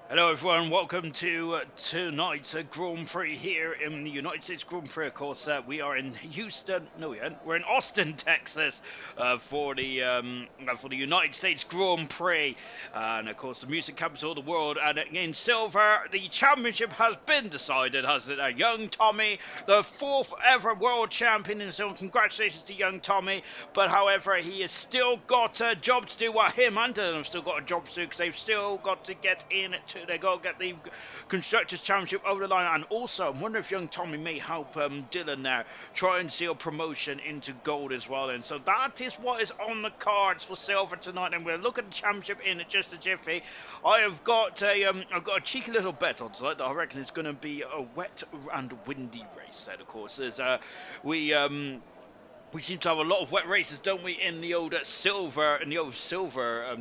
Hello everyone, welcome to tonight's Grand Prix here in the United States Grand Prix. Of course, we are in we're in Austin, Texas, for the United States Grand Prix, and of course the music capital of the world. And in silver, the championship has been decided, has it? Young Tommy, the fourth ever world champion, and so congratulations to Young Tommy. But however, he has still got a job to do. Well, him and Dylan have still got a job to do because they've still got to get in to they got to get the constructors championship over the line. And also I wonder if Young Tommy may help Dylan now try and seal promotion into gold as well. And so that is what is on the cards for silver tonight, and we'll look at the championship in just a jiffy. I've got a cheeky little bet on tonight that I reckon it's going to be a wet and windy race. And of course there's we we seem to have a lot of wet races, don't we, in the old silver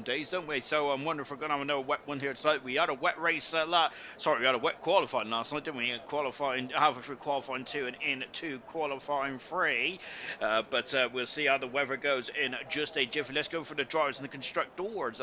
days, don't we? So I'm wondering if we're going to have another wet one here tonight. We had a wet race we had a wet qualifying last night, didn't we? Qualifying halfway through qualifying 2 and into qualifying 3. But we'll see how the weather goes in just a jiffy. Let's go for the drivers and the constructors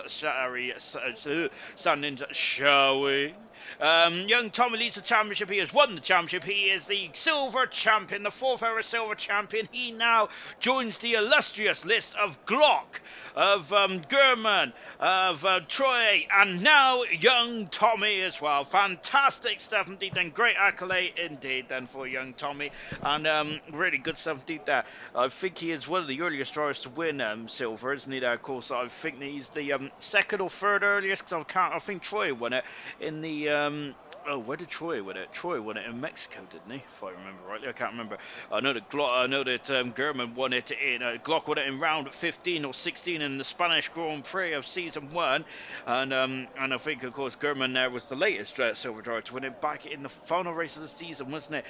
standings, shall we? Young Tommy leads the championship. He has won the championship. He is the silver champion, the fourth ever silver champion. He now joins the illustrious list of Glock, of Gurman, of Troy, and now Young Tommy as well. Fantastic stuff indeed, and great accolade indeed then for Young Tommy, and really good stuff indeed there. I think he is one of the earliest drivers to win silver, isn't he? There, of course, I think he's the second or third earliest, because I think Troy won it in the where did Troy win it? Troy won it in Mexico, didn't he? If I remember rightly, I can't remember. I know that Gurman won it in Glock won it in round 15 or 16 in the Spanish Grand Prix of season 1, and I think of course Gurman there was the latest silver driver to win it back in the final race of the season, wasn't it?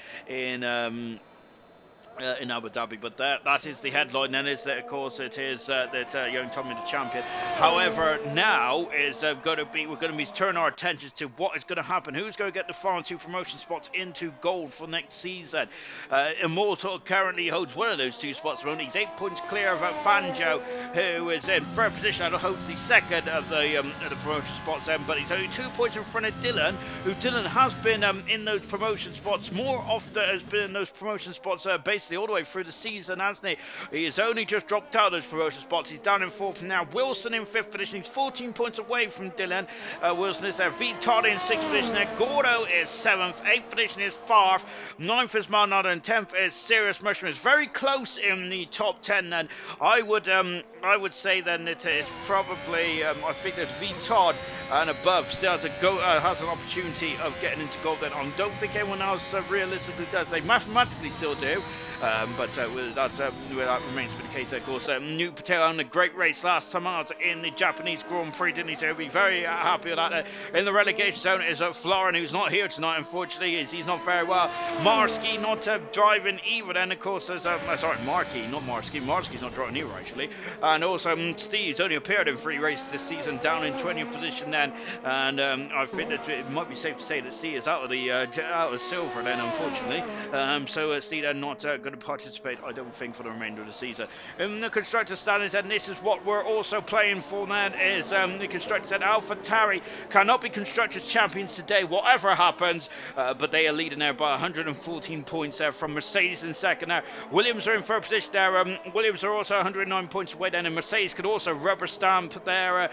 In Abu Dhabi, but that is the headline then, is that of course it is that Young Tommy the champion. However, now is we're going to be turning our attentions to what is going to happen, who's going to get the final 2 promotion spots into gold for next season. Immortal currently holds one of those 2 spots, but only he's 8 points clear of Fanjo, who is in third position and holds the second of the promotion spots then, but he's only 2 points in front of Dylan, who Dylan has been in those promotion spots more often, has been in those promotion spots basically all the way through the season, hasn't he? He has only just dropped out of those promotion spots. He's down in 4th now. Wilson in 5th position. He's 14 points away from Dylan. Wilson is there. Vitar in 6th position there. Gordo is 7th. 8th position is Farf. 9th is Marnada, and 10th is Serious Mushroom. It's very close in the top 10 then. I would say then that it's probably I think that Vitar and above still has an opportunity of getting into gold then. I don't think anyone else realistically does. They mathematically still do. But that remains to be the case. Of course, New Patel on a great race last time out in the Japanese Grand Prix, didn't he? So he'll be very happy with that. In the relegation zone is Florin, who's not here tonight, unfortunately. He's not very well. Marski not driving either. Then, of course, there's Markey, not Marski. Marski's not driving either, actually. And also, Steve's only appeared in 3 races this season, down in 20th position then. And I think that it might be safe to say that Steve is out of silver then, unfortunately. So Steve then not going to participate, I don't think, for the remainder of the season. In the constructor standings, and this is what we're also playing for then, is the constructors at Alpha Tari cannot be constructors champions today, whatever happens, but they are leading there by 114 points there from Mercedes in second now. Williams are in third position there. Williams are also 109 points away then, and Mercedes could also rubber stamp their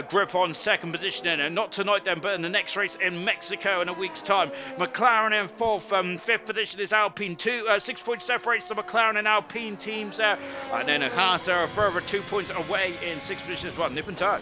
grip on second position then, and not tonight then, but in the next race in Mexico in a week's time. McLaren in fourth. Fifth position is Alpine, 6 points separates the McLaren and Alpine teams there, and then Haas are a further 2 points away in 6th position as well. Nip and tuck.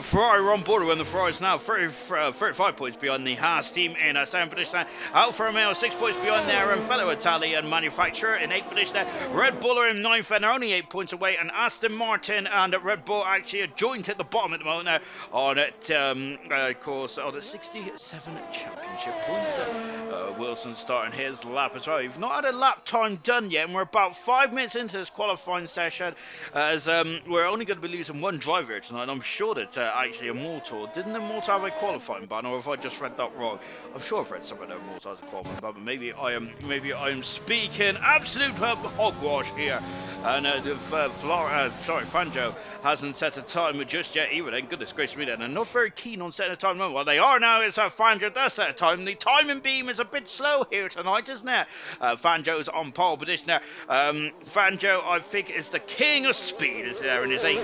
Ferrari are on board when the Ferrari is now 35 points behind the Haas team in 7th position. Alfa Romeo 6 points behind their fellow Italian manufacturer in 8th position. Red Bull are in 9th and are only 8 points away, and Aston Martin and Red Bull actually are joint at the bottom at the moment on it, of course, on the 67 championship points. Wilson starting his lap as well. We've not had a lap time done yet, and we're about 5 minutes into this qualifying session, as we're only going to be losing one driver tonight. I'm sure that actually Immortal. Didn't Immortal have a qualifying ban, or have I just read that wrong? I'm sure I've read somewhere that Immortal has a qualifying ban, but maybe I am speaking absolute hogwash here. And Fanjo hasn't set a time just yet either. Then goodness gracious me, then I'm not very keen on setting a time. Well, they are now. It's Fanjo does set a time. The timing beam is a bit slow here tonight, isn't it? Fanjo's on pole position there. Fanjo, I think, is the king of speed, is there? In his eight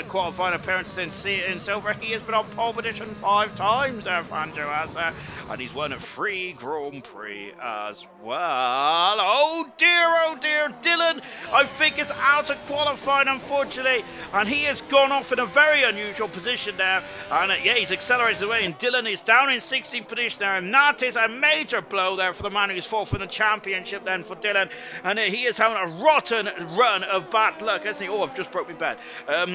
qualifying appearances in silver, he has been on pole position 5 times there, Fanjo has, and he's won a 3 Grand Prix as well. Oh dear, Dylan, I think is out of qualifying, unfortunately, and he has gone off in a very unusual position there, and yeah, he's accelerated away, and Dylan is down in 16th position there, and that is a major blow there for the man who's fought for the championship then for Dylan, and he is having a rotten run of bad luck, hasn't he? Oh, I've just broke my bed.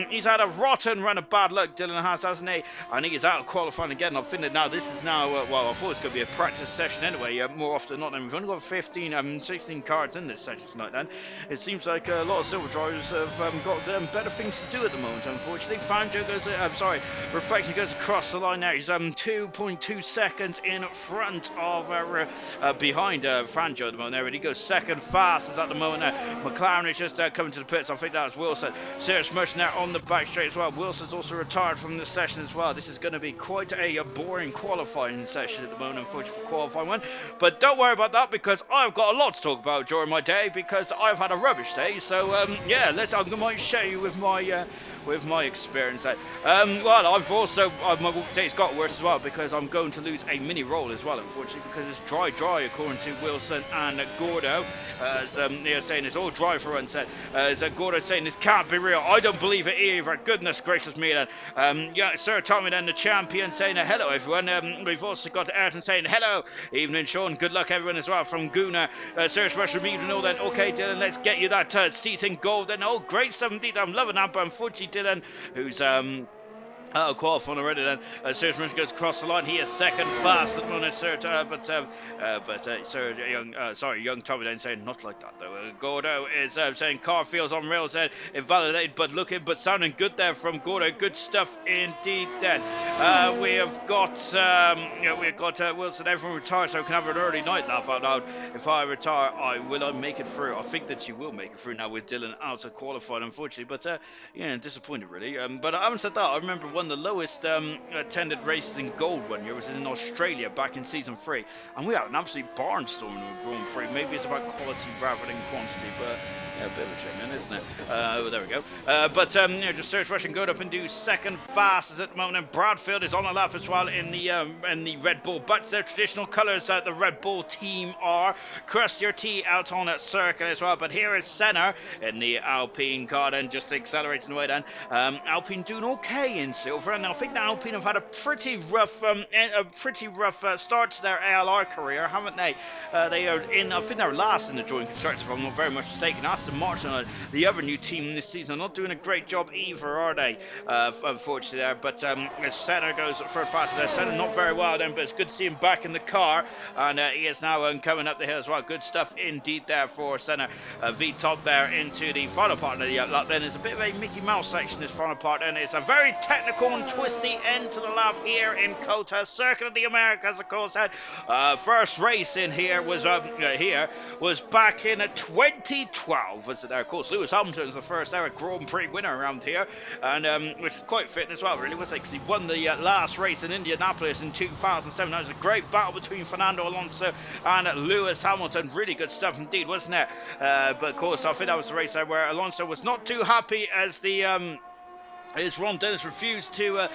He's had a rotten run of bad luck, Dylan has, hasn't he? And he is out of qualifying again. I think that now this is now, well, I thought it was going to be a practice session anyway, more often than not. We've only got 16 cards in this session tonight then. It seems like a lot of silver drivers have got better things to do at the moment, unfortunately. Fanjo goes, Reflection goes across the line now. He's 2.2 seconds in front of, behind Fanjo at the moment there. And he goes second fastest at the moment there. McLaren is just coming to the pits. I think that was Wilson. Serious Merchant there on the back straight as well. Wilson's also retired from this session as well. This is going to be quite a boring qualifying session at the moment, unfortunately, for qualifying one. But don't worry about that, because I've got a lot to talk about during my day, because I've had a rubbish day. So yeah, I might show you with my experience. Well, I've also my day's got worse as well, because I'm going to lose a mini roll as well, unfortunately, because it's dry according to Wilson and Gordo. They're saying it's all dry for unset. As Gordo saying this can't be real. I don't believe it either. Goodness gracious me then. Yeah, Sir Tommy then, the champion, saying hello everyone. We've also got Ayrton saying hello. Evening Sean, good luck everyone as well from Guna. Serious Russian Mead and all then. Okay Dylan, let's get you that seat in gold then. Oh great stuff indeed. I'm loving that, but unfortunately Dylan, who's qualifying already then. Serge Merchant goes across the line. He is second fast at the moment, young Tommy then saying not like that though. Gordo is saying car feels on rails then, invalidated but sounding good there from Gordo. Good stuff indeed then. We've got Wilson, everyone retired so we can have an early night, laugh out loud. If I retire, will I make it through? I think that you will make it through now with Dylan out of qualifying, unfortunately, but yeah, disappointed really. But I haven't said that. I remember one of the lowest attended races in gold one year was in Australia back in season 3, and we had an absolute barnstorming with Grand Prix. Maybe it's about quality rather than quantity, but yeah, a bit of a shame then, isn't it? Well, there we go. Just Search Rush and go up and do second fastest at the moment, and Bradfield is on a lap as well in the Red Bull, but their traditional colours that the Red Bull team are. Cross your T out on a circle as well, but here is Senna in the Alpine car and just accelerating away then. Alpine doing okay in silver, and I think the Alpine have had a pretty rough start to their ALR career, haven't they? They are in, I think they're last in the joint constructors, if I'm not very much mistaken. Aston Martin, the other new team this season, are not doing a great job either, are they? Unfortunately there, but as Senna goes third fastest there, Senna not very well then, but it's good to see him back in the car, and he is now coming up the hill as well. Good stuff indeed there for Senna. V-top there into the final part of the lap then. It's a bit of a Mickey Mouse section, this final part, and it's a very technical and twisty end to the lap here in COTA, Circuit of the Americas, of course. First race in here was back in 2012, was it there? Of course, Lewis Hamilton was the first ever Grand Prix winner around here, and which was quite fitting as well, really, was it? Because he won the last race in Indianapolis in 2007. That was a great battle between Fernando Alonso and Lewis Hamilton. Really good stuff indeed, wasn't it? But of course, I think that was the race there where Alonso was not too happy as Ron Dennis refused to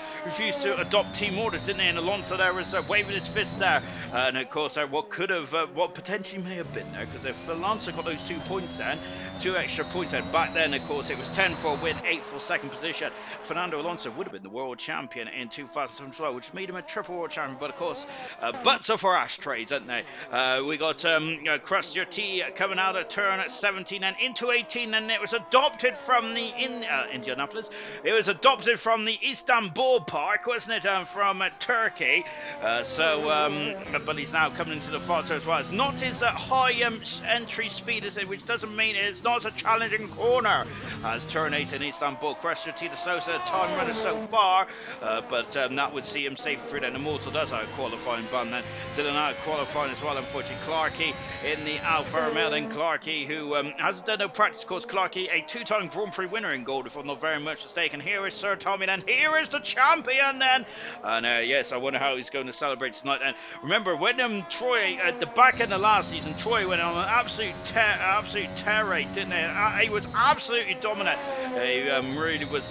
adopt team orders, didn't he? And Alonso there was waving his fists there, and of course what potentially may have been there, because if Alonso got those 2 points then, 2 extra points then, back then of course it was 10 for a win, 8 for second position. Fernando Alonso would have been the world champion in 2007 as well, which made him a triple world champion. But of course, butts are for ashtrays, aren't they? We got Cross Your T coming out of turn at 17 and into 18, and it was adopted from the Indianapolis. It was was adopted from the Istanbul Park, wasn't it, from Turkey. But he's now coming into the fighter as well. It's not his high entry speed, is it, which doesn't mean it's not a challenging corner. As turn 8 in Istanbul, Cressler Tita Sosa, time runner so far, but that would see him safe through. Then Immortal does out qualifying bun, then Dylan out qualifying as well. Unfortunately, Clarkey in the Alfa Romeo, then Clarkey, who hasn't done no practice. Of course, Clarkey, a two-time Grand Prix winner in gold, if I'm not very much mistaken. Here is Sir Tommy, then here is the champion, then. And yes, I wonder how he's going to celebrate tonight. And remember, when Troy, at the back end of last season, Troy went on an absolute tear rate, didn't he? He was absolutely dominant. He really was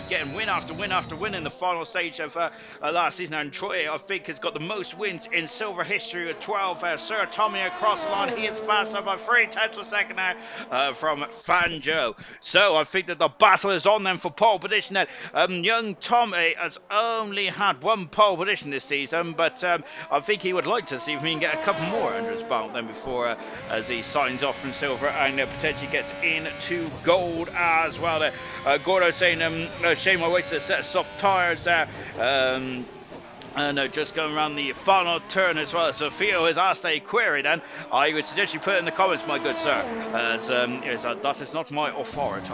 getting win after win after win in the final stage of last season. And Troy, I think, has got the most wins in silver history with 12. Sir Tommy across the line. He is faster by 3/10 of a second now from Fanjo. So I think that the battle is on then for pole position. Then young Tommy has only had one pole position this season, but I think he would like to see if he can get a couple more under his belt then before as he signs off from silver and potentially gets into gold as well. Gordo saying, shame I wasted a set of soft tyres there. Just going around the final turn as well. So Theo has asked a query then. I would suggest you put it in the comments, my good sir, as that is not my authority.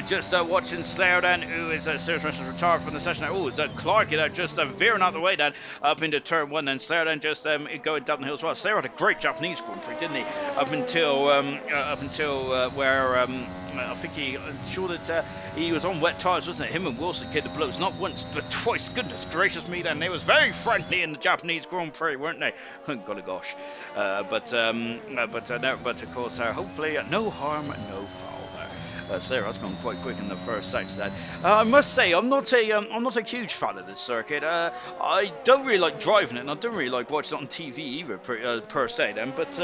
Just watching Slayer then, who is seriously retired from the session. Oh, it's Clark there just veering out the way then up into turn 1. Then Slayer then just going down the hill as well. Slayer had a great Japanese Grand Prix, didn't he? Up until where I think I'm sure that he was on wet tyres, wasn't it? Him and Wilson kicked the blows not once but twice. Goodness gracious me, then they was very friendly in the Japanese Grand Prix, weren't they? Golly gosh. But of course, hopefully no harm, no foul. Sarah's gone quite quick in the first section. I must say, I'm not a huge fan of this circuit. I don't really like driving it, and I don't really like watching it on TV either, per se. Then, but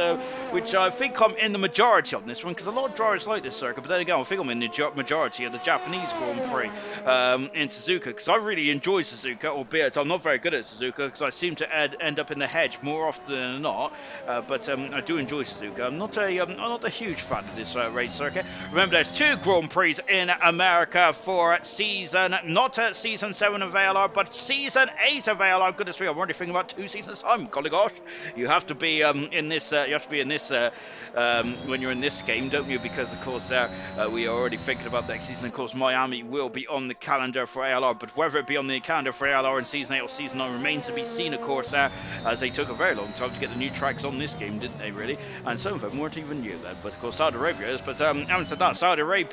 which I think I'm in the majority on this one, because a lot of drivers like this circuit. But then again, I think I'm in the majority of the Japanese Grand Prix in Suzuka, because I really enjoy Suzuka, albeit I'm not very good at Suzuka, because I seem to end up in the hedge more often than not. But I do enjoy Suzuka. I'm not a huge fan of this race circuit. Remember, there's 2 Grand Prix in America for season, not season 7 of ALR, but season 8 of ALR. Goodness me, I'm already thinking about 2 seasons time. Golly gosh, you have to be in this. You have to be in this when you're in this game, don't you? Because of course we are already thinking about next season. Of course, Miami will be on the calendar for ALR, but whether it be on the calendar for ALR in season 8 or season 9 remains to be seen. Of course, as they took a very long time to get the new tracks on this game, didn't they? Really, and some of them weren't even new then. But of course, Saudi Arabia is. But having said that, Saudi Arabia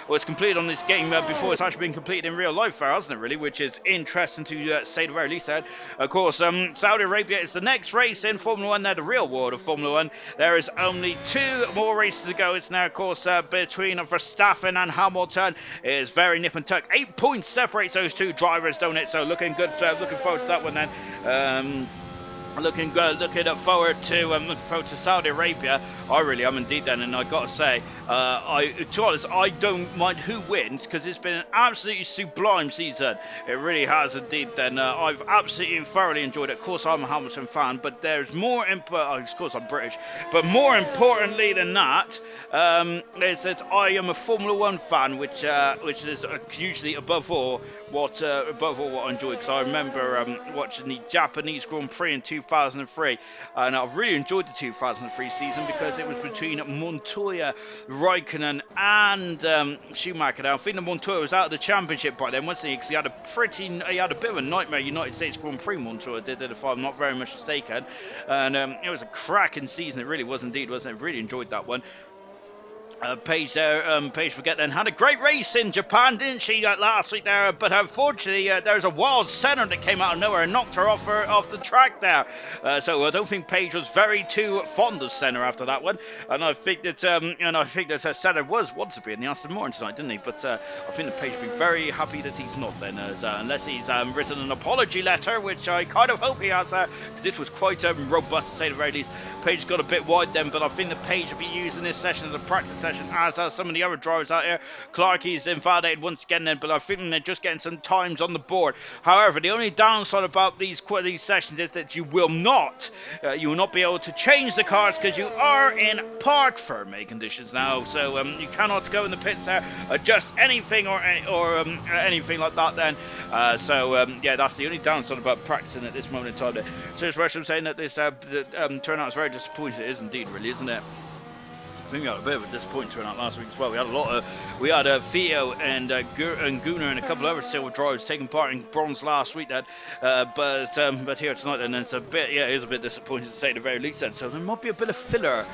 was completed on this game before it's actually been completed in real life there, hasn't it, really? Which is interesting to say the very least. Of course, Saudi Arabia is the next race in Formula 1, the real world of Formula 1. There is only 2 more races to go. It's now, of course, between Verstappen and Hamilton. It is very nip and tuck. 8 points separates those 2 drivers, don't it? So looking good, looking forward to that one then. Looking forward to Saudi Arabia. I really am indeed then, and I got to say, to be honest, I don't mind who wins, because it's been an absolutely sublime season. It really has indeed then. I've absolutely thoroughly enjoyed it. Of course, I'm a Hamilton fan, but there's more, of course I'm British, but more importantly than that, is that I am a Formula 1 fan, which is hugely above all what I enjoy, because I remember watching the Japanese Grand Prix in 2003, and I've really enjoyed the 2003 season because it was between Montoya, Raikkonen and Schumacher. Now, I think that Montoya was out of the championship by then, wasn't he? Because he had a bit of a nightmare United States Grand Prix. Montoya did it, if I'm not very much mistaken, and it was a cracking season. It really was indeed, wasn't it? Really enjoyed that one. Paige Forget then had a great race in Japan, didn't she, last week there? But unfortunately, there's a wild centre that came out of nowhere and knocked her off the track there. So I don't think Paige was very too fond of Senna after that one. And I think that Senna wanted to be in the Aston Martin tonight, didn't he? But I think that Paige would be very happy that he's not then, unless he's written an apology letter, which I kind of hope he has, because this was quite robust to say the very least. Paige got a bit wide then, but I think that Paige will be using this session as a practice session, as are some of the other drivers out here. Clarkey's invalidated once again then, but I think they're just getting some times on the board. However, the only downside about these sessions is that you will not be able to change the cars because you are in park permit conditions now. So you cannot go in the pits there, adjust anything or anything like that. Then, yeah, that's the only downside about practicing at this moment in time. So, as Rusham saying that this turnout is very disappointing. It is indeed, really, isn't it? I think we had a bit of a disappointing turnout last week as well. We had Theo and Gunnar and a couple of other silver drivers taking part in bronze last week. But here tonight, and it's it is a bit disappointing to say the very least. Then, so there might be a bit of filler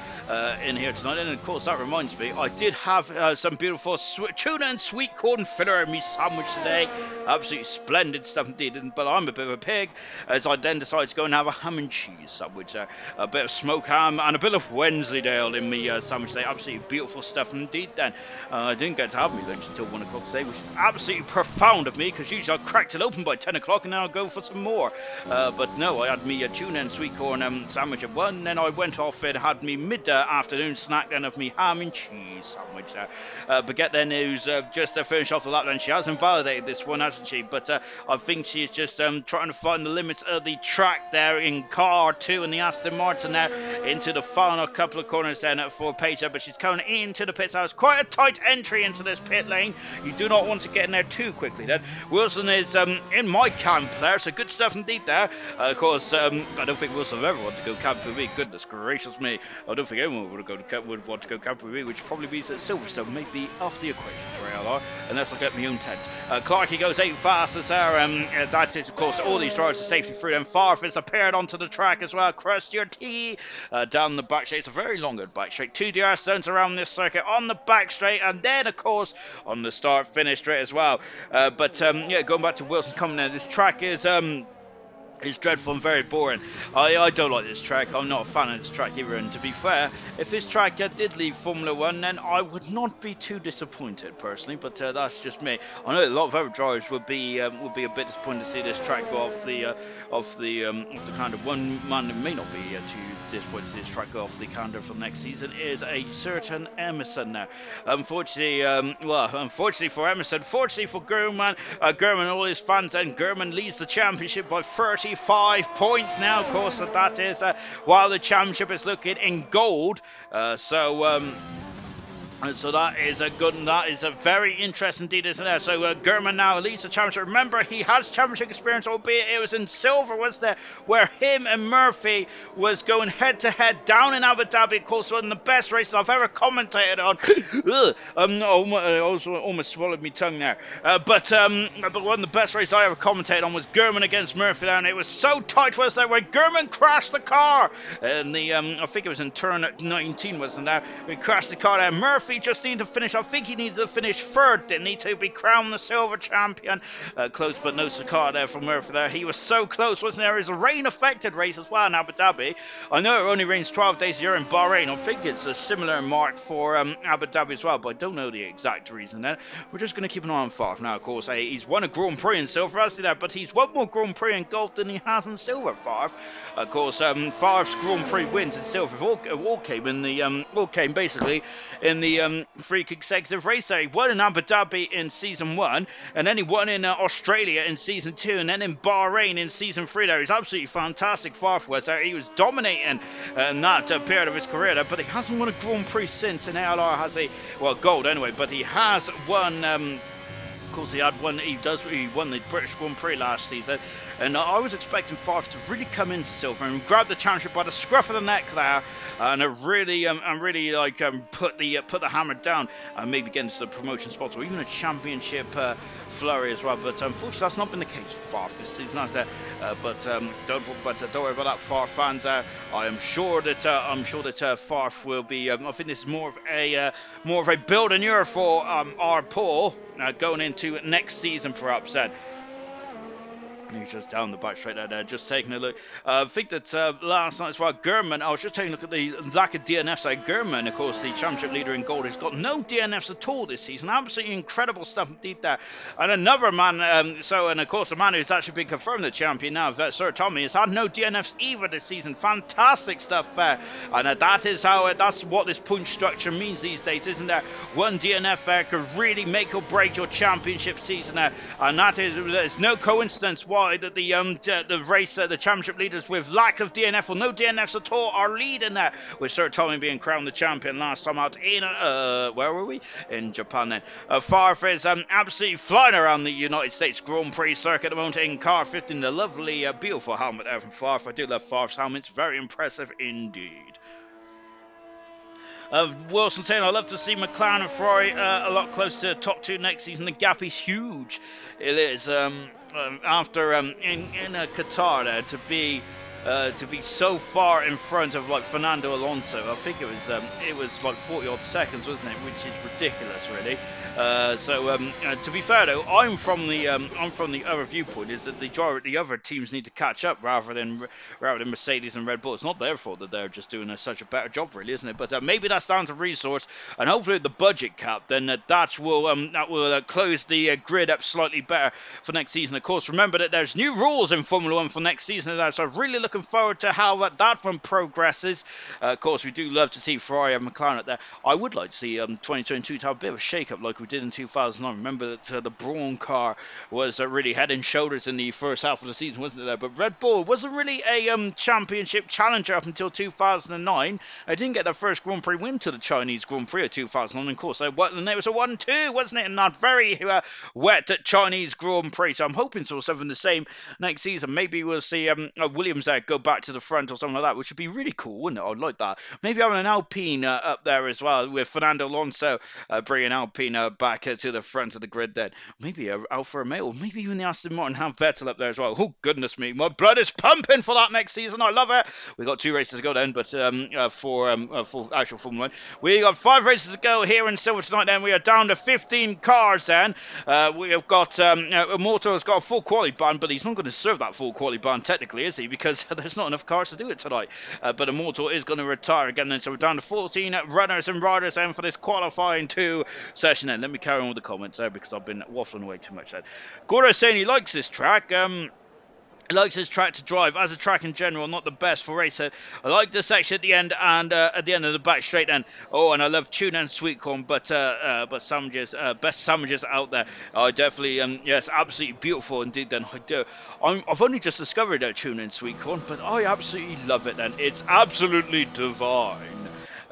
in here tonight. And of course, that reminds me, I did have some beautiful tuna and sweet corn filler in me sandwich today. Absolutely splendid stuff indeed. But I'm a bit of a pig, as I then decided to go and have a ham and cheese sandwich, a bit of smoked ham and a bit of Wensleydale in me sandwich. They absolutely beautiful stuff indeed. Then I didn't get to have my lunch until 1 o'clock today, which is absolutely profound of me, because usually I cracked it open by 10 o'clock and now I'll go for some more. But no, I had me a tuna and sweet corn sandwich at 1, then I went off and had me mid-afternoon snack then of me ham and cheese sandwich there. Baguette then, who's just finished off the lap, and she has invalidated this one, hasn't she? But I think she's just trying to find the limits of the track there in car 2 and the Aston Martin there into the final couple of corners then for Paige, but she's coming into the pits now. It's quite a tight entry into this pit lane. You do not want to get in there too quickly then. Wilson is in my camp there, so good stuff indeed there. Of course, I don't think Wilson will ever want to go camp with me. Goodness gracious me. I don't think anyone would want to go camp with me, which probably means that Silverstone may be off the equation for ALR, unless I get my own tent. Clarkey goes 8 fastest there. That is, of course, all these drivers are safely through. And Farf is appeared onto the track as well. Crust your tea down the back straight. It's a very long back straight. 2 DR zones around this circuit on the back straight, and then of course on the start finish straight as well. Yeah, going back to Wilson coming in, this track is dreadful and very boring. I don't like this track. I'm not a fan of this track either, and to be fair, if this track did leave Formula 1, then I would not be too disappointed personally, but that's just me. I know a lot of other drivers would be a bit disappointed to see this track go off the kind of one man that may not be too disappointed to see this track go off the calendar for next season is a certain Emerson now. Unfortunately for Emerson, fortunately for German and all his fans, and German leads the championship by 35 points now. Of course, that is while the championship is looking in gold. So that is a good, and that is a very interesting indeed, isn't it? So German now leads the championship. Remember, he has championship experience, albeit it was in silver, was there, where him and Murphy was going head to head down in Abu Dhabi. Of course, one of the best races I've ever commentated on. I almost swallowed my tongue there. But one of the best races I ever commentated on was German against Murphy, and it was so tight, was there, where German crashed the car, and I think it was in turn 19, wasn't there? He crashed the car there. Murphy just needed to finish. I think he needed to finish third, didn't he, to be crowned the silver champion. Close but no cigar there from Murphy there. He was so close, wasn't there? It was a rain-affected race as well in Abu Dhabi. I know it only rains 12 days a year in Bahrain. I think it's a similar mark for Abu Dhabi as well, but I don't know the exact reason there. We're just going to keep an eye on Favre now, of course. He's won a Grand Prix in silver, hasn't he, there? But he's won more Grand Prix in gold than he has in silver, Favre. Of course, Favre's Grand Prix wins in silver all came basically in the 3 consecutive races. He won in Abu Dhabi in season 1, and then he won in Australia in season 2, and then in Bahrain in season 3 there. He's absolutely fantastic. Farf was there. He was dominating in that period of his career there, but he hasn't won a Grand Prix since, and ALR has gold anyway, but he has won of course, he won the British Grand Prix last season, and I was expecting Favre to really come into silver and grab the championship by the scruff of the neck there, and really put the hammer down, and maybe get into the promotion spots or even a championship flurry as well. But unfortunately, that's not been the case for Favre this season, has it? Don't worry about that, Favre fans. I am sure that Favre will be. I think this is more of a building year for our Paul going into next season, perhaps. He's just down the back straight there, just taking a look. I think that last night as well, Gurman, I was just taking a look at the lack of DNFs. Gurman, of course, the championship leader in gold, has got no DNFs at all this season. Absolutely incredible stuff indeed there. And another man, and of course, the man who's actually been confirmed the champion now, Sir Tommy, has had no DNFs either this season. Fantastic stuff there. And that is how, that's what this punch structure means these days, isn't there? One DNF there could really make or break your championship season there. And that is, there's no coincidence why that the race, the championship leaders with lack of DNF or no DNFs at all are leading there, with Sir Tommy being crowned the champion last time out in where were we? In Japan then. Farf is absolutely flying around the United States Grand Prix circuit at the moment in car 15. The lovely, beautiful helmet there from Farf. I do love Farf's helmets, very impressive indeed. Wilson saying, I'd love to see McLaren and Ferrari a lot closer to the top two next season. The gap is huge. It is. After in Qatar there to be so far in front of like Fernando Alonso. I think it was like 40 odd seconds, wasn't it? Which is ridiculous, really. To be fair though, I'm from the other viewpoint, is that the other teams need to catch up rather than Mercedes and Red Bull. It's not their fault that they're just doing such a better job, really, isn't it? But maybe that's down to resource, and hopefully the budget cap then that will close the grid up slightly better for next season. Of course, remember that there's new rules in Formula 1 for next season, so really looking forward to how that one progresses. Of course, we do love to see Ferrari and McLaren up there. I would like to see 2022 to have a bit of a shake-up like we did in 2009. Remember that the Brawn car was really head and shoulders in the first half of the season, wasn't it there? But Red Bull wasn't really a championship challenger up until 2009. I didn't get their first Grand Prix win to the Chinese Grand Prix of 2009. Of course, it was a 1-2, wasn't it? In that very wet Chinese Grand Prix. So I'm hoping sort of something the same next season. Maybe we'll see Williams there go back to the front or something like that, which would be really cool, wouldn't it? I'd like that. Maybe having an Alpine up there as well, with Fernando Alonso bringing Alpine back to the front of the grid then. Maybe Alfa Romeo, maybe even the Aston Martin, have Vettel up there as well. Oh, goodness me, my blood is pumping for that next season. I love it. We got 2 races to go then, but for actual Formula 1. We got 5 races to go here in Silver tonight then. We are down to 15 cars then. We have got, Immortal has got a full quality ban, but he's not going to serve that full quality ban technically, is he? Because there's not enough cars to do it tonight. But Immortal is going to retire again then, so we're down to 14 runners and riders then for this qualifying 2 session then. Let me carry on with the comments there because I've been waffling away too much then. Goro's saying he likes this track. He likes his track to drive. As a track in general, not the best for racer. I like the section at the end and at the end of the back straight end. Oh, and I love tuna and sweet corn, but sandwiches, best sandwiches out there. I definitely, yes, absolutely beautiful indeed. Then I do. I've only just discovered tuna and sweet corn, but I absolutely love it. Then it's absolutely divine.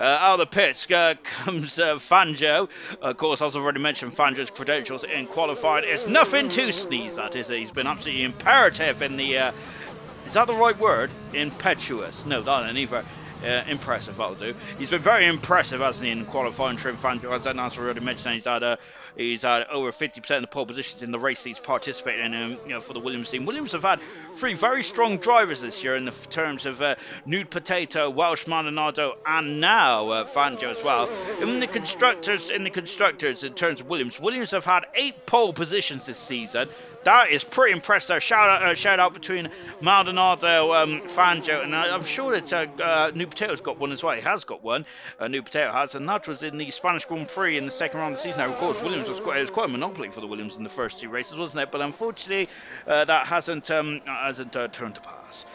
Out of the pits comes Fangio. Of course, as I've already mentioned, Fangio's credentials in qualifying. It's nothing to sneeze at, is it? He's been absolutely imperative in the... is that the right word? Impetuous. No, that ain't either. Impressive, that'll do. He's been very impressive, hasn't he, in qualifying trim Fangio. As I've already mentioned, he's had over 50% of the pole positions in the race he's participated in, for the Williams team. Williams have had 3 very strong drivers this year in the terms of Nude Potato, Welsh Maldonado, and now Fangio as well. In the constructors, in terms of Williams have had 8 pole positions this season. That is pretty impressive. Shout out between Maldonado, Fangio, and I'm sure that Nude Potato's got one as well. He has got one. Nude Potato has, and that was in the Spanish Grand Prix in the second round of the season. Now, of course, Williams was quite a monopoly for the Williams in the first 2 races, wasn't it? But unfortunately, that hasn't turned to pass.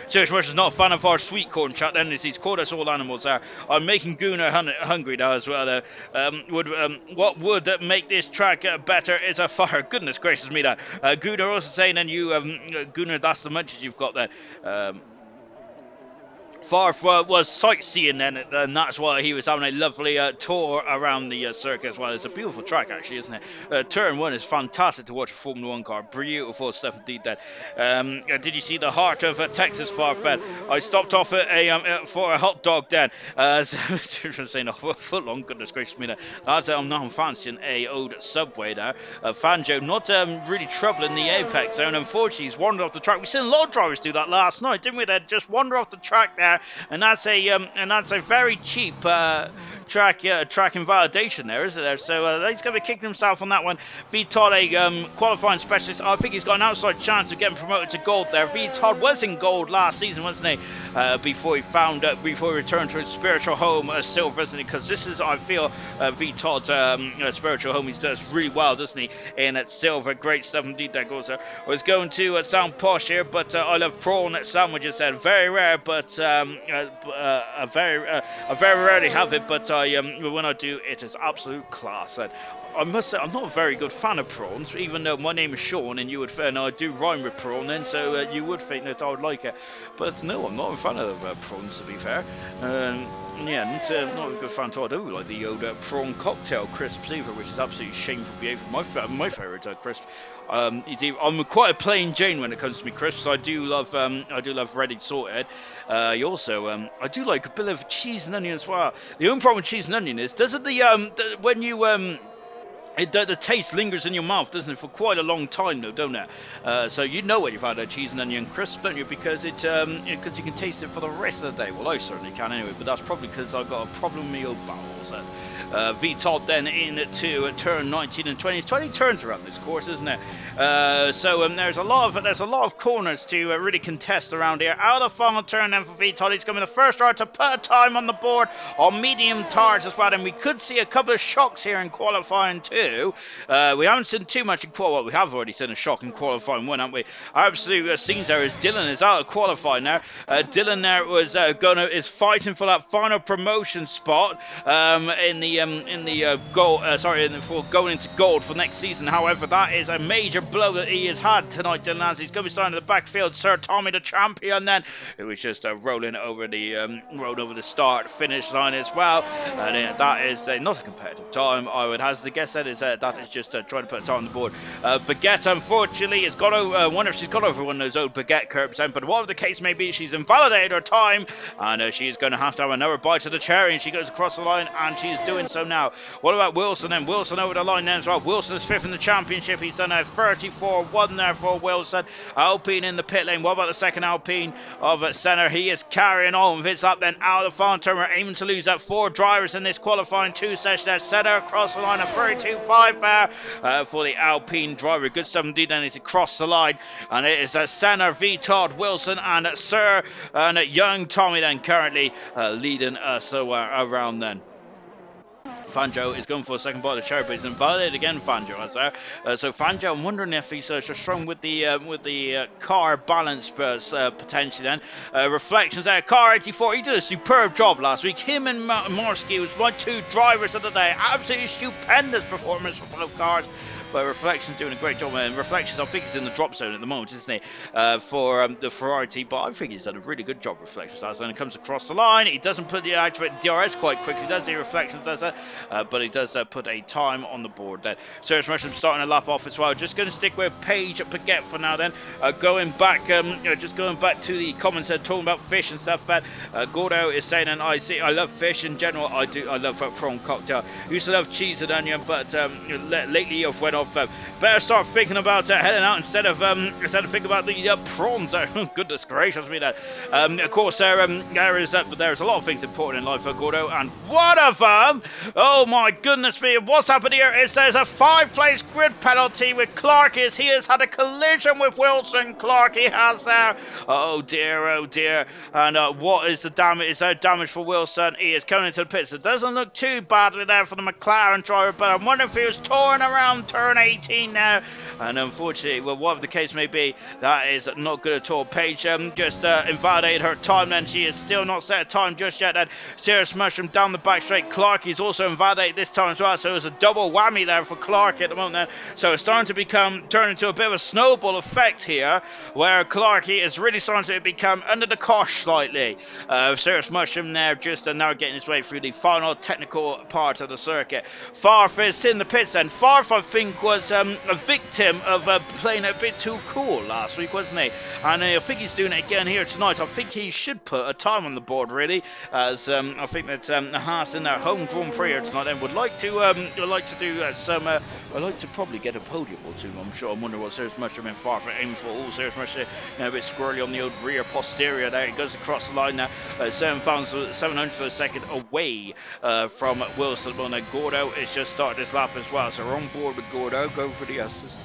Serious Rush is not a fan of our sweet corn chat then, as he's called us all animals there. I'm making Gunnar hungry now as well. What would make this track better is a fire. Goodness gracious me, that. Gunnar also saying, and you, Gunnar, that's the munchies you've got there. Farf was sightseeing then, and that's why he was having a lovely tour around the circuit as well. It's a beautiful track, actually, isn't it? Turn 1 is fantastic to watch a Formula 1 car. Beautiful stuff indeed. That. Did you see the heart of Texas, Farf? I stopped off for a hot dog then. Saying a foot long, goodness gracious me. That's I'm fancying a old Subway there. Fangio not really troubling the apex there, and unfortunately he's wandered off the track. We've seen a lot of drivers do that last night, didn't we? They just wander off the track there. there, and that's a very cheap track invalidation there, isn't there? So he's going to be kicking himself on that one. Todd, a qualifying specialist, I think he's got an outside chance of getting promoted to gold there. Todd was in gold last season, wasn't he? Before he returned to his spiritual home, silver, isn't he? Because this is, I feel, Todd's spiritual home. He does really well, doesn't he? In silver, great stuff indeed. That goes there. I was going to sound posh here, but I love prawn sandwiches. Very rare, but I very rarely have it. But when I do, it is absolute class. And I must say, I'm not a very good fan of prawns, even though my name is Sean, and I do rhyme with prawn, then so you would think that I would like it. But no, I'm not a fan of prawns, to be fair. Yeah, not a good fan at all. I do like the old prawn cocktail crisps either, which is absolutely shameful behaviour. My favourite crisp. I'm quite a plain Jane when it comes to me crisps. I do love ready salted. I do like a bit of cheese and onion as well. The only problem with cheese and onion is, doesn't when you the taste lingers in your mouth, doesn't it, for quite a long time, though, don't it? So you know when you've had a cheese and onion crisp, don't you? Because you can taste it for the rest of the day. Well, I certainly can anyway, but that's probably because I've got a problem with my old bowels. Todd then into turn 19 and 20. It's 20 turns around this course, isn't it? So there's a lot of corners to really contest around here. Out of the final turn then for Todd. He's going to be the first driver to put a time on the board on medium tires as well. And we could see a couple of shocks here in qualifying too. We haven't seen too much in qualifying. We have already seen a shock in qualifying one, haven't we? Our absolute scenes there is Dylan is out of qualifying now. Dylan there was is fighting for that final promotion spot for going into gold for next season. However, that is a major blow that he has had tonight, Dylan, as he's going to be starting in the backfield. Sir Tommy the champion then, who was just rolling over the start finish line as well. And that is not a competitive time, I would hazard to guess. That is just trying to put a time on the board. Baguette, unfortunately, has got over. I wonder if she's got over one of those old Baguette curbs then, but whatever the case may be, she's invalidated her time, and she's going to have another bite of the cherry, and she goes across the line, and she's doing so now. What about Wilson then? Wilson over the line then as well. Wilson is fifth in the championship. He's done a 34-1 there for Wilson. Alpine in the pit lane. What about the second Alpine of Senna? He is carrying on with his up then out of the final turn. We're aiming to lose that 4 drivers in this qualifying 2 session there. Senna across the line, a 32.5 there for the Alpine driver. Good stuff indeed then as he crossed the line. And it is Senna, Todd, Wilson and Sir and young Tommy then currently leading us around then. Fangio is going for a second bite of the cherry, but he's invalidated again, Fangio. So Fangio, I'm wondering if he's just strong with the car balance potentially then. Reflections there, car 84, he did a superb job last week. Him and Morsky was my 2 drivers of the day. Absolutely stupendous performance for both cars. But Reflections doing a great job, and Reflections, I think he's in the drop zone at the moment, isn't he, for the Ferrari team, but I think he's done a really good job, Reflections does. And it comes across the line, he doesn't put the activate DRS quite quickly, does he? Reflections does that, but he does put a time on the board there. Serious Mushroom starting a lap off as well. Just going to stick with Paige Baguette for now then. Going back to the comments talking about fish and stuff, Gordo is saying, and I love fish in general. I love prawn cocktail. Used to love cheese and onion, but lately I've went off. Better start thinking about heading out instead of thinking about the prawns. Goodness gracious me, that. Of course, there's a lot of things important in life for Gordo, and one of them, oh my goodness me, what's happened here is there's a 5-place grid penalty with Clark. He has had a collision with Wilson. Clark, he has there. Oh dear. And what is the damage? Is there damage for Wilson? He is coming into the pits. It doesn't look too badly there for the McLaren driver, but I'm wondering if he was torn around turn 18 now. And unfortunately, well, whatever the case may be, that is not good at all. Paige just invalidated her time then. She is still not set a time just yet. And Serious Mushroom down the back straight. Clark, he's also invalidated this time as well. So it's a double whammy there for Clark at the moment then. So it's starting to turn into a bit of a snowball effect here, where Clarky is really starting to become under the cosh slightly. Serious Mushroom there just now getting his way through the final technical part of the circuit. Farf is in the pits then. Farf, I think, was a victim of playing a bit too cool last week, wasn't he? And I think he's doing it again here tonight. I think he should put a time on the board, really, as I think that Haas in their home Grand Prix are tonight, and would like to do some. I'd like to probably get a podium or two. I'm sure. I'm wondering what Sarah Smasher been far from aiming for. Oh, Sarah Smasher now a bit squirrely on the old rear posterior there. He goes across the line now. 700 for a second away from Wilson. Well, now Gordo is just started his lap as well, so we're on board with Gordo. Go for the S's.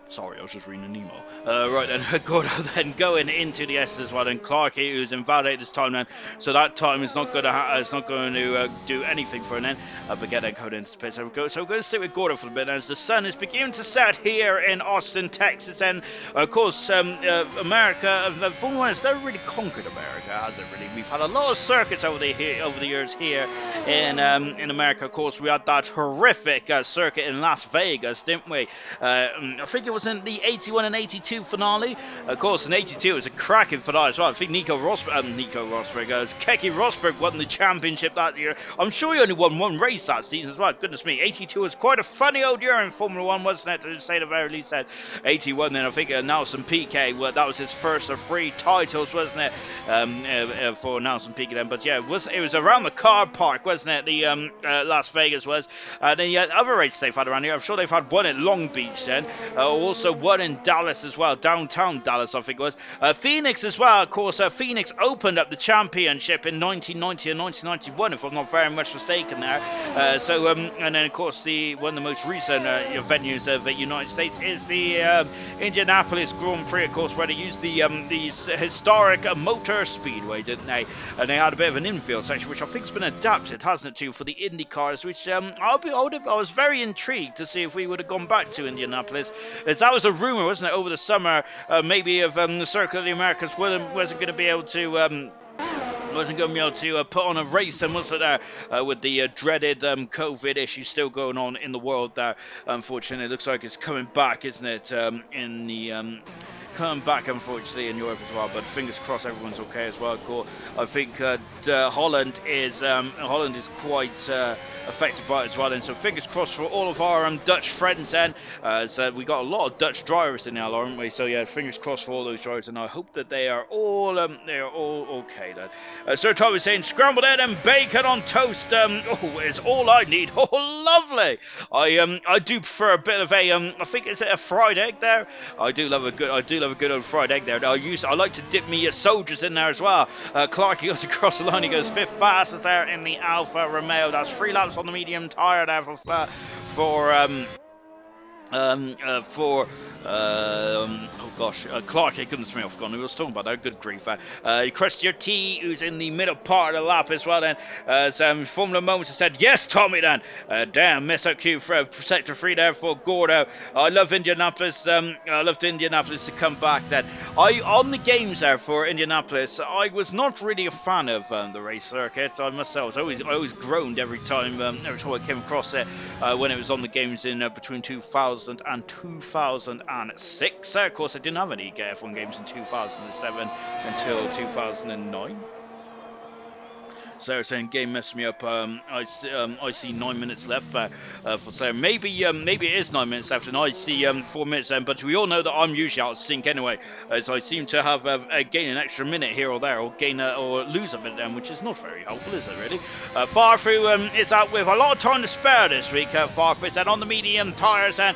Sorry, I was just reading an email. Right then, Gordo then going into the S as well, and Clarkey, who's invalidated this time then, so that time is not going to do anything for him then. But get that code into the pit. So we're going to stick with Gordo for a bit as the sun is beginning to set here in Austin, Texas, and of course, America, Formula 1 has never really conquered America, has it really? We've had a lot of circuits over the years here in America. Of course, we had that horrific circuit in Las Vegas, didn't we? I think it was in the 81 and 82 finale. Of course, in 82 it was a cracking finale as well. I think Keke Rosberg won the championship that year. I'm sure he only won one race that season as well. Goodness me, 82 was quite a funny old year in Formula 1, wasn't it? To say the very least. 81 then, I think Nelson Piquet, well, that was his first of 3 titles, wasn't it? For Nelson Piquet then. But yeah, it was around the car park, wasn't it? The Las Vegas was. Then you had other races they've had around here. I'm sure they've had one at Long Beach then. Also one in Dallas as well, downtown Dallas I think it was. Phoenix as well, of course. Phoenix opened up the championship in 1990 and 1991, if I'm not very much mistaken there. And then of course one of the most recent venues of the United States is the Indianapolis Grand Prix, of course, where they used these historic motor speedway, didn't they? And they had a bit of an infield section, which I think's been adapted, hasn't it, for the Indy cars, which I was very intrigued to see if we would have gone back to Indianapolis. As that was a rumour, wasn't it, over the summer, maybe of the Circuit of the Americas wasn't going to be able to put on a race, and was it there with the dreaded COVID issue still going on in the world there. Unfortunately, it looks like it's coming back, isn't it, coming back, unfortunately, in Europe as well, but fingers crossed everyone's okay as well. I think Holland is quite affected by it as well, and so fingers crossed for all of our Dutch friends then. So we got a lot of Dutch drivers in now, aren't we? So yeah, fingers crossed for all those drivers, and I hope that they are all okay then. Sir Tom is saying scrambled egg and bacon on toast. Is all I need. Oh, lovely. I do prefer a bit of I think is it a fried egg there. I do love a good old fried egg there. I like to dip me soldiers in there as well. Clark goes across the line. He goes 5th fastest there in the Alfa Romeo. That's 3 laps on the medium tyre there Clark, goodness me, I've gone. We were talking about that. Good grief. Christian T, who's in the middle part of the lap as well. Then Formula Moments has said, yes, Tommy. Then damn, miss out Q for Protector 3 there for Gordo. I love Indianapolis. I loved Indianapolis to come back. Then on the games there for Indianapolis, I was not really a fan of the race circuit. I must say, I always groaned every time I came across it when it was on the games in between 2000 and 2006. Of course, I didn't have any F1 games in 2007 until 2009. Sarah saying game messed me up. I see 9 minutes left for Sarah. Maybe it is 9 minutes left, and I see 4 minutes then. But we all know that I'm usually out of sync anyway, so I seem to have gain an extra minute here or there, or gain or lose a minute then, which is not very helpful, is it really? Farfu is out with a lot of time to spare this week. Farfu is on the medium tyres and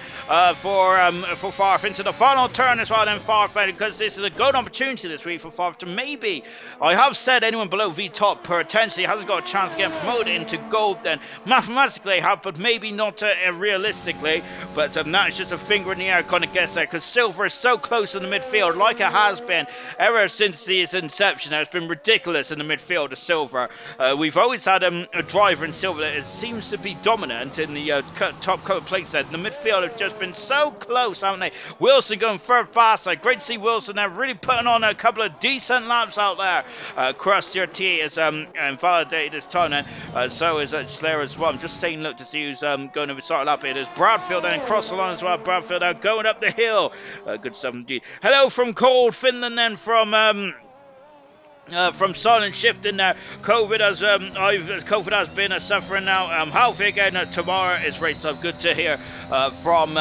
for Farfu into the final turn as well. Then Farfu, because this is a good opportunity this week for Farfu to maybe. I have said anyone below V top potentially hasn't got a chance of getting promoted into gold, then mathematically have, but maybe not realistically. But that is just a finger in the air kind of guess there, because silver is so close in the midfield, like it has been ever since its inception. It's been ridiculous in the midfield of silver. We've always had a driver in silver that seems to be dominant in the top couple of places there. The midfield have just been so close, haven't they? Wilson going third fast. Great to see Wilson there really putting on a couple of decent laps out there. Crusty T is invalidated this time, and so is Slayer as well. I'm just saying, look to see who's going to start lap here. There's Bradfield then across the line as well. Bradfield now going up the hill. Good stuff indeed. Hello from cold Finland then from from silent shift in there. COVID has been suffering now. Healthy again tomorrow is race up. Good to hear from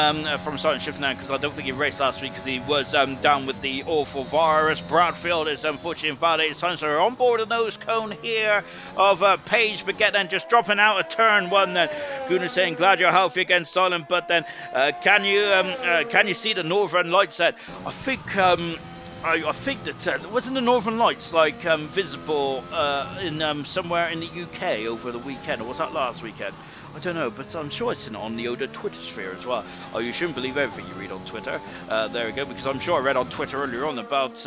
silent shift now, because I don't think he raced last week because he was down with the awful virus. Bradfield is unfortunately invalidated. So we're on board the nose cone here of Page Baguette, then just dropping out of turn one. Then Gunnar saying, glad you're healthy again, Silent. But then can you see the Northern Lights? That I think that wasn't the Northern Lights like visible in somewhere in the UK over the weekend, or was that last weekend? I don't know, but I'm sure it's on the Oda Twitter sphere as well. Oh, you shouldn't believe everything you read on Twitter. There we go, because I'm sure I read on Twitter earlier on about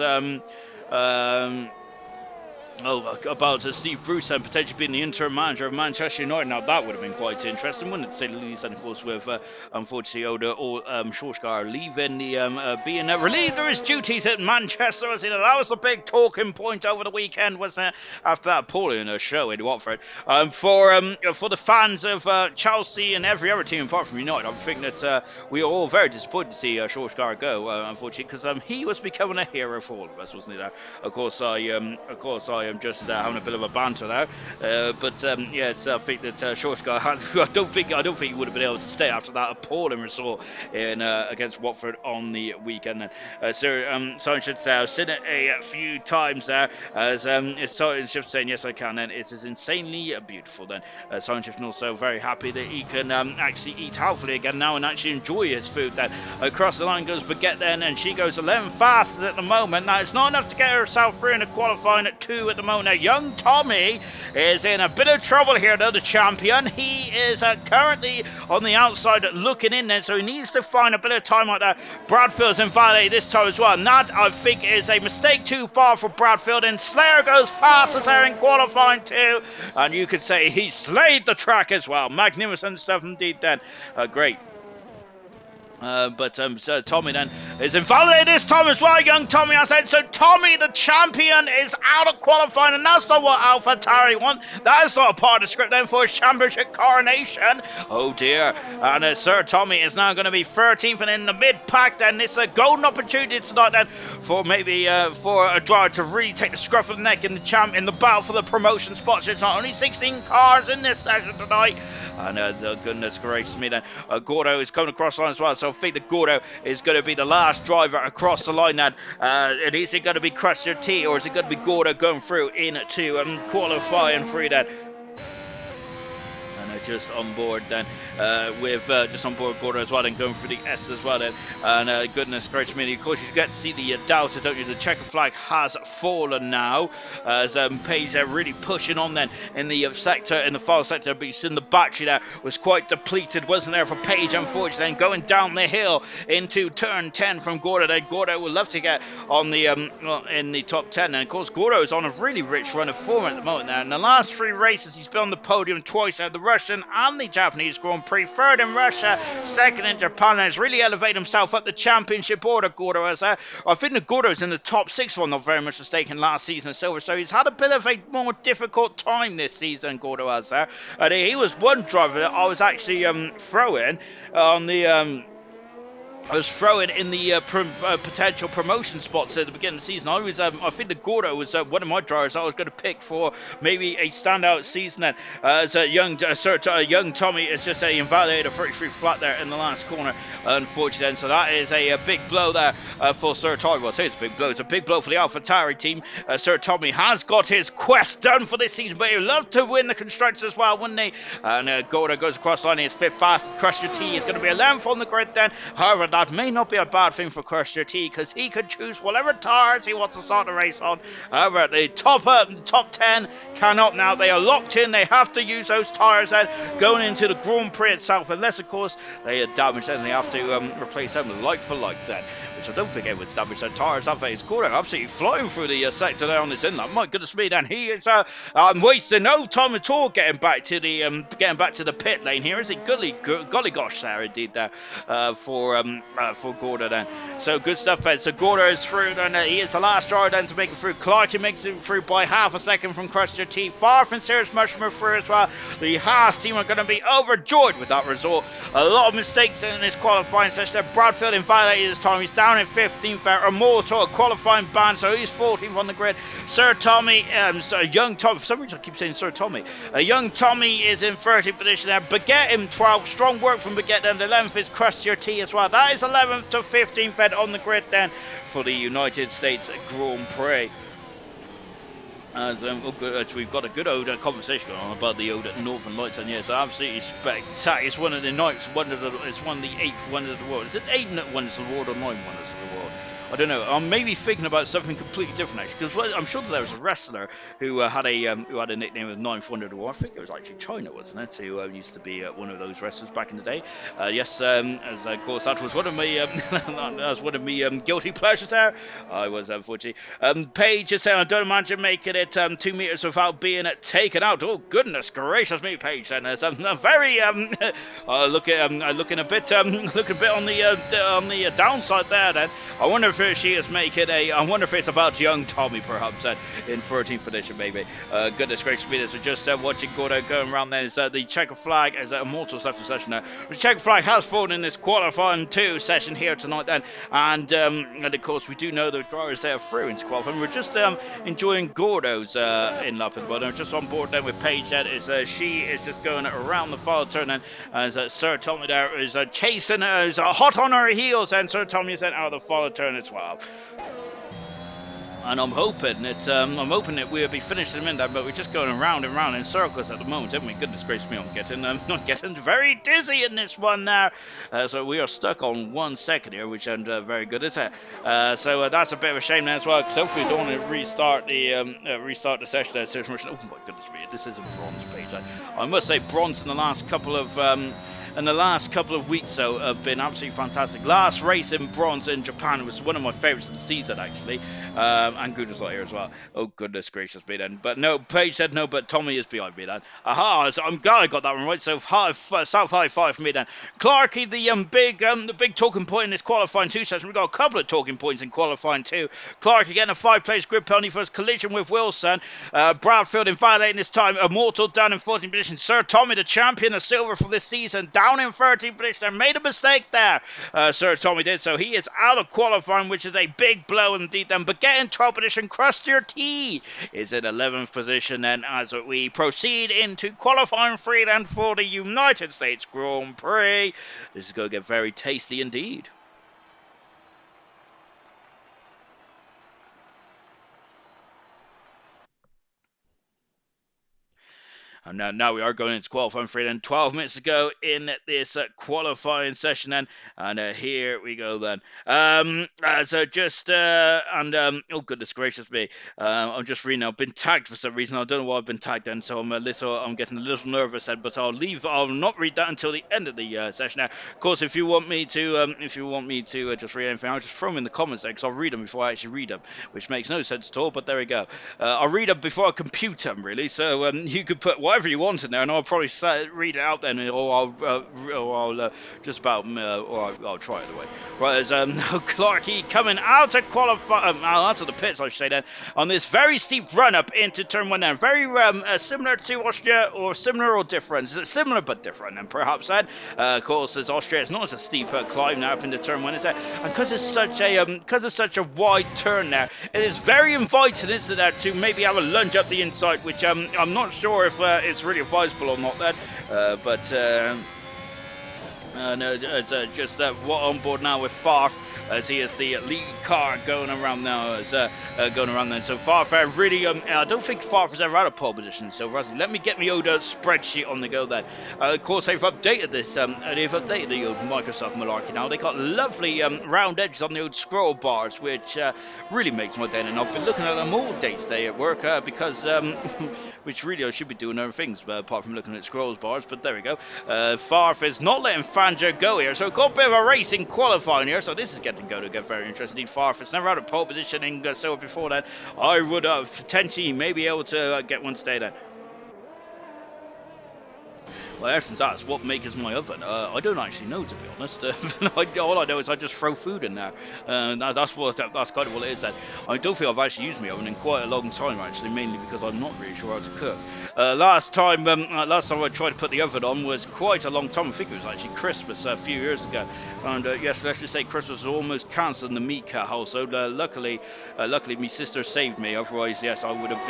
about Steve Bruce and potentially being the interim manager of Manchester United. Now that would have been quite interesting, wouldn't it, to say the least? And of course, with unfortunately Oda or Solskjaer leaving being relieved of his duties at Manchester, that was the big talking point over the weekend, wasn't it? After that appalling show in Watford, for the fans of Chelsea and every other team apart from United, I think that we are all very disappointed to see Solskjaer go, unfortunately, because he was becoming a hero for all of us, wasn't he? There, of course, I am just having a bit of a banter there, but yes, I think that Solskjaer I don't think he would have been able to stay after that appalling result in against Watford on the weekend. So Sanchez said it a few times there, as Sanchez saying yes I can, and it is insanely beautiful. Then Sanchez also very happy that he can actually eat healthily again now and actually enjoy his food. Then across the line goes Baguette then, and she goes 11 fastest at the moment. Now it's not enough to get herself through in the qualifying at 2 at the moment. Now young Tommy is in a bit of trouble here though, the champion. He is currently on the outside looking in there, so he needs to find a bit of time like that. Bradfield's invalidated this time as well, and that I think is a mistake too far for Bradfield, and Slayer goes fast as there in qualifying too, and you could say he slayed the track as well. Magnificent stuff indeed then. Great. But so Tommy then is invalidated this time as well, young Tommy, I said. So Tommy, the champion, is out of qualifying, and that's not what AlphaTauri want. That is not a part of the script then for his championship coronation. Oh dear. And Sir Tommy is now going to be 13th and in the mid-pack then. It's a golden opportunity tonight then for maybe for a driver to really take the scruff of the neck in the battle for the promotion spots. It's not only 16 cars in this session tonight. And goodness gracious me then, Gordo is coming across the line as well, so I think that Gordo is going to be the last driver across the line then. And is it going to be Crusher T, or is it going to be Gordo going through into qualifying through that? Just on board then with just on board Gordo as well, and going through the S as well then. And goodness gracious me, of course you get to see the Delta, don't you? The checker flag has fallen now as Page really pushing on then in the sector, in the final sector, but you see the battery there was quite depleted, wasn't there, for Page, unfortunately. Then going down the hill into turn 10 from Gordo, then Gordo would love to get on the in the top 10, and of course Gordo is on a really rich run of form at the moment now. In the last 3 races he's been on the podium twice now, the Russian and the Japanese Grand Prix, 3rd in Russia, 2nd in Japan, and has really elevated himself up the championship order. Gordo has I think the Gordo's in the top 6, if I'm not very much mistaken, last season of Silver, so he's had a bit of a more difficult time this season, Gordo has there. And he was one driver that I was actually throwing on the I was throwing in the potential promotion spots at the beginning of the season. I think the Gordo was one of my drivers I was going to pick for maybe a standout season. Then as a young Tommy is just invalidated a 33 flat there in the last corner, unfortunately. And so that is a big blow there for Sir Tommy. Well, I say it's a big blow. It's a big blow for the AlphaTauri team. Sir Tommy has got his quest done for this season, but he'd love to win the constructors as well, wouldn't he? And Gordo goes across the line. His 5th fastest. Crusher T is going to be 11th on the grid then. However, that may not be a bad thing for Crusher T, because he could choose whatever tires he wants to start the race on. However, the top 10 cannot now. They are locked in. They have to use those tires then going into the Grand Prix itself, unless of course they are damaged, and they have to replace them like for like then, which I don't think anyone's damaged their tires, have they? It's Gordo absolutely flying through the sector there on this inlet. My goodness me, then he is wasting no time at all getting back to the pit lane here. Is it golly gosh there indeed there for Gordo then. So good stuff then. So Gordo is through then. He is the last driver then to make it through. Clark makes it through by half a second from Crusher T. Far from Serious Mushroom through as well. The Haas team are going to be overjoyed with that result. A lot of mistakes in this qualifying session. Bradfield invalidated this time. He's down down in 15th there. Immortal, a qualifying ban, so he's 14th on the grid. Sir Tommy, young Tommy, for some reason I keep saying Sir Tommy. Young Tommy is in 30th position there. Baguette in 12th. Strong work from Baguette. And 11th is Crustier T as well. That is 11th to 15th then on the grid then for the United States Grand Prix. As we've got a good old conversation going on about the old Northern Lights, and yes, absolutely spectacular. It's one of the ninth wonders. It's one of the 8th wonders of the world. Is it 8 wonders of the world or 9 wonders of the world? I don't know. I'm maybe thinking about something completely different actually, because I'm sure that there was a wrestler who had a nickname of Ninth Wonder of the World. I think it was actually China, wasn't it? Who used to be one of those wrestlers back in the day. Yes, as of course that was one of me. That was one of me guilty pleasures there. I was unfortunately. Paige is saying, I don't imagine making it 2 meters without being taken out. Oh goodness gracious me, Paige. And there's very looking a bit on the downside there. Then I wonder if she is making I wonder if it's about young Tommy perhaps in 13th position maybe. Goodness gracious me, as we're just watching Gordo going around there. Is the checker flag as Immortals left the session now. The checker flag has fallen in this qualifying 2 session here tonight then, and of course we do know the drivers there are through into qualifying. We're just enjoying Gordo's in lap as well. I'm just on board then with Paige then, she is just going around the final turn then, as Sir Tommy there is chasing is hot on her heels, and Sir Tommy is sent out of the final turn as well. And I'm hoping that we'll be finishing them in there, but we're just going around and round in circles at the moment, haven't we? Goodness gracious me, I'm getting very dizzy in this one now. So we are stuck on 1 second here, which isn't very good, is it? So that's a bit of a shame now as well, because hopefully we don't want to restart the session there. Oh my goodness me, this is a bronze page. I must say bronze in the last couple of weeks so have been absolutely fantastic. Last race in bronze in Japan was one of my favorites of the season actually, and good was here as well. Oh goodness gracious me then. But no, Paige said no, but Tommy is behind me then. Aha, so I'm glad I got that one right. So South High 5 for me then. Clarky, the big talking point in this qualifying 2 session. We've got a couple of talking points in qualifying 2. Clarky getting a 5-place grid penalty for his collision with Wilson. Bradfield invalidating this time. Immortal down in 14th position. Sir Tommy, the champion of silver for this season, down in 13th position. Made a mistake there. Sir Tommy did, so he is out of qualifying, which is a big blow indeed then. But getting 12th position, Crustier T is in 11th position then, as we proceed into qualifying 3 then for the United States Grand Prix. This is going to get very tasty indeed. And now we are going into qualifying for it, and 12 minutes ago in this qualifying session then, and here we go then. So just oh goodness gracious me, I'm just reading. I've been tagged for some reason. I don't know why I've been tagged then, so I'm getting a little nervous then. But I'll not read that until the end of the session. Now, of course, if you want me to just read anything, I'll just throw them in the comments there, because I'll read them before I actually read them, which makes no sense at all. But there we go. I'll read them before I compute them really. So you could put whatever you want in there, and I'll probably read it out then, or I'll just about, or I'll try it anyway. Right, there's Clarky coming out of out of the pits, I should say then, on this very steep run up into turn 1 then. Very similar to Austria, or similar or different? Similar but different, and perhaps then. Of course, as Austria, it's not as a steep climb now up into turn 1, is it? And because it's such a wide turn there, it is very inviting, isn't it, to maybe have a lunge up the inside, which I'm not sure if it's really advisable or not then, but no, it's just on board now with Farf, as he is the lead car going around now. Going around then. So Farf really, I don't think Farf has ever had a pole position. So let me get my old spreadsheet on the go then. Of course, they've updated this. They've updated the old Microsoft malarkey now. They got lovely round edges on the old scroll bars, which really makes my day. And I've been looking at them all day today at work because, which really I should be doing other things apart from looking at scrolls bars. But there we go. Farf is not letting Fangio go here, so got a bit of a race in qualifying here. So this is getting to get very interesting. Farf has never had a pole position in silver before that. I would potentially maybe able to get one today then. Well, essence, that's what makes my oven. I don't actually know, to be honest. All I know is I just throw food in there. That's kind of what it is. Then I don't think I've actually used my oven in quite a long time, actually, mainly because I'm not really sure how to cook. Last time I tried to put the oven on was quite a long time. I think it was actually Christmas a few years ago. And yes, let's just say Christmas was almost cancelled in the Mika household. Luckily, my sister saved me. Otherwise, yes, I would have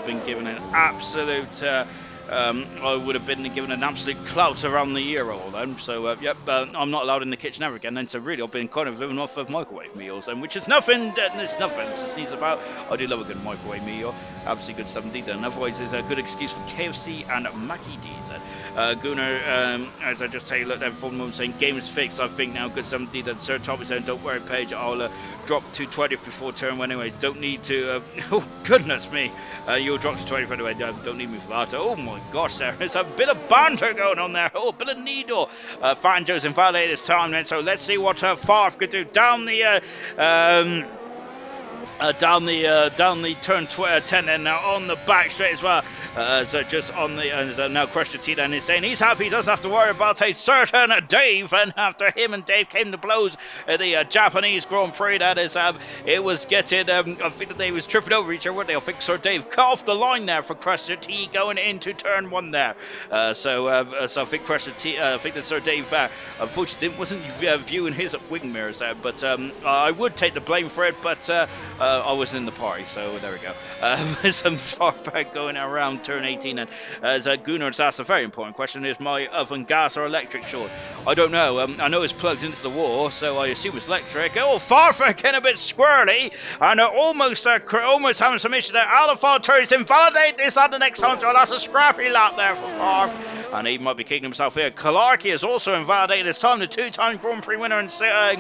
been given an absolute. I would have been given an absolute clout around the ear roll then. So, I'm not allowed in the kitchen ever again. And so, really, I've been kind of living off of microwave meals, and which is nothing. There's nothing to sneeze about. I do love a good microwave meal. Absolutely good stuff indeed. And otherwise, there's a good excuse for KFC and Mackie D's. Gunnar, as I just tell you, look there for the moment, saying game is fixed. I think now, good stuff indeed. And Sir Tommy saying, don't worry, Paige. I'll drop to 20th before turn one anyways. Don't need to. Oh goodness me. You'll drop to 20th anyway. Don't need me for that. Oh my gosh, there's a bit of banter going on there. Oh, a bit of needle. Fanjo's invalidated his time then. So let's see what Farf could do down the turn 10 and now on the back straight as well. So just on the now Crusher T then is saying he's happy, he doesn't have to worry about a certain Dave. And after him and Dave came to blows at the Japanese Grand Prix, that is it was getting I think that they was tripping over each other, weren't they? I think Sir Dave cut off the line there for Crusher T going into turn 1 there. So I think Crusher T I think that Sir Dave unfortunately wasn't viewing his wing mirrors there, but I would take the blame for it, but I was in the party, so there we go. Some Farfag going around turn 18, and as Gunnar's asked a very important question: is my oven gas or electric short? I don't know. I know it's plugged into the wall, so I assume it's electric. Oh, Farfag getting a bit squirrely, and almost having some issues there. Alpha turn is invalidate this at the next time, so that's a scrappy lap there for Farf, and he might be kicking himself here. Kalarki is also invalidated this time, the 2-time Grand Prix winner in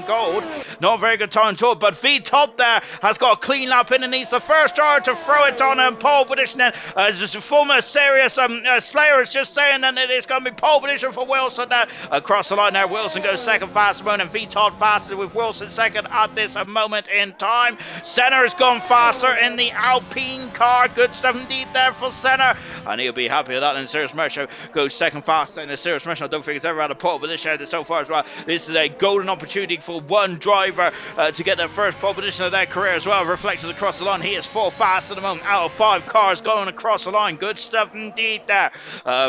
gold. Not a very good time at all, but V-Top there has got a clean lap in and he's the first driver to throw it on pole position. As a former serious Slayer is just saying that it's going to be pole position for Wilson there. Across the line there, Wilson goes second fastest moment, and V-Todd faster with Wilson second at this moment in time. Senna's gone faster in the Alpine car. Good stuff indeed there for Senna, and he'll be happy with that. And Sirius Mershow goes second faster, and the Sirius Mershow I don't think it's ever had a pole position so far as well. This is a golden opportunity for one driver to get their first pole position of their career as well. Reflections across the line. He is 4 fast at the moment out of 5 cars going across the line. Good stuff indeed there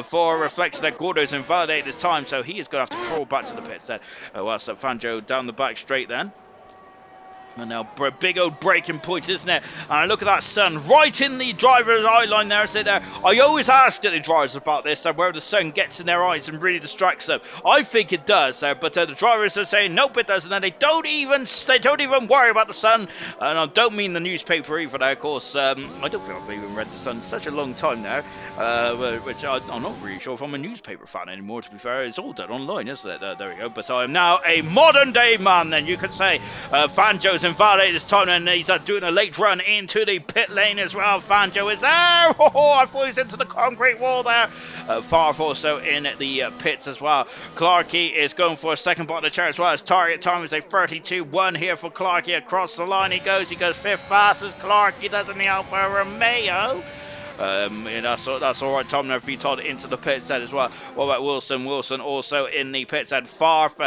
for Reflections. That Gordo's invalidated his time, so he is going to have to crawl back to the pits there. Whilst Fanjo down the back straight then. And now big old braking point, isn't it? And look at that sun right in the driver's eye line there. I always ask the drivers about this, where the sun gets in their eyes and really distracts them. I think it does, but the drivers are saying nope, it doesn't. And they don't even worry about the sun. And I don't mean the newspaper either. There, of course, I don't think I've even read the sun in such a long time now, which I'm not really sure if I'm a newspaper fan anymore. To be fair, it's all done online, isn't it? There we go. But I am now a modern day man. Then you could say Fanjo's invalidated this time, and he's doing a late run into the pit lane as well. Fanjo is there. I thought he was into the concrete wall there. Farf also in the pits as well. Clarkey is going for a second bottom of the chair as well. His target time is a 32.1 here for Clarkey. Across the line he goes 5th fastest. Clarkey does in the Alfa Romeo. That's all right. Tom there, V-Todd into the pits then as well. What about Wilson? Wilson also in the pits and Farf.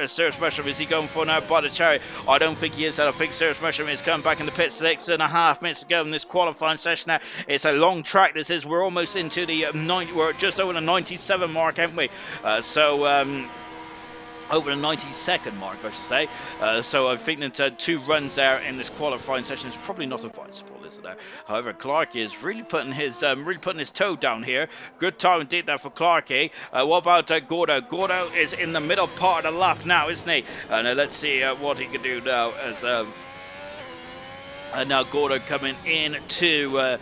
Sirius Mushroom, is he going for now by the cherry? I don't think he is. I think Sirius Mushroom is coming back in the pits 6.5 minutes to go in this qualifying session now. It's a long track. This is. We're almost into the 90. We're just over the 97 mark, haven't we? Over the 92nd mark, I should say. So I think that 2 runs there in this qualifying session is probably not advisable, is it? However, Clarkey is really putting his toe down here. Good time indeed there for Clarkey. What about Gordo? Gordo is in the middle part of the lap now, isn't he? And let's see what he can do now. As now Gordo coming in to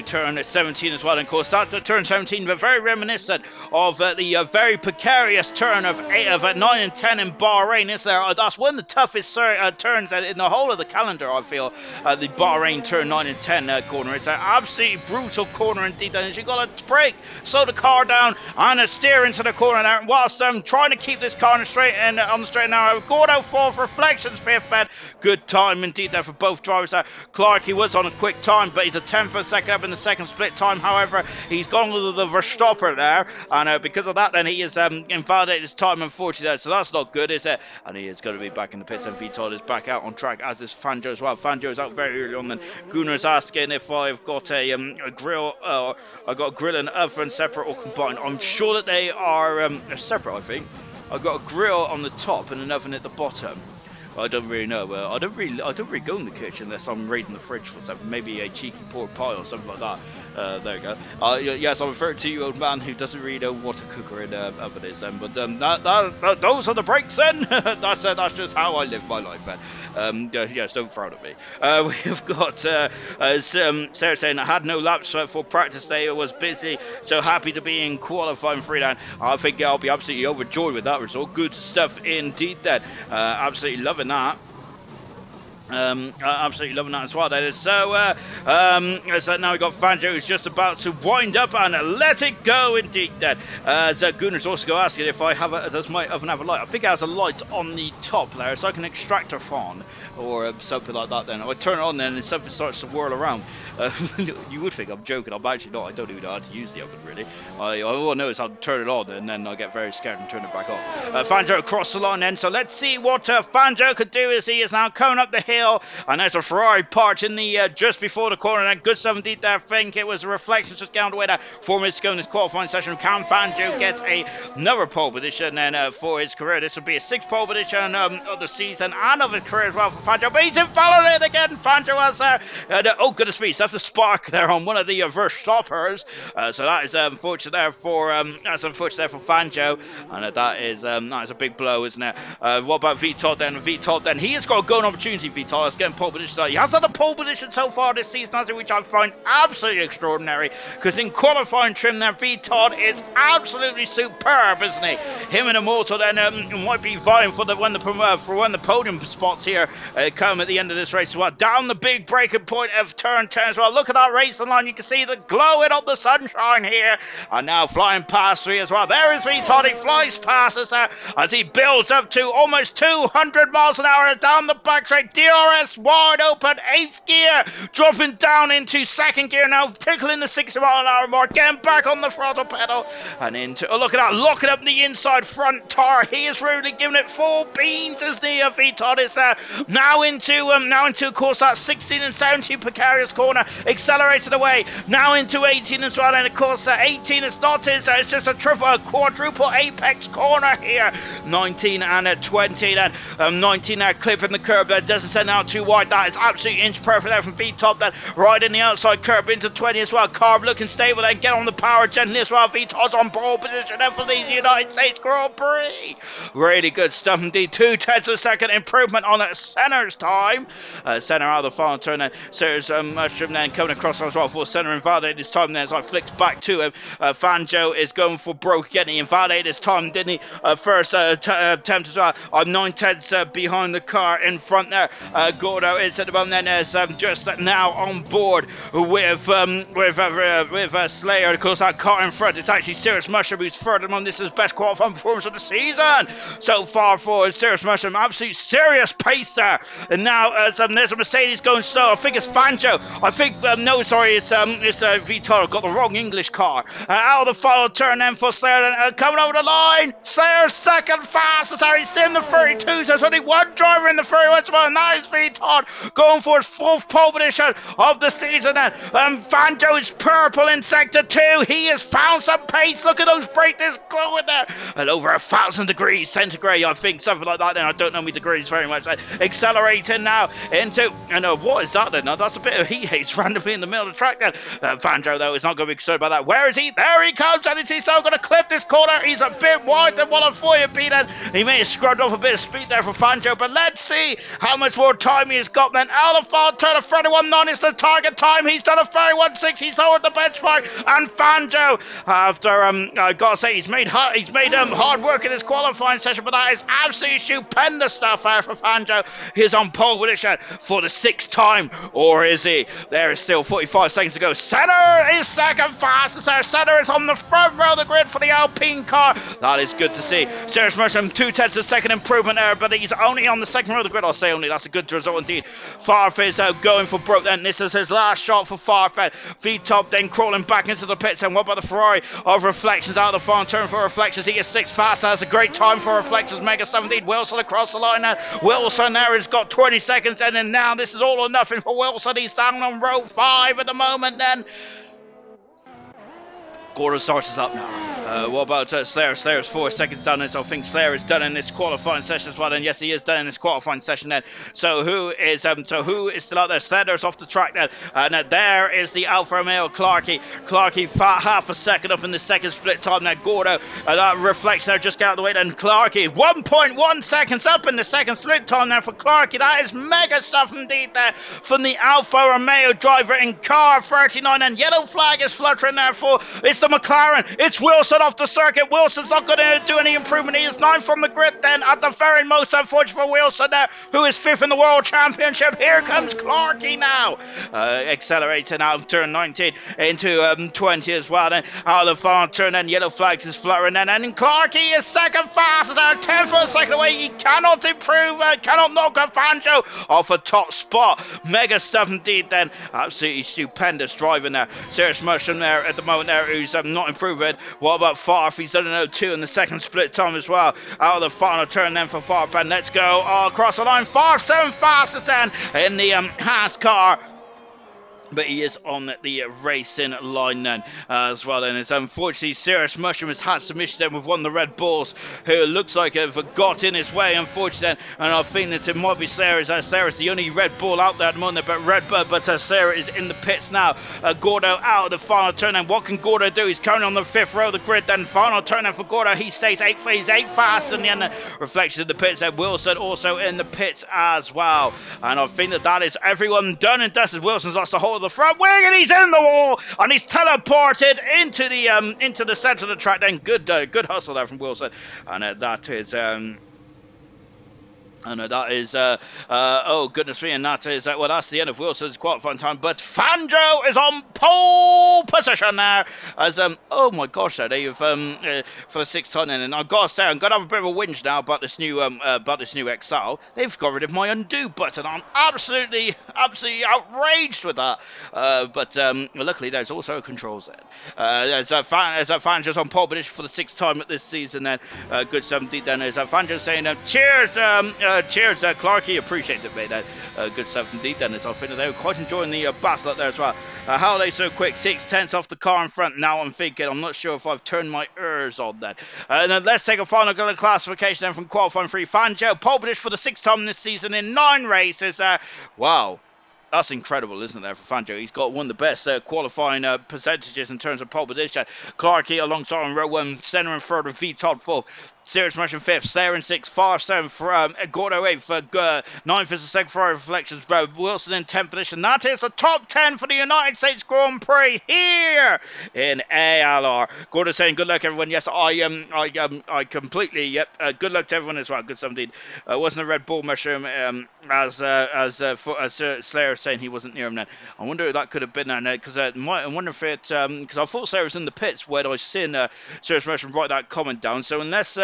turn 17 as well. And of course, that's a turn 17, but very reminiscent of the very precarious turn of 9 and 10 in Bahrain, is there? That's one of the toughest turns in the whole of the calendar, I feel. The Bahrain turn 9 and 10 corner. It's an absolutely brutal corner indeed. And you've got to brake, slow the car down, and steer into the corner there. Whilst I'm trying to keep this car on the straight and narrow. Gordo 4th, Reflections 5th bed. Good time indeed there for both drivers there. Clarkey was on a quick time, but he's a 10th of a second up in the second split time. However, he's gone with the Verstopper there, and because of that, then he has invalidated his time, unfortunately, so that's not good, is it? And he is going to be back in the pits, and Vital is back out on track, as is Fangio as well. Fangio is out very early on, then Gunnar's asking if I've got a grill, I've got a grill and oven separate or combined. I'm sure that they are separate, I think. I've got a grill on the top and an oven at the bottom. I don't really know. I don't really go in the kitchen unless I'm raiding the fridge for something. Maybe a cheeky pork pie or something like that. There you go. Yes, I'm referring to you, old man, who doesn't really know what a cooker and oven is. But those are the breaks then. that's just how I live my life, man. Yes, don't frown at me. We've got Sarah saying, I had no laps for practice day. I was busy, so happy to be in qualifying freelance. I think I'll be absolutely overjoyed with that result. Good stuff indeed then. Absolutely loving that. Absolutely loving that as well. So now we've got Fangio, who's just about to wind up and let it go indeed then. So Gunnar's also going to ask if I have does my oven have a light? I think it has a light on the top there, so I can extract a fan or something like that then. I turn it on then and something starts to whirl around. You would think I'm joking. I'm actually not. I don't even know how to use the oven really. All I know is I'll turn it on and then I get very scared and turn it back off. Fangio across the line then, so let's see what Fangio could do as he is now coming up the hill, and there's a Ferrari part in the just before the corner, and good stuff indeed there. I think it was a reflection just down the way there. 4 minutes to go in this qualifying session. Can Fangio get another pole position then for his career? This will be a 6th pole position of the season and of his career as well for Fangio, but he's invalidated again. Fangio has oh goodness me, that's a spark there on one of the Verstoppers, so that is unfortunate there for Fangio, and that is a big blow, isn't it? What about Vital then? Vital then, he has got a golden opportunity. Vital is getting pole position. He has had a pole position so far this season, which I find absolutely extraordinary, because in qualifying trim there, Vital is absolutely superb, isn't he? Him and Immortal then might be vying for when the podium spots here come at the end of this race as well. Down the big breaking point of turn 10 as well. Look at that racing line. You can see the glowing of the sunshine here. And now flying past 3 as well. There is Vital. He flies past us as he builds up to almost 200 miles an hour down the back straight. DRS wide open, 8th gear, dropping down into 2nd gear now, tickling the 60 mile an hour mark, getting back on the throttle pedal and into, oh look at that, locking up the inside front tire. He is really giving it full beans as the Vital is now into of course that 16 and 17 precarious corner, accelerated away, now into 18 as well, and of course 18 is not it's just a quadruple apex corner here. 19 and 20 then, 19 clipping the curb there, doesn't send out too wide. That is absolutely inch perfect there from Vital then, right in the outside curb into 20 as well. Carb looking stable then, get on the power gently as well. Vital's on pole position there for the United States Grand Prix. Really good stuff indeed. 2/10 of a second improvement on Senna's time. Senna out of the final turn then. There's Mushroom then coming across as well for Senna, invalidated his time there as I flicks back to him. Fangio is going for broke again. He invalidated his time, didn't he? First attempt as well. I'm 9/10 behind the car in front there. Gordo is at the moment then, is just now on board with Slayer. Of course, that car in front, it's actually Cirrus Mushroom who's further on. This is best qualifying performance of the season so far for Cirrus Mushroom. Absolute serious pace there. And now there's a Mercedes going slow. I think it's Fangio. I think it's Vital. I've got the wrong English car. Out of the final turn then for Slayer, coming over the line. Slayer second fastest. He's still in the 32. So there's only one driver in the 31, and that is Vital going for his 4th pole position of the season. Fangio is purple in sector 2. He has found some pace. Look at those brakes, there's glowing there. And over 1,000 degrees centigrade, I think, something like that. Then I don't know me degrees very much. Accelerating now into, and what is that then? That's a bit of heat haze randomly in the middle of the track then. Fangio though is not going to be concerned about that. Where is he? There he comes, and he's still going to clip this corner. He's a bit wide than what I thought he'd be then. He may have scrubbed off a bit of speed there for Fangio, but let's see how much more time he has got then. Out of the final turn of 31.9 is the target time. He's done a 31.6. He's lowered the benchmark, and Fangio, after I gotta say, he's made hard work in this qualifying session, but that is absolutely stupendous stuff there for Fangio. He's on pole position for the 6th time, or is he? There is still 45 seconds to go. Senna is second fastest there. Senna is on the front row of the grid for the Alpine car. That is good to see. Cirrus Mushroom 2/10 of a second improvement there, but he's only on the 2nd row of the grid. I'll say only, that's a good result indeed. Farf is going for broke then. This is his last shot for Farf. V-Top then crawling back into the pits. And what about the Ferrari of Reflections out of the final turn for Reflections? He is 6 fast. That's a great time for Reflections. Mega 17. Wilson across the line now. Wilson there has got 20 seconds in, and now this is all or nothing for Wilson. He's down on row 5 at the moment then. Gordon starts us up now. What about Slayer? Slayer's 4 seconds down in, so I think Slayer is done in this qualifying session as well. And yes, he is done in this qualifying session then. So who is still out there? Slayer's off the track then. And there is the Alfa Romeo Clarkey. Clarkey half a second up in the second split time now. Gordo that reflects there, just get out of the way then. Clarkey 1.1 seconds up in the second split time now for Clarkey. That is mega stuff indeed there from the Alfa Romeo driver in car 39, and yellow flag is fluttering there for it's the McLaren. It's Wilson off the circuit. Wilson's not going to do any improvement. He is 9 from the grid then at the very most, unfortunate for Wilson there, who is 5th in the World Championship. Here comes Clarkey now. Accelerating out of turn 19 into 20 as well. Then out of the final turn, then yellow flags is fluttering. And then Clarkey is second fastest out 10 for a second away. He cannot improve, cannot knock a Fangio off a top spot. Mega stuff indeed then. Absolutely stupendous driving there. Serious Mushroom there at the moment there, who's not improving. What about Farf? He's done an 02 in the second split time as well. Out of the final turn then for Farf, and let's go across the line. Farf 7 fastest then in the Haas car. But he is on the racing line then as well. And it's unfortunately Serious Mushroom has had some issues then with one of the Red Bulls, who looks like have got in his way, unfortunately. And I think that it might be Slayer. Slayer is the only Red Bull out there at the moment, but Slayer is in the pits now. Gordo out of the final turn, and what can Gordo do? He's currently on the 5th row of the grid. Then final turn then for Gordo. He stays 8th. He's 8 fast in the end. Reflection of the pits. And Wilson also in the pits as well. And I think that is everyone done and dusted. Wilson's lost the whole of the front wing, and he's in the wall, and he's teleported into the centre of the track. Then good hustle there from Wilson, and that is oh goodness me, and that is well, that's the end of Wilson's qualifying time. But Fangio is on pole position there, as oh my gosh, they've for the 6th time in, and I've got to say I'm gonna have a bit of a whinge now about this new XL. They've got rid of my undo button. I'm absolutely outraged with that. But luckily there's also controls there. As Fangio's on pole position for the 6th time at this season. Then good stuff indeed. Then is Fangio saying cheers. Cheers, Clarkey. Appreciate it, mate. Good stuff indeed. Then as I think they were quite enjoying the battle up there as well. How are they so quick? 6/10 off the car in front. Now I'm thinking, I'm not sure if I've turned my ears on then. And then let's take a final classification then from qualifying 3. Fangio, pole position for the 6th time this season in 9 races. Wow. That's incredible, isn't it, there for Fangio? He's got one of the best qualifying percentages in terms of pole position. Clarkey alongside on row 1, centre and third with V-Todd 4th. Serious Mushroom 5th, Slayer in 6th, Farf 7th, for Gordo 8th, 9th is the second Ferrari Reflections, Wilson in 10th position. That is the top 10 for the United States Grand Prix here in ALR. Gordo saying good luck everyone. Yes, I completely, yep, good luck to everyone as well. Good stuff indeed. Wasn't a Red Bull Mushroom as Slayer saying he wasn't near him then. I wonder if that could have been there because I wonder if it because I thought Slayer was in the pits when I seen Serious Mushroom write that comment down. So unless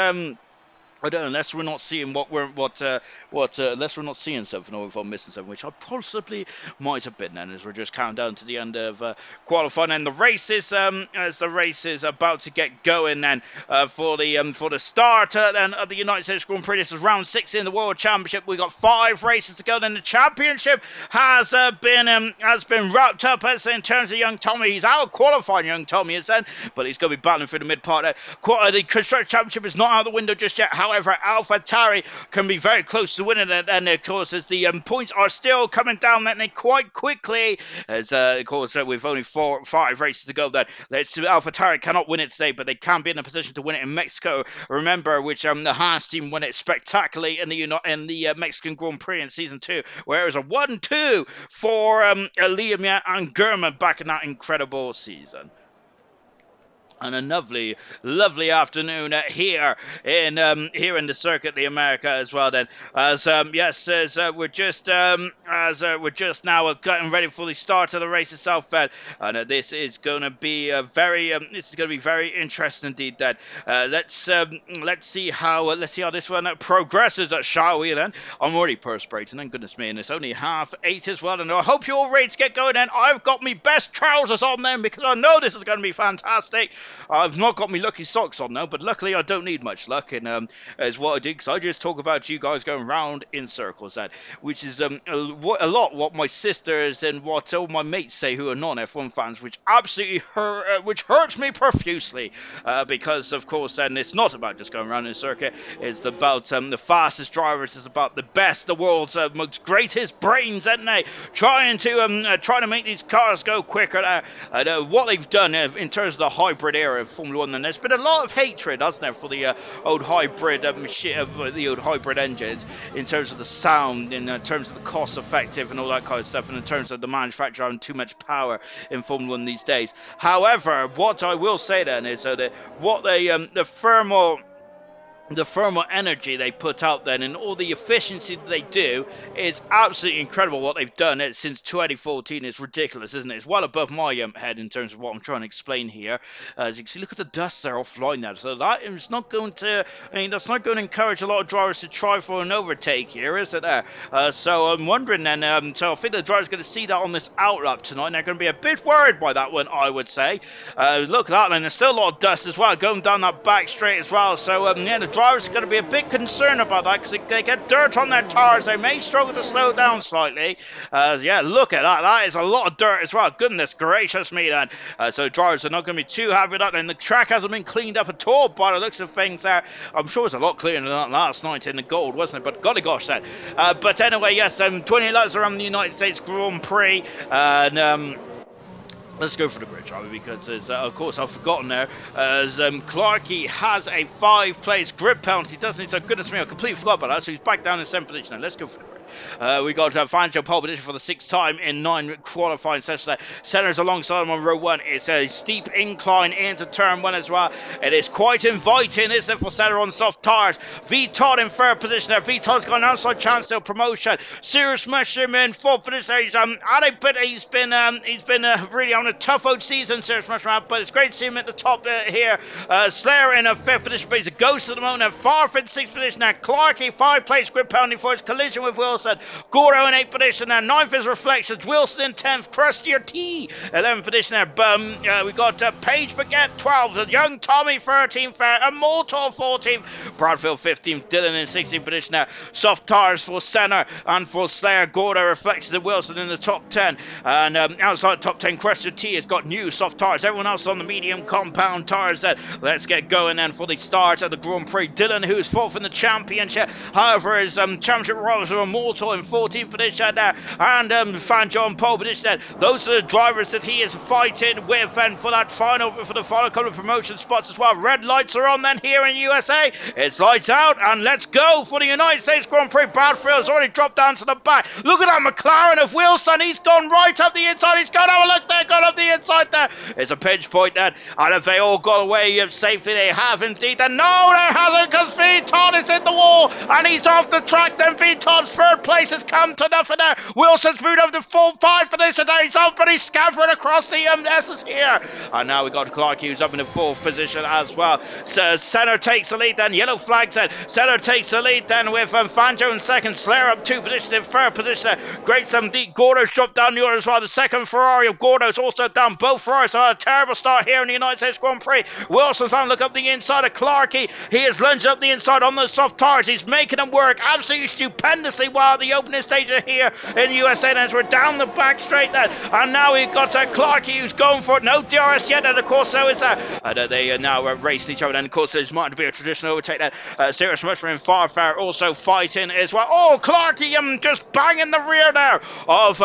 I don't know, unless we're not seeing unless we're not seeing something, or if I'm missing something, which I possibly might have been then, as we're just counting down to the end of qualifying. And the races, as the race is about to get going then, for the start then of the United States Grand Prix. This is round 6 in the World Championship. We've got 5 races to go. Then the championship has been wrapped up as in terms of young Tommy. He's out qualifying young Tommy is then, but he's going to be battling through the mid part there. The Constructor Championship is not out the window just yet. However, AlphaTauri can be very close to winning it, and of course, as the points are still coming down, then they quite quickly, as of course, we've only 5 races to go. Then AlphaTauri cannot win it today, but they can be in a position to win it in Mexico. Remember, which the Haas team won it spectacularly in the Mexican Grand Prix in season 2, where it was a 1-2 for Liam and German back in that incredible season. And a lovely afternoon here in the circuit, the America as well. Then, as we're just now getting ready for the start of the race itself. Then, and this is going to be very interesting indeed. Then, let's see how this one progresses. Shall we? Then, I'm already perspiring. And goodness me, and it's only 8:30 as well. And I hope you're all ready to get going. And I've got my best trousers on then because I know this is going to be fantastic. I've not got my lucky socks on now, but luckily I don't need much luck, and as what I do, because I just talk about you guys going round in circles, which is a lot what my sisters and what all my mates say who are non-F1 fans, which absolutely hurts me profusely, because of course then it's not about just going around in a circuit, it's about the fastest drivers, it's about the best, the world's most greatest brains, aren't they, trying to make these cars go quicker there, and what they've done in terms of the hybrid era of Formula 1, and there's been a lot of hatred, hasn't there, for the old hybrid the old hybrid engines in terms of the sound, in terms of the cost effective and all that kind of stuff, and in terms of the manufacturer having too much power in Formula 1 these days. However, what I will say then is that what the thermal energy they put out then and all the efficiency that they do is absolutely incredible. What they've done since 2014 is ridiculous, isn't it? It's well above my head in terms of what I'm trying to explain here. As you can see, look at the dust there offline there. So that is not going to, that's not going to encourage a lot of drivers to try for an overtake here, is it there? So I'm wondering then, so I think the driver's going to see that on this outlap tonight, and they're going to be a bit worried by that one, I would say. Look at that, and there's still a lot of dust as well going down that back straight as well. So the drivers are going to be a bit concerned about that because they get dirt on their tires. They may struggle to slow down slightly. Look at that. That is a lot of dirt as well. Goodness gracious me, then. So drivers are not going to be too happy with that. And the track hasn't been cleaned up at all by the looks of things there. I'm sure it's a lot cleaner than that last night in the gold, wasn't it? But golly gosh, that. But anyway, yes, 20 laps around the United States Grand Prix. And let's go for the grid, shall we? Because, of course, I've forgotten there, as Clarkey has a 5-place grid penalty, doesn't he? So, goodness me, I completely forgot about that. So, he's back down in 7th position now. Let's go for the grid. We got Fangio pole position for the 6th time in 9 qualifying sessions. Centers alongside him on row 1. It's a steep incline into turn 1 as well. It is quite inviting, isn't it, for Center on soft tires. V-Todd in 3rd position there. V-Todd's got an outside chance to promotion. Serious Mushroom in 4th position there. He's been really on a tough old season, Serious Mushroom, but it's great to see him at the top here. Slayer in a 5th position, but he's a ghost at the moment. Farf in 6th position now. Clarkey, 5-place grid penalty for his collision with Wilson. Goro in 8th position now. 9th is Reflections. Wilson in 10th. Crustier T 11th position there. We got Paige Baguette 12th. Young Tommy 13th. Immortal 14th. Bradfield 15th. Dylan in 16th position now. Soft tires for Senna and for Slayer. Gordo, Reflections and Wilson in the top 10. And outside top 10, Crustier T has got new soft tires. Everyone else on the medium compound tires. Let's get going then for the start of the Grand Prix. Dylan, who's 4th in the championship. However, his championship rivals are Immortal in 14th position there, and Fangio on pole position there. Those are the drivers that he is fighting with, and for the final couple of promotion spots as well. Red lights are on then here in USA. It's lights out, and let's go for the United States Grand Prix. Bradfield's already dropped down to the back. Look at that McLaren of Wilson. He's gone right up the inside. He's gone, have a look there, gone up the inside there. It's a pinch point then, and if they all got away safely, they have indeed. And no, they haven't, because V-Todd is in the wall, and he's off the track. Then V-Todd's 3rd place has come to nothing there. Wilson's moved over the 4-5 position there. He's up, but he's scampered across the S's here. And now we got Clark Hughes up in the 4th position as well. So Senna takes the lead then. Yellow flag said. Senna takes the lead then with Fangio in 2nd. Slayer up 2 positions in 3rd position. Great some deep. Gordo's dropped down the order as well. The 2nd Ferrari of Gordo's also down. Both Ferraris had a terrible start here in the United States Grand Prix. Wilson's on look up the inside of Clarkey. He is lunged up the inside on those soft tires. He's making them work absolutely stupendously while the opening stage here in USA. As we're down the back straight then, and now we've got Clarkey who's going for it. No DRS yet, and of course so is they are now racing each other, and of course there's might be a traditional overtake there. Serious Mushroom and Farfare also fighting as well. Oh, Clarkey just banging the rear there of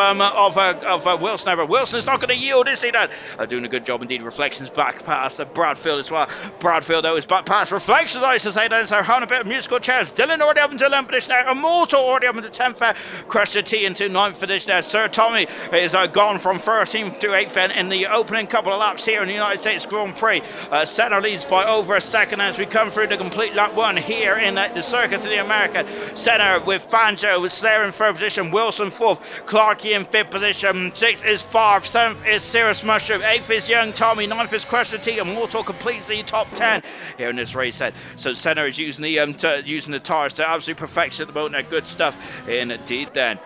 Wilson, but Wilson is not going to yield. field, is he then? Doing a good job indeed. Reflections back past Bradfield as well. Bradfield, though, is back past Reflections, I should say, then. So having a bit of musical chairs. Dylan already up into 11th position there. Immortal already up into 10th. Crusher T into 9th position there. Sir Tommy is gone from 13th to 8th in the opening couple of laps here in the United States Grand Prix. Senna leads by over a second as we come through the complete lap 1 here in the Circuit of the American. Senna with Fanjo, with Slayer in 3rd position, Wilson 4th, Clarkey in 5th position, 6th is Favre, 7th is Cirrus Mushroom, 8th is Young Tommy, 9th is Crusher T, and Mortal completes the top 10 here in this race set. So Senna is using the tires to absolute perfection at the moment. Good stuff indeed then.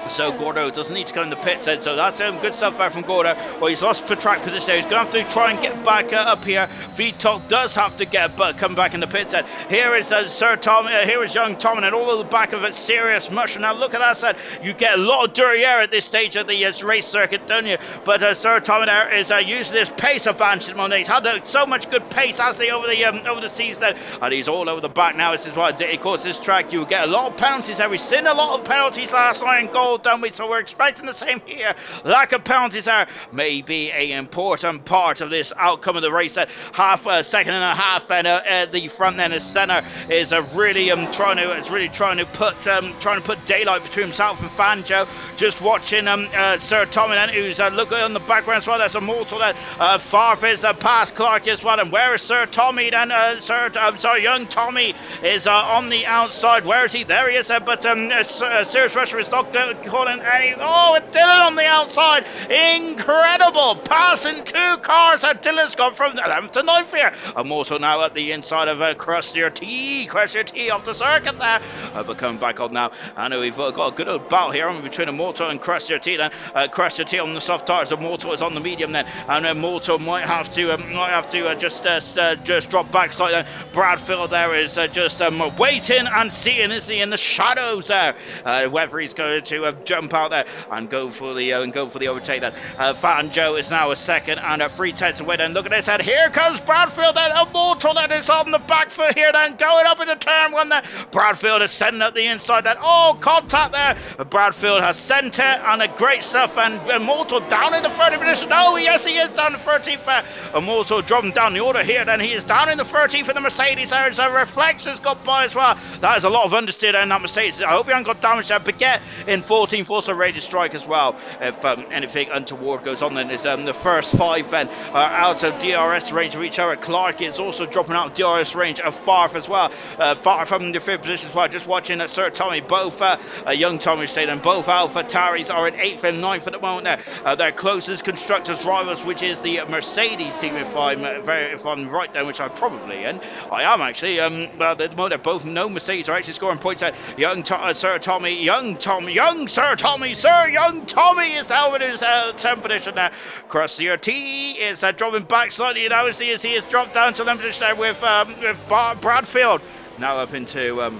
So Gordo doesn't need to go in the pits then, so that's good stuff there from Gordo. Well, he's lost the track position there. He's going to have to try and get back up here. Vitok does have to come back in the pits then. Here is Sir Tom, here is Young Tom, and all the back of it, Serious Mushroom. Now look at that side. You get a lot of dirty air at this stage of the race circuit, don't you? But Sir Tom there is using this pace advantage at the moment. He's had so much good pace, hasn't he, over the season, and he's all over the back now. This is why, of course, this track you get a lot of penalties there. We've seen a lot of penalties last night in gold, don't we? So we're expecting the same here. Lack of penalties are maybe an important part of this outcome of the race. At second and a half, and the front end of Senna is really trying to put daylight between himself and Fanjo. Just watching Sir Tommy then, who's looking on the background as well. There's Immortal then. Farf is past Clark as well. And where is Sir Tommy then? Young Tommy is on the outside. Where is he? There he is. But Serious Rusher is not calling any. Oh, and Dylan on the outside. Incredible. Passing 2 cars. And Dylan's gone from 11th to 9th here. Immortal now at the inside of Crustier T. Crustier T off the circuit there. But coming back on now. I know we've got a good old battle here between Immortal and Crustier T then. Crustier T on the soft tires. Immortal is on the medium then. And Immortal might have to just drop back slightly. Bradfield there is just waiting and seeing, isn't he, in the shadows there. Whether he's going to jump out there and go for the overtake then. Fanjo is now a second and 3/10 away then. Look at this, and here comes Bradfield then. Immortal that is on the back foot here then, going up into turn 1 there. Bradfield is sending up the inside then. Oh, contact there. Bradfield has sent it, and great stuff, and Immortal down in the 30th position. Oh yes, he is down the 13th there. Immortal dropping down the order here then. He is down in the 13th in the Mercedes. There's a Reflexes got by as well. That is a lot of understeer in that Mercedes. I hope he hasn't got damage there. Baguette in 14th, also ready to strike as well if anything untoward goes on. Then is the first 5 then out of DRS range of each other. Clark is also dropping out of DRS range of Farf as well. Farf from the 5th position as well. Just watching Sir Tommy, both Young Tommy say, and both Alpha Taris are in 8th and 9th at the moment there. Their closest constructors rivals, which is the Mercedes team, if I'm right then, which I probably am actually. Well, at the moment they're both no Mercedes are actually scoring points at Young Sir Tommy is now in his 10th position there. Crustier T is dropping back slightly now as he has dropped down to 11th position there with Bradfield now up into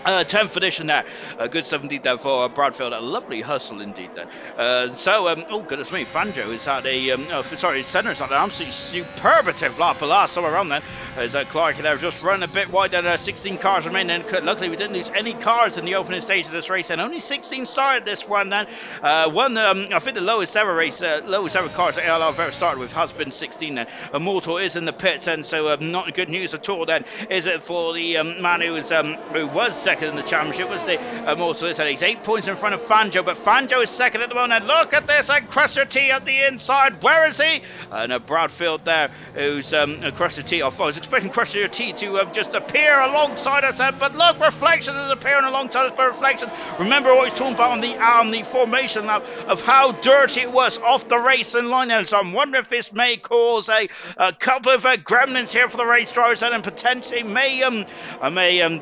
10th position there. Good stuff indeed there for Bradfield. A lovely hustle indeed then. Oh goodness me, Fanjo is at Senna's had an absolutely superlative lap last time around then. As Clark there just running a bit wide, and 16 cars remain. And luckily we didn't lose any cars in the opening stage of this race, and only 16 started this one then. I think the lowest ever cars that ALL have ever started with has been 16 then. Immortal is in the pits, and so not good news at all then, is it, for the man who was second in the championship. Was the Immortal. He's 8 points in front of Fanjo, but Fanjo is second at the moment. Look at this, and Crusher T at the inside. Where is he? And Bradfield there, who's Crusher T. I was expecting Crusher T to just appear alongside us, but look, Reflections is appearing alongside us by Reflections. Remember what he's talking about on the formation now of how dirty it was off the racing line, and so I'm wondering if this may cause a couple of gremlins here for the race drivers, and potentially may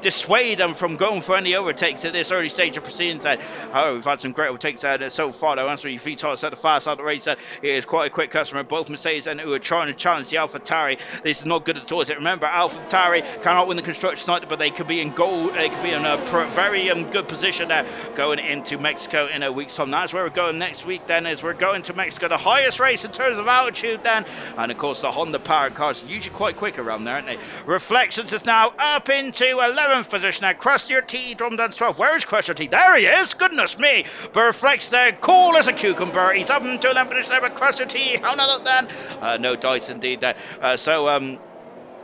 dissuade them from going for any overtakes at this early stage of proceedings. However, we've had some great overtakes so far though. Answering Vitor at the fast out of the race, he is quite a quick customer. Both Mercedes and who are trying to challenge the Alpha Tauri. This is not good at all. Remember, Alpha Tauri cannot win the construction tonight, but they could be in goal. They could be in a very good position there going into Mexico in a week's time. That's where we're going next week then, as we're going to Mexico, the highest race in terms of altitude then, and of course the Honda powered cars are usually quite quick around there, aren't they? Reflections is now up into 11th position now. Crust Crusty T drummed down 12. Where is Crusty T? There he is. Goodness me. Burflex there, cool as a cucumber. He's up into 11 position there, but Crusty T, how now look then? No dice indeed there.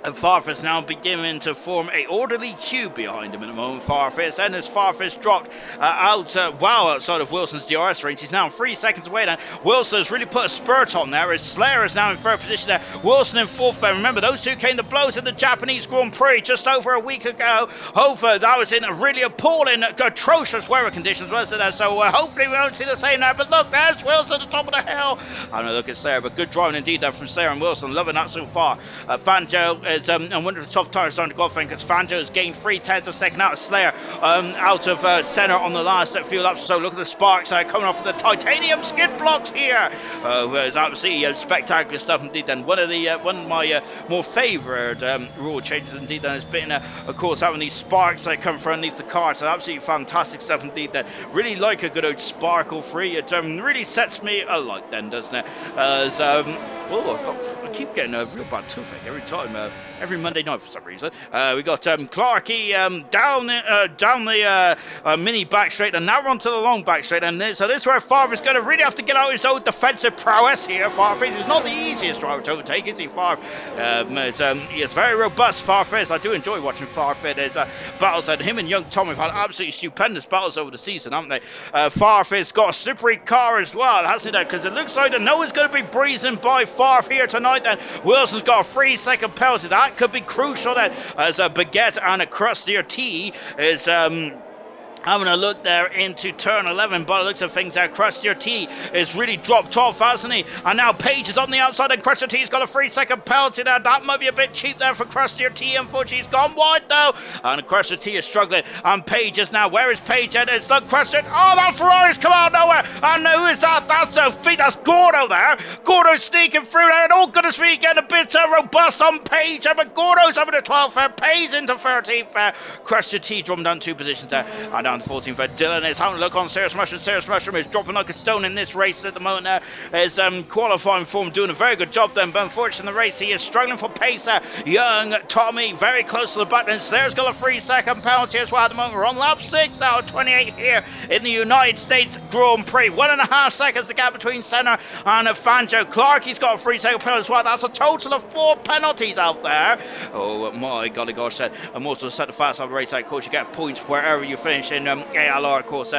And Farfus now beginning to form a orderly queue behind him at the moment. Farfus, and as Farfus dropped outside of Wilson's DRS range, he's now 3 seconds away now. Wilson has really put a spurt on there, as Slayer is now in third position there. Wilson in fourth there. Remember, those two came to blows in the Japanese Grand Prix just over a week ago. Hopefully, that was in a really appalling, atrocious weather conditions, wasn't it? So hopefully we won't see the same now. But look, there's Wilson at the top of the hill. I don't know, look at Slayer, but good driving indeed there from Slayer and Wilson. Loving that so far. Fanjo is, I wonder if the tough tires starting to go off, because Fanjo has gained 3/10 of a second out of Slayer, out of centre on the last few laps. So look at the sparks coming off of the titanium skid blocks here. It's absolutely spectacular stuff indeed. Then one of my more favoured rule changes indeed then has been, of course, having these sparks come from underneath the car. So absolutely fantastic stuff indeed. Then really like a good old sparkle free. It really sets me alight then, doesn't it? I keep getting a real bad toothache every time. Every Monday night for some reason. We got Clarkey down the mini back straight, and now we're on to the long back straight. And so this is where Favre is going to really have to get out his own defensive prowess here. Favre is not the easiest driver to overtake, is he? Favre he is very robust. Favre is. I do enjoy watching Favre. There's battles, and him and young Tom have had absolutely stupendous battles over the season, haven't they? Favre's got a slippery car as well, hasn't it? Because it looks like no one's going to be breezing by Favre here tonight. Then Wilson's got a 3-second penalty. That could be crucial then, as a Baguette and a Crustier T is having a look there into turn 11. By the looks of things there, Crustier T is really dropped off, hasn't he? And now Page is on the outside, and Crustier T's got a 3-second penalty there. That might be a bit cheap there for Crustier T. Unfortunately, he's gone wide though, and Crustier T is struggling. And Page is now, where is Page? And it's not Crustier. Oh, that Ferrari's come out of nowhere. And who is that? That's Gordo there. Gordo sneaking through there, and oh goodness me, getting a bit robust on Page. But Gordo's having a 12th there. Page into 13th there. Crustier T drummed down 2 positions there, and down 14th there. Dylan is having a look on Serious Mushroom. Serious Mushroom is dropping like a stone in this race at the moment there. Is qualifying form, doing a very good job then, but unfortunately in the race he is struggling for pace. Young Tommy very close to the back, and Slayer's got a 3-second penalty as well at the moment. We're on lap 6 out of 28 here in the United States Grand Prix. 1.5 seconds the gap between Senna and Fanjo. Clarkey's got a 3-second penalty as well. That's a total of 4 penalties out there. Oh my golly gosh, said I'm also set the fast on the race. Of course you get points wherever you finish in ALR, of course,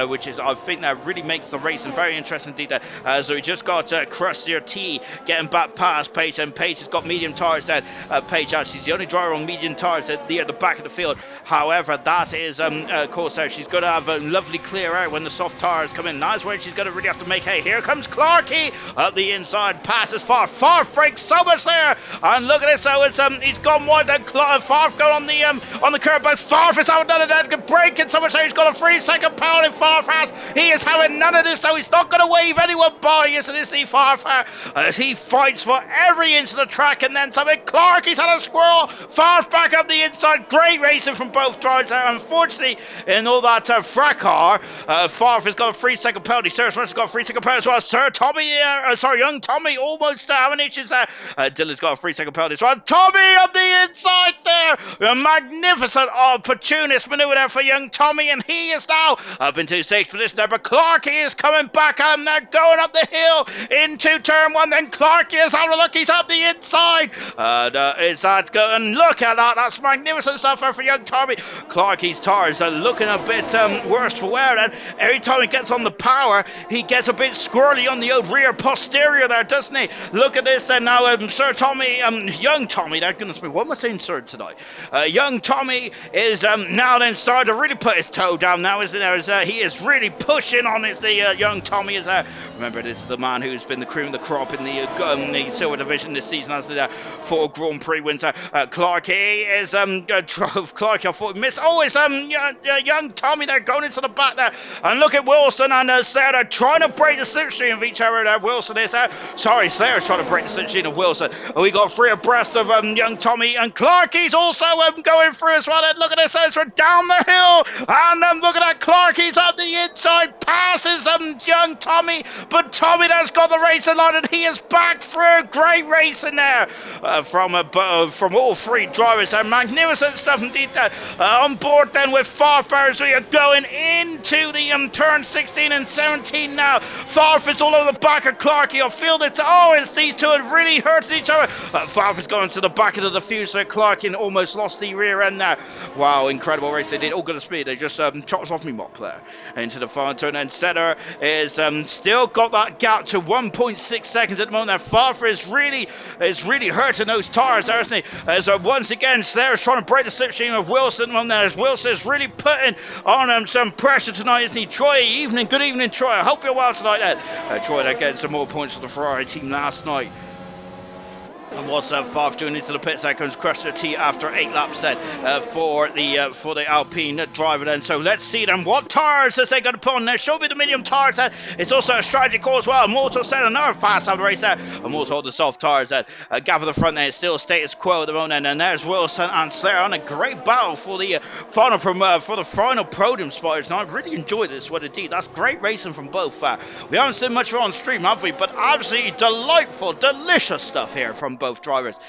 which is, I think that really makes the racing very interesting indeed. So we just got Crustier T getting back past Page, and Page has got medium tires then. Page actually is the only driver on medium tires at the back of the field. However, that is, of course, she's going to have a lovely clear air when the soft tires come in. That's when she's going to really have to make hay. Here comes Clarkey up the inside, passes Favre. Favre breaks so much there, and look at this. So it's he's gone wide. Then Favre going on the curb, but Favre is having none of that breaking so much there. He's got a 3-second penalty. Favre has. He is having none of this, so he's not going to wave anyone by, isn't he, Favre? As he fights for every inch of the track, and then something. Clarkey's had a squirrel. Favre back up the inside. Great racing from both drivers there. Unfortunately, in all that fracas, Favre has got a 3-second penalty. Sir Smith's got a 3-second penalty as well. Young Tommy almost having issues there. Dylan's got a 3-second penalty as well. Tommy on the inside there. A magnificent opportunist manoeuvre there for young Tommy, and he is now up into 6th position there. But Clarkey is coming back, and they're going up the hill into turn 1. Then Clarkey is having a look. He's up the inside. And look at that. That's magnificent stuff for young Tommy. Clarkey's tires are looking a bit worse for wear, and every time he gets on the power, he gets a bit squirrely on the old rear posterior there, doesn't he? Look at this, and now Sir Tommy, young Tommy, there, goodness me, what am I saying, sir, tonight? Young Tommy is now then starting to really put his toe down now, isn't there? He is really pushing on the young Tommy. Remember, this is the man who's been the cream of the crop in the silver division this season, as the 4 Grand Prix wins. Clarkey is Clarkey, I thought he missed. Oh, it's young Tommy there going into the back there, and look at Wilson and Slayer trying to break the slipstream of each other there. Wilson is Slayer's trying to break the slipstream of Wilson. We got 3 abreast of young Tommy, and Clarkey's also going through as well. And look at this, we're down the hill, and look at that, Clark, he's up the inside, passes young Tommy, but Tommy has got the race line, and he is back through. Great race in there from all three drivers. Magnificent stuff indeed. On board then with Farfar, we are going into the turn 16 and 17 now. Farfar's all over the back of Clarkey. I feel that, it's these two have really hurted each other. Farfar's going to the back of the diffuser. Clarkey almost lost the rear end there. Wow, incredible race they did. All good speed. They just chopped off me mop there into the final turn. And Setter is still got that gap to 1.6 seconds at the moment. Farfar is really hurting those tires there, isn't he? As once again, Slayer is trying to break the slipstream of Wilson. As Wilson is really putting on some pressure tonight, isn't he? Troy, good evening, Troy. I hope you're well tonight. Troy, they're getting some more points for the Ferrari team last night. And what's Favre doing into the pit seconds? Crusher T after 8 laps then for the Alpine driver then. So let's see them. What tires is they going to put on there? Show me the medium tires then. It's also a strategy call as well. Moto said another fast out race there. And Moto the soft tires then. Gap at the front there. It's still status quo at the moment. And there's Wilson and Slayer on a great battle for the final podium spotters. Now I've really enjoyed this one indeed. That's great racing from both. We haven't seen much on stream, have we? But absolutely delightful, delicious stuff here from both drivers.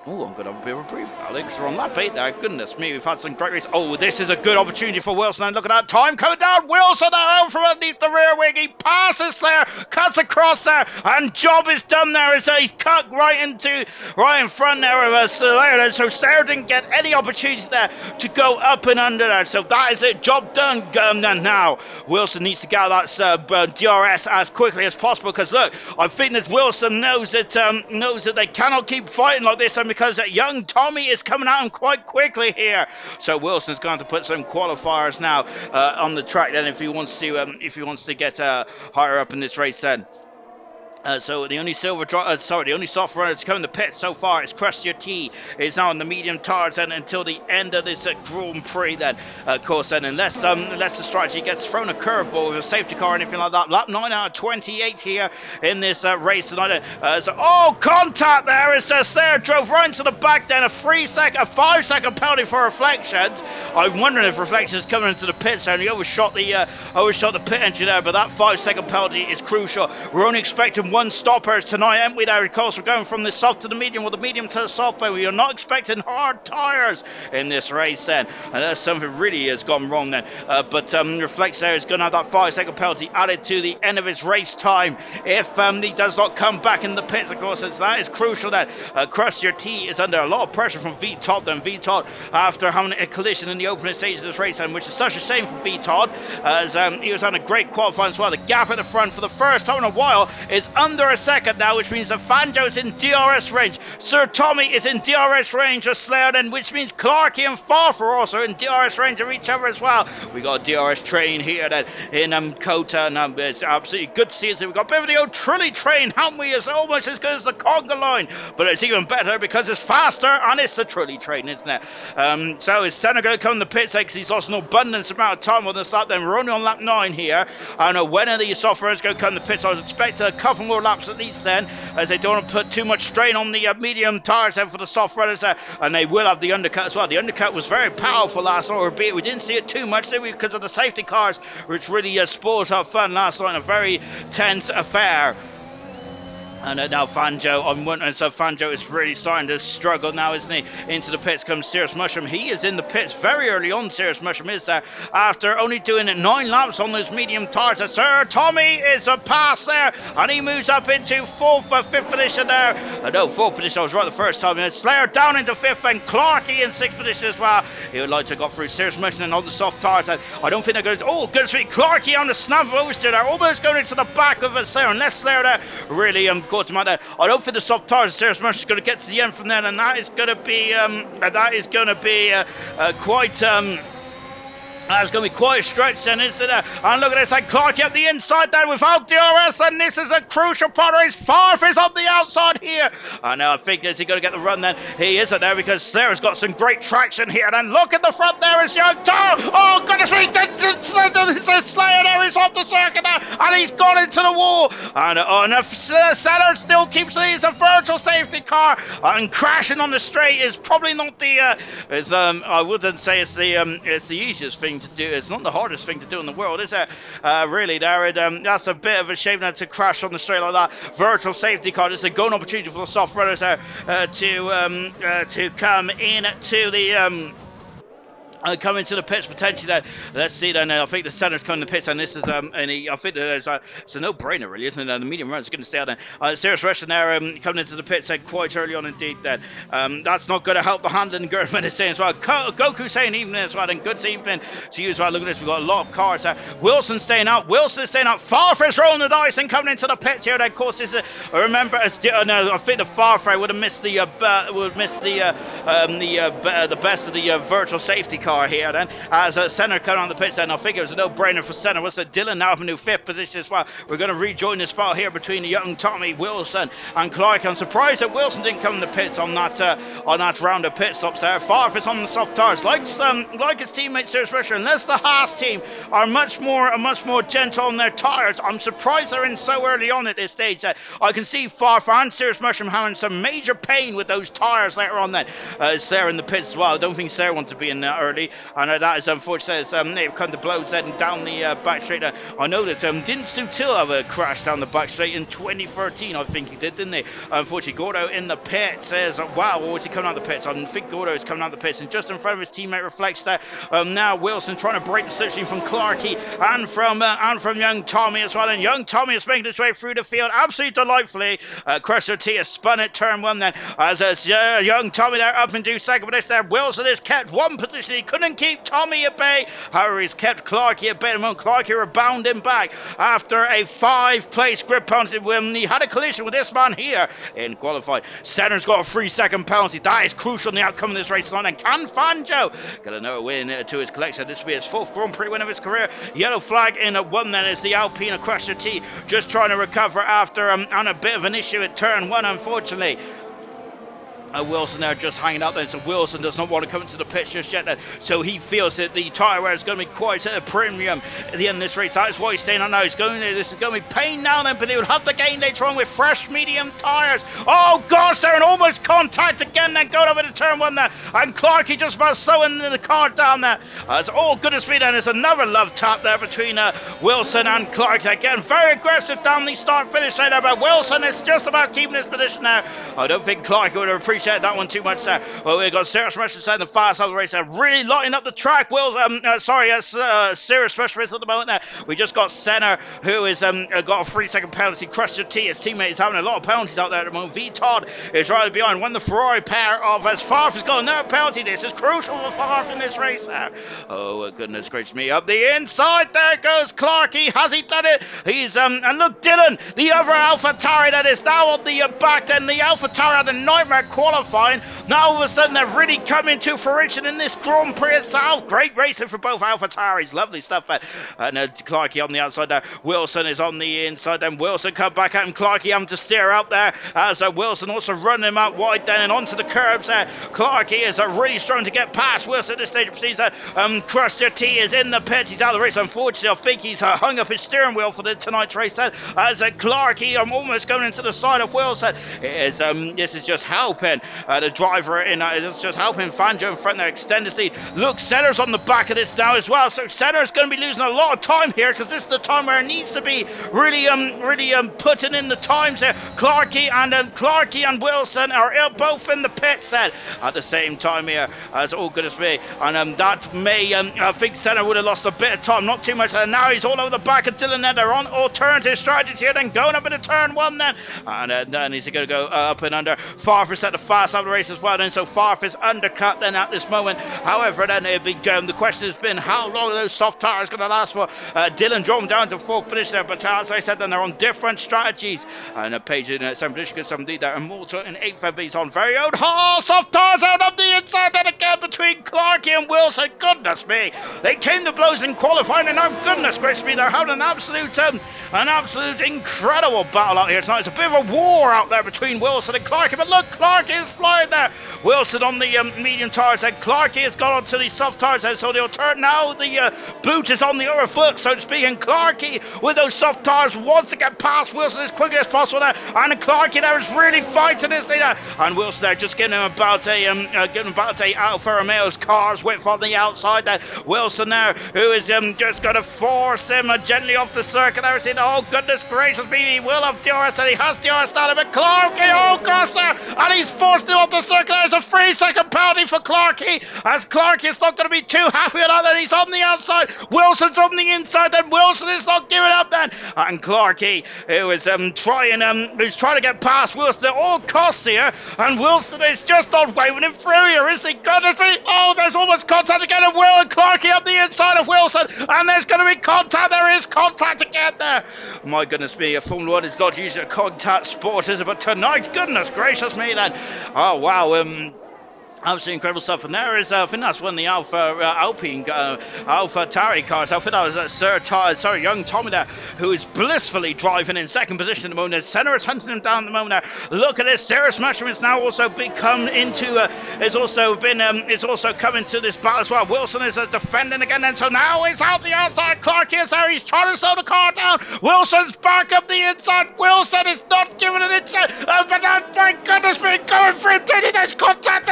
Oh, I'm going to have a bit of a brief. Alex, we're on lap 8 there. Goodness me, we've had some great races. Oh, this is a good opportunity for Wilson. And look at that time coming down. Wilson out from underneath the rear wing. He passes there, cuts across there, and job is done there as he's cut right in front there of Slayer. So Slayer didn't get any opportunity there to go up and under there. So that is it. Job done. And now Wilson needs to get out that DRS as quickly as possible, because look, I think that Wilson knows that they cannot keep fighting like this, and because young Tommy is coming at him quite quickly here. So Wilson's going to put some qualifiers now on the track then if he wants to get higher up in this race then. So the only the only soft runner that's come in the pit so far is Crusher T. Is now on the medium tires then until the end of this Grand Prix then. Of course then, unless the strategy gets thrown a curveball with a safety car or anything like that. Lap 9 out of 28 here in this race tonight. Contact there as Slayer drove right into the back then. A 5-second penalty for reflections. I'm wondering if reflections coming into the pit zone. He overshot the pit entry there, but that 5-second penalty is crucial. We're only expecting one stopper tonight, aren't we? There, of course, we're going from the soft to the medium, or the medium to the soft. But we are not expecting hard tires in this race then, and that's something really has gone wrong then. But Reflex there is going to have that 5-second penalty added to the end of his race time if he does not come back in the pits. Of course, that is crucial. That Crusher T is under a lot of pressure from V-Todd. Then V-Todd, after having a collision in the opening stage of this race, and which is such a shame for V-Todd, as he was on a great qualifying as well. The gap at the front for the first time in a while is under a second now, which means that Fanjo is in DRS range. Sir Tommy is in DRS range of Slayer, then, which means Clarkey and Farf are also in DRS range of each other as well. We got a DRS train here then in Kota, and it's absolutely good to see it. We've got a bit of the old trolley train, haven't we? It's almost as good as the conga line, but it's even better because it's faster and it's the trolley train, isn't it? So is Senna going to come in the pits because he's lost an abundance amount of time on this lap? Then we're only on lap 9 here. I don't know when are these soft runners going to come in the pits. I was expecting a couple more laps at least then, as they don't want to put too much strain on the medium tires then for the soft runners there, and they will have the undercut as well. The undercut was very powerful last night, albeit we didn't see it too much, did we, because of the safety cars, which really spoiled our fun last night in a very tense affair. And now Fanjo, I'm wondering, so Fanjo is really starting to struggle now, isn't he? Into the pits comes Cirrus Mushroom. He is in the pits very early on. Cirrus Mushroom is there after only doing 9 laps on those medium tires. Sir Tommy is a pass there, and he moves up into 5th position there. No, 4th position, I was right the first time. And Slayer down into 5th, and Clarkey in 6th position as well. He would like to go through Cirrus Mushroom and on the soft tires. I don't think they're going to. Oh, good to see Clarkey on the snap of oversteer there, almost going into the back of Slayer, unless Slayer there really caught him out there. I don't think the soft tires of Cirrus Mushroom is going to get to the end from there, and that is going to be quite That's going to be quite a stretch then, isn't it? And look at this, and Clarkey up the inside there without DRS, and this is a crucial part of his Farf is on the outside here. And I think is he going to get the run then? He isn't there because Sarah's got some great traction here. And look at the front there is Young Taro. Oh, goodness me, the Slayer there is off the circuit now, and he's gone into the wall. And Senna still keeps it. It's a virtual safety car, and crashing on the straight is probably not the, I wouldn't say it's the easiest thing to do. It's not the hardest thing to do in the world, is it? Really, Darren. That's a bit of a shame now to crash on the straight like that. Virtual safety car. It's a golden opportunity for the soft runners there to come in to the. Coming to the pits potentially then. Let's see then. I think the center's coming to the pits, and this is I think there's it's a no-brainer really, isn't it? The medium run is going to stay out there. Serious Russian there coming into the pits quite early on indeed then. That's not going to help the handling. Gertman is saying as well. Goku saying evening as well, and good evening to you as well. Look at this, we've got a lot of cars there. Wilson staying out. Farfar's rolling the dice and coming into the pits here. Then of course is remember I think the Farfar would have missed the best of the virtual safety car here then, as Senna coming on the pits, and I think it was a no-brainer for Senna. What's it? Dylan now up in new 5th position as well. We're going to rejoin the spot here between the young Tommy Wilson and Clark. I'm surprised that Wilson didn't come in the pits on that round of pit stops there. Farfus on the soft tires, like his teammate Serious Rusher, unless the Haas team are much more gentle on their tires. I'm surprised they're in so early on at this stage. I can see Farf and Serious Mushroom having some major pain with those tires later on then. Sarah in the pits as well. I don't think Sarah wants to be in that early. And that is unfortunate. They've come to blows heading down the back straight. I know that didn't Sutil have a crash down the back straight in 2013? I think he did, didn't he? Unfortunately, Gordo in the pit says, wow, or was he coming out the pits? I think Gordo is coming out the pits, and just in front of his teammate Reflects there. Now Wilson trying to break the switching from Clarkey and from young Tommy as well. And young Tommy is making his way through the field absolutely delightfully. Crusher T has spun it turn one then, as young Tommy there up into second, but this there Wilson has kept one position. He couldn't keep Tommy at bay. However, he's kept Clarkey at bay. Clarkey rebounding back after a 5-place grip penalty when he had a collision with this man here in qualifying. Senna's got a 3-second penalty. That is crucial in the outcome of this race tonight. And can Fanjo get another win to his collection? This will be his 4th Grand Prix win of his career. Yellow flag in at 1 then is the Alpina Crusher T, just trying to recover after on a bit of an issue at turn 1, unfortunately. Wilson there just hanging out there, so Wilson does not want to come into the pitch just yet, so he feels that the tyre wear is going to be quite at a premium at the end of this race. That is why he's staying on now. This is going to be pain now then, but he will have to gain later on with fresh medium tyres. Oh gosh, they're in almost contact again then, going over to turn 1 there, and Clarkey just about slowing the car down there. It's all good as speed, and there's another love tap there between Wilson and Clark. Again, very aggressive down the start finish there, but Wilson is just about keeping his position now. I don't think Clark would have appreciated that one too much there. Well, we've got Serious Rush inside the fast side of the race there, really lighting up the track. Serious Rush race at the moment there. We just got Senna, who has got a 3-second penalty. Crusher T, his teammate, is having a lot of penalties out there at the moment. V Todd is right behind. When the Ferrari pair of as Farf has got another penalty. This is crucial for Farf in this race there. Oh goodness gracious me, up the inside there goes Clarkey. Has he done it? He's and look, Dylan, the other AlphaTauri that is now on the back then. The AlphaTauri had a nightmare qualifying. Now all of a sudden they've really come into fruition in this Grand Prix itself. Great racing for both AlphaTauris. Lovely stuff there. And Clarkey on the outside there. Wilson is on the inside. Then Wilson come back at him. Clarkey having to steer out there as Wilson also running him out wide then and onto the curbs there. Clarkey is really struggling to get past Wilson at this stage of proceedings. Crusher T is in the pits. He's out of the race. Unfortunately, I think he's hung up his steering wheel for tonight's race then. As Clarkey almost going into the side of Wilson. This is just helping the driver in. It's just helping Fanjo in front there extend his lead. Look, Senna's on the back of this now as well. So Senna's going to be losing a lot of time here because this is the time where it needs to be really putting in the times there. Clarkey and Wilson are both in the pit set at the same time here, as all good as me. And that may, I think Senna would have lost a bit of time, not too much. And now he's all over the back of Dylan. Then they're on alternative strategies here, then going up into turn 1 then. And then he's going to go up and under. Farfus at the fast side of the race as well. well. Then so Farf is undercut then at this moment. However, then the question has been how long are those soft tires going to last for? Dylan drawn down to 4th position there, but as I said, then they're on different strategies. And Page in 7th position gets some lead there, and Mortal in 8th, he's on very own. Oh, soft tires out of the inside then again between Clarkey and Wilson. Goodness me, they came to blows in qualifying, and now goodness gracious me, they're having an absolute incredible battle out here tonight. It's a bit of a war out there between Wilson and Clarkey, but look, Clarkey is flying there. Wilson on the medium tires, and Clarkey has gone onto the soft tires, and so they'll turn now. The boot is on the other foot, so to speak, and Clarkey with those soft tires wants to get past Wilson as quickly as possible there, and Clarkey there is really fighting this thing there, and Wilson there just getting him about a Alfa Romeo's car's width on the outside there. Wilson there, who is just going to force him gently off the circuit there. Oh goodness gracious me, he will have DRS, and he has DRS down, but Clarkey, oh gosh there, and he's forced him off the circuit. There's a 3-second penalty for Clarkey, as Clarkey is not going to be too happy with that, and he's on the outside. Wilson's on the inside, then Wilson is not giving up then, and Clarkey, who is trying to get past Wilson at all costs here, and Wilson is just not waving him through here, is he? Goodness me, oh, there's almost contact again, and Will and Clarkey up the inside of Wilson, and there's going to be contact. There is contact again there. My goodness me, Formula 1 is not usually a contact sport, is it? But tonight, goodness gracious me then, oh wow, absolutely incredible stuff. And there is, I think that's one of the Alpha Tari cars. I think that was young Tommy there, who is blissfully driving in 2nd position at the moment. Senna is hunting him down at the moment there. Look at this, Sarah's Mushroom has now also become into, it's also come into this battle as well. Wilson is defending again, and so now it's out the outside. Clarkey is there, he's trying to slow the car down. Wilson's back up the inside. Wilson is not giving it inside, but my goodness me, going for it, there's contact.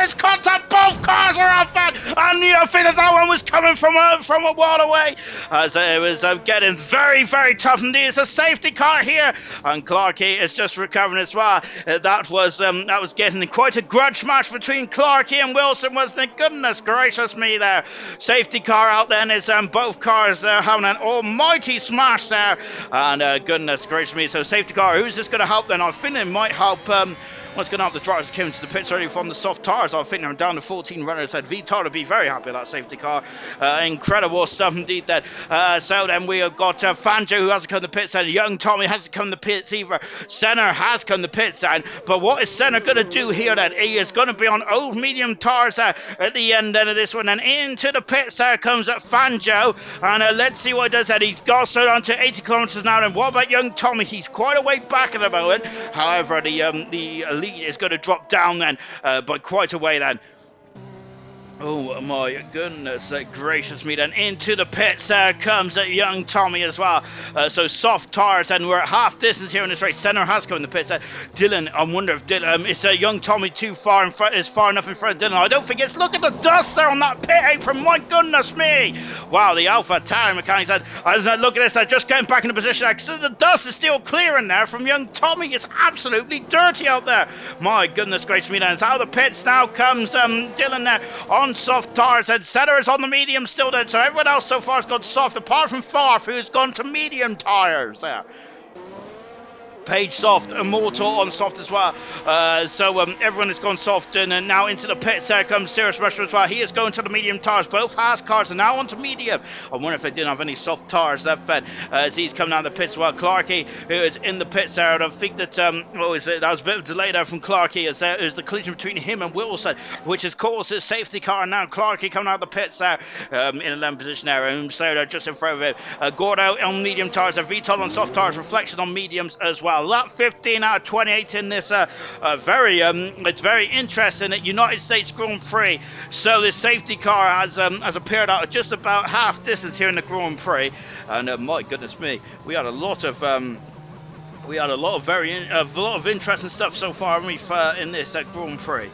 Both cars are off that, and I think that one was coming from a while away, as it was getting very, very tough indeed. It's a safety car here, and Clarkey is just recovering as well. That was getting quite a grudge match between Clarkey and Wilson, wasn't it? Goodness gracious me there. Safety car out then is both cars having an almighty smash there, and goodness gracious me. So safety car, who's this going to help then? I think it might help. What's going to help the drivers came into the pits early from the soft tires? I think they're down to 14 runners. Said Vitar to be very happy with that safety car. Incredible stuff indeed. That so then we have got Fangio, who hasn't come to the pits, and young Tommy hasn't come to the pits either. Senna has come to the pits, and but what is Senna going to do here? Then he is going to be on old medium tires at the end of this one, and into the pits there comes Fangio, and let's see what he does. Then he's got so down to 80 kilometers now. And what about young Tommy? He's quite a way back at the moment. However, the lead is going to drop down then by quite a way then. Oh my goodness gracious me then. Into the pits comes young Tommy as well. So soft tires, and we're at half distance here in this race. Senna has come in the pits. Dylan, I wonder if Dylan, is young Tommy too far in front, is far enough in front of Dylan? I don't think it's. Look at the dust there on that pit apron, my goodness me. Wow, the Alpha Tari mechanics look at this, they're just getting back into position. So the dust is still clearing there from young Tommy. It's absolutely dirty out there. My goodness gracious me then. It's out of the pits now comes Dylan there on soft tires, and Senna is on the medium still then, so everyone else so far has gone soft apart from Farf, who's gone to medium tires there. Page soft, Immortal on soft as well. So everyone has gone soft, and now into the pits there comes Cirrus Mushroom as well. He is going to the medium tires. Both Haas cars are now onto medium. I wonder if they didn't have any soft tires left then, as he's coming down the pits as well. Clarkey, who is in the pits there, and I think that that was a bit of a delay there from Clarkey, as there is the collision between him and Wilson, which has caused his safety car, and now Clarkey coming out of the pits there in 11th position there, and so they're just in front of him. Gordo on medium tires, and Vital on soft tires, Reflection on mediums as well. Lap 15 out of 28 in this it's very interesting at United States Grand Prix. So this safety car has appeared out at just about half distance here in the Grand Prix, and my goodness me, we had a lot of interesting stuff so far in this Grand Prix.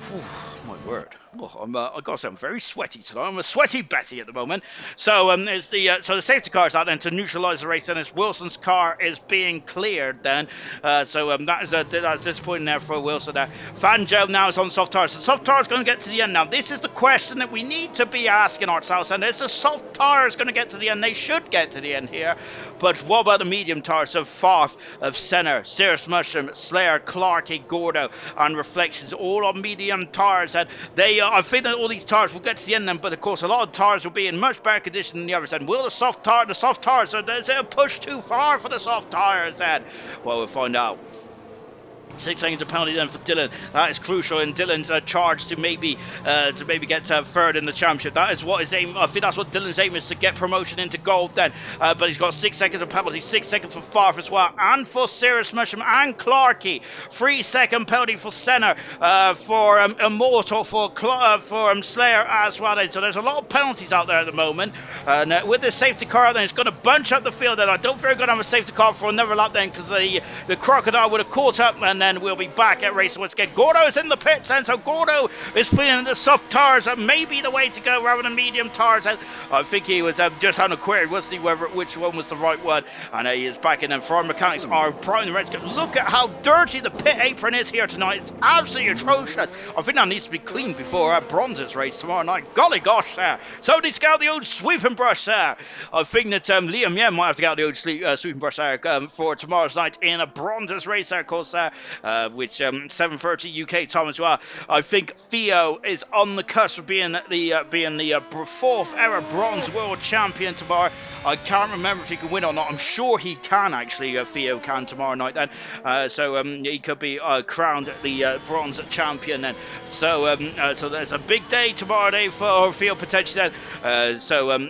Whew. my word. Oh, I gotta say, I'm very sweaty tonight. I'm a sweaty Betty at the moment. So it's the safety car's out then to neutralise the race, and it's Wilson's car is being cleared then. That's disappointing there for Wilson there. Fangio now is on soft tyres. The soft tyres going to get to the end now. This is the question that we need to be asking ourselves, and is the soft tyres going to get to the end? They should get to the end here. But what about the medium tyres of Farf, of Senna, Cirrus Mushroom, Slayer, Clarkey, Gordo, and Reflections, all on medium tyres, and I think that all these tyres will get to the end then, but of course a lot of tyres will be in much better condition than the others. And will the soft tyres, is it a push too far for the soft tyres then? Well, we'll find out. 6 seconds of penalty then for Dylan. That is crucial, and Dylan's charge to maybe get third in the championship. That is what his aim. I think that's what Dylan's aim is, to get promotion into gold then. But he's got 6 seconds of penalty, 6 seconds for Farf as well, and for Cirrus Mushroom and Clarkey. 3 second penalty for Senna, for Immortal, for Slayer as well then. So there's a lot of penalties out there at the moment. And with the safety car then, it's going to bunch up the field then. I don't think we're going to have a safety car for another lap then, because the Crocodile would have caught up, and then we'll be back at race once again. Gordo's in the pits, and so Gordo is feeling the soft tyres may be the way to go rather than medium tyres. I think he was just having a query, wasn't he, which one was the right one, and he is back in. And Farm Mechanics are bright and ready to go. Look at how dirty the pit apron is here tonight. It's absolutely atrocious. I think that needs to be cleaned before Bronze's race tomorrow night. Golly gosh, somebody's got out the old sweeping brush there. I think that Liam might have to get out the old sweeping brush there for tomorrow's night in a Bronze's race there, of course, which 7:30 UK time as well. I think Theo is on the cusp of being the fourth ever bronze world champion tomorrow. I can't remember if he can win or not. I'm sure he can actually. Theo can tomorrow night then. So he could be crowned the bronze champion then. So there's a big day tomorrow day for Theo potentially then.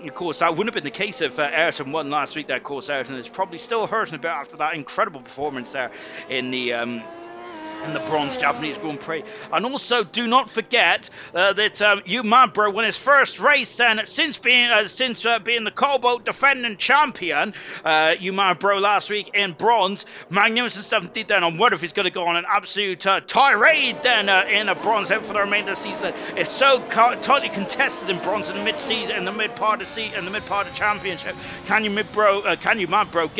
Of course that wouldn't have been the case if Ayrton won last week there. Of course Ayrton is probably still hurting a bit after that incredible performance there in the bronze Japanese Grand Prix. And also, do not forget that Yu Mabro won his first race, and since being the COBALT defending champion, Yu Mabro last week in bronze, magnificent stuff indeed. Then I wonder if he's going to go on an absolute tirade then in a bronze for the remainder of the season. It's so tightly contested in bronze in the mid-season, in the mid part of the championship. Can Yu Mabro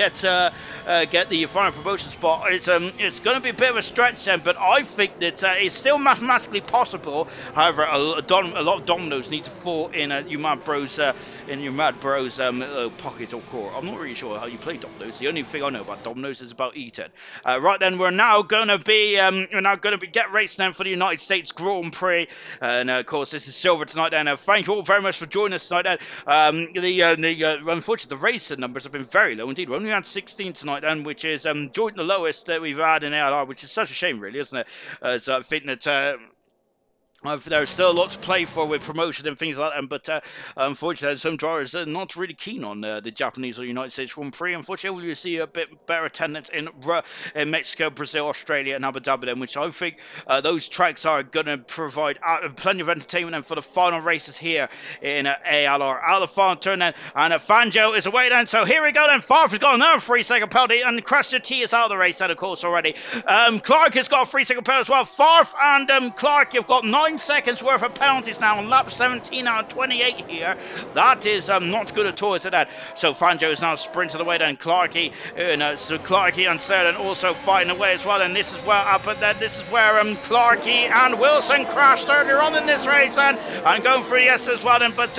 get the final promotion spot? It's going to be a bit of a stretch. But I think that it's still mathematically possible. However, a lot of dominoes need to fall in your Mad Bros pocket or core. I'm not really sure how you play dominoes. The only thing I know about dominoes is about eating. Right then, we're now going to be get racing then for the United States Grand Prix, and of course this is silver tonight. Then thank you all very much for joining us tonight. Unfortunately, the racing numbers have been very low indeed. We only had 16 tonight, then, which is joint the lowest that we've had in ALR, which is such a shame, really, isn't it? So I think that there's still a lot to play for with promotion and things like that, but unfortunately some drivers are not really keen on the Japanese or United States Grand Prix. Unfortunately, we'll see a bit better attendance in Mexico, Brazil, Australia and Abu Dhabi then, which I think those tracks are going to provide plenty of entertainment then for the final races here in ALR. Out of the final turn then, and Fangio is away then, so here we go then. Farf has got another 3 second penalty, and Crusher T is out of the race then, of course, already. Clark has got a 3 second penalty as well. Farf and Clark have got 9 seconds worth of penalties now on lap 17 out of 28 here. That is not good at all, is it that? So Fangio is now sprinting away then. Clarkey and Slayer also fighting away as well, and this is where Clarkey and Wilson crashed earlier on in this race and going through the S as well then, but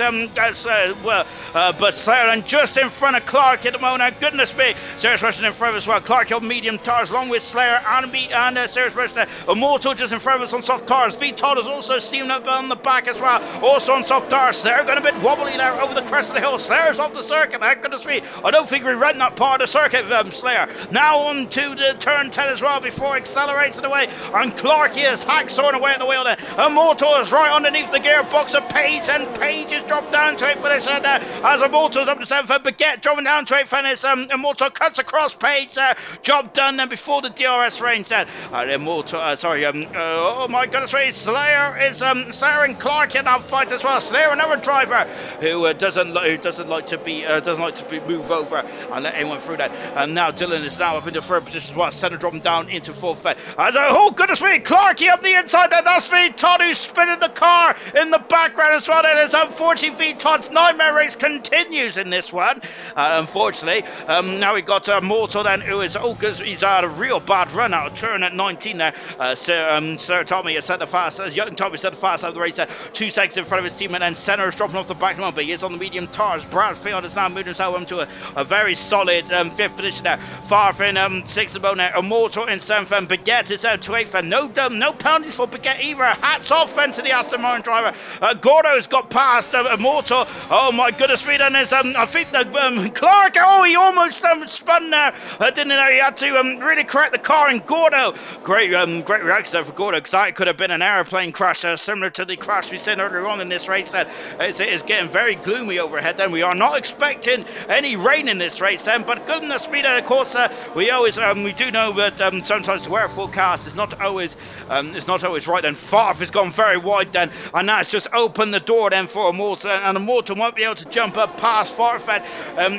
Slayer and just in front of Clarkey at the moment. Goodness me, Sarah's rushing in front of us as well. Clarkey on medium tires along with Slayer and Sarah's rushing. Immortal just in front of us on soft tires. V Todd is also steaming up on the back as well, also on soft tires. Slayer going a bit wobbly there over the crest of the hill. Slayer's off the circuit. Goodness me, I don't think we ran that part of the circuit. Slayer now on to the turn 10 as well before accelerating away, and Clarkey is hacksawing away at the wheel then. Immortal is right underneath the gearbox of Page, and Page has dropped down to 8th finish as Immortal's up to 7th. Baguette dropping down to 8th finish. Immortal cuts across Page, job done then before the DRS range then. Immortal, oh my goodness me, Slayer there is Sarah and Clark in that fight as well. Slayer, another driver who doesn't like to be move over and let anyone through that. And now Dylan is now up into third position as well. Senna dropping down into fourth. And oh goodness me, Clarky up the inside there. That's me, Todd, who's spinning the car in the background as well. And it's unfortunately Todd's nightmare race continues in this one. Unfortunately, now we got Mortal then, who is he's had a real bad run out of turn at 19 there. Sir Tommy has set the fast. Young Tommy set the fast out of the race. 2 seconds in front of his team, and then Senna is dropping off the back of but he is on the medium tires. Bradfield has now moved himself into a very solid 5th position there. Farfin 6th above there. Immortal in 7th, and Baguette is out to 8th. No penalties for Baguette either. Hats off then to the Aston Martin driver. Gordo's got past Immortal. Oh my goodness me, then there's I think the Clark, oh he almost spun there. Didn't know he had to really correct the car, and Gordo, great reaction there for Gordo, because that could have been an airplane crash similar to the crash we seen earlier on in this race. It's getting very gloomy overhead then. We are not expecting any rain in this race then, but goodness me, of course we do know that sometimes the weather forecast is not always right. Then Farf has gone very wide then, and that's just opened the door then for Immortal, and Immortal might be able to jump up past Farf.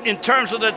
In terms of the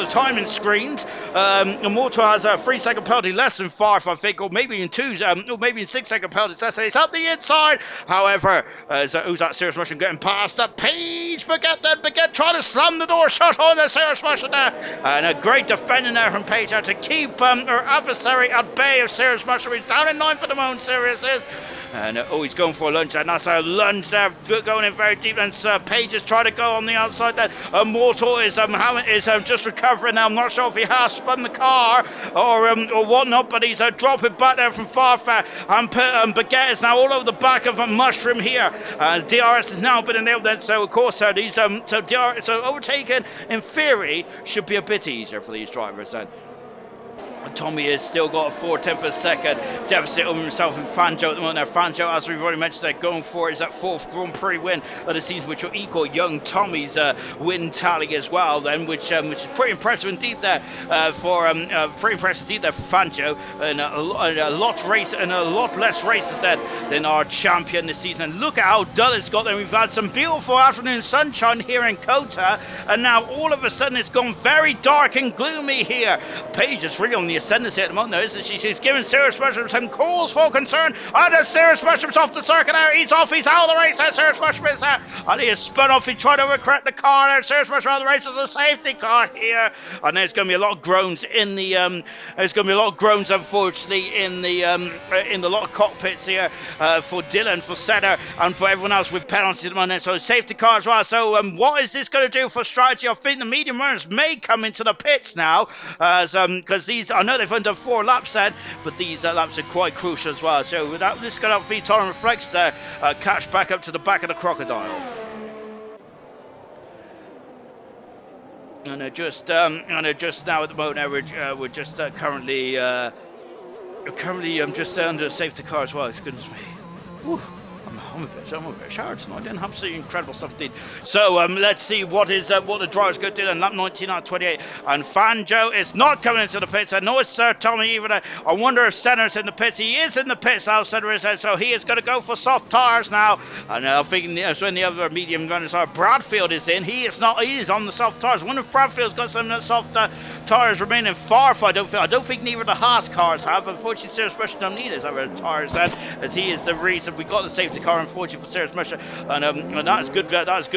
timing screens, Immortal has a 3-second penalty less than Farf, I think, or maybe in 6-second penalties less. It's up the inside. However, who's that Serious Motion getting past the Page? Baguette trying to slam the door shut on the Serious Motion there, and a great defending there from Page out to keep her adversary at bay of Serious Motion. He's down in 9 for the moment. Serious is. And he's going for a lunge, and that's a lunge there, going in very deep. And Page is trying to go on the outside there. Immortal is just recovering now. I'm not sure if he has spun the car or whatnot, but he's dropping back there from Farfar. And Baguette is now all over the back of a mushroom here. DRS has now been enabled then, so of course DRS, so overtaken in theory should be a bit easier for these drivers then. Tommy has still got a 4/10 per second deficit over himself and Fanjo at the moment. Now Fanjo, as we've already mentioned, they're going for is that 4th Grand Prix win of the season, which will equal young Tommy's win tally as well. Then, which is pretty impressive indeed there for Fanjo, and a lot less races than our champion this season. And look at how dull it's got. Then we've had some beautiful afternoon sunshine here in Kota, and now all of a sudden it's gone very dark and gloomy here. Paige is really on the ascendancy at the moment, though, isn't she? She's giving Serious Mushrooms some cause for concern. And as Serious Mushrooms off the circuit now, he's off, he's out of the race. Serious Mushrooms is out, and he has spun off. He tried to overcorrect the car there. Serious Mushrooms out of the race. There's a safety car here, and there's going to be a lot of groans in the unfortunately in the lot of cockpits here for Dylan, for Senna, and for everyone else with penalties at the moment. So safety car as well. So what is this going to do for strategy? I think the medium runners may come into the pits now, because these, I know they've done 4 laps then, but these laps are quite crucial as well. So without this going to have VTOL and reflects there, catch back up to the back of the crocodile. And just now at the moment, we're just currently just under the safety car as well. It's goodness me. Whew. I'm a bit showered tonight. Then absolutely incredible stuff indeed. So let's see what the driver's going to do. And lap 19 out of 28. And Fanjo is not coming into the pits. I know it's Sir Tommy even. I wonder if Senna's in the pits. He is in the pits now. Senna is, so he is going to go for soft tires now. And I think so when the other medium runners are, Bradfield is in. He is not. He is on the soft tires. I wonder if Bradfield's got some soft tires remaining. Far. I don't think neither of the Haas cars have. Unfortunately, Serious Motion don't need his other tires then, as he is the reason we got the safety car. Unfortunately for Serious Motion, and that's good. That was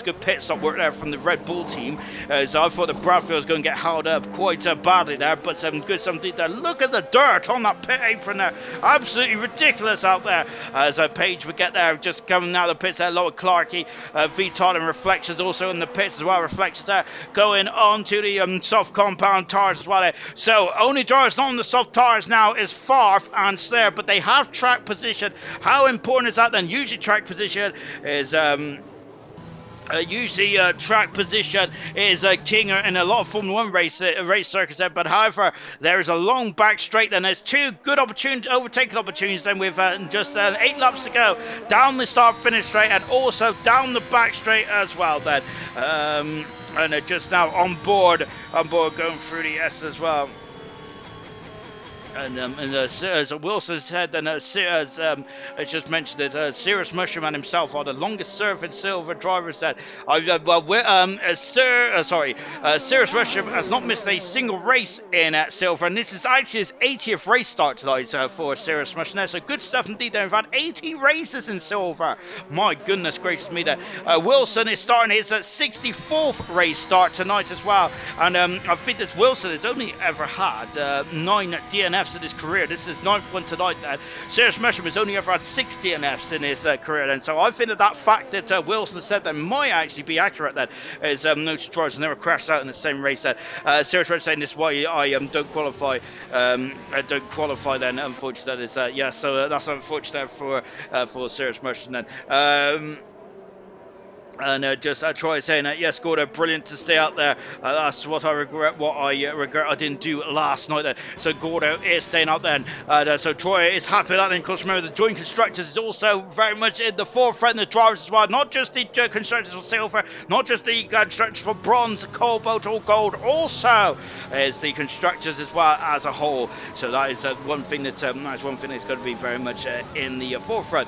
good pit stop work there from the Red Bull team. So I thought that Bradfield was going to get held up quite badly there, but some good something there. Look at the dirt on that pit apron there, absolutely ridiculous out there. As Page would get there, just coming out of the pits there. Lower Clarkey, VTOL and Reflections also in the pits as well. Reflections there going on to the soft compound tires as well there. So only drivers not on the soft tires now is Farf and Slayer, but they have track position. How important is that then? Usually track position is king in a lot of Formula 1 race circuits there, but however there is a long back straight and there's 2 good overtaking opportunities then with just 8 laps to go down the start finish straight and also down the back straight as well then, and they're just now on board going through the S as well. as Wilson said, and as just mentioned it, Cirrus Musherman himself are the longest serving silver drivers that Cirrus Musherman has not missed a single race in silver, and this is actually his 80th race start tonight for Cirrus Musherman. So good stuff indeed there. We've had 80 races in silver. My goodness gracious me there. Wilson is starting his 64th race start tonight as well, and I think that Wilson has only ever had 9 DNFs in his career. This is 9th one tonight. Cirrus Musherman has only ever had 6 DNFs in his career, and so I think that fact that Wilson said that might actually be accurate. That is no drivers never crashed out in the same race. That Cirrus Musherman saying this is why I don't qualify. Don't qualify then. Unfortunately, that is So that's unfortunate for Cirrus Musherman then. And just Troy saying that yes, Gordo, brilliant to stay out there. That's what I regret. What I regret I didn't do last night. So Gordo is staying out there. And so Troy is happy with that. And of course, remember the joint constructors is also very much in the forefront. The drivers as well, not just the constructors for silver, not just the constructors for bronze, cobalt, or gold. Also is the constructors as well as a whole. So that is one thing that's going to be very much in the forefront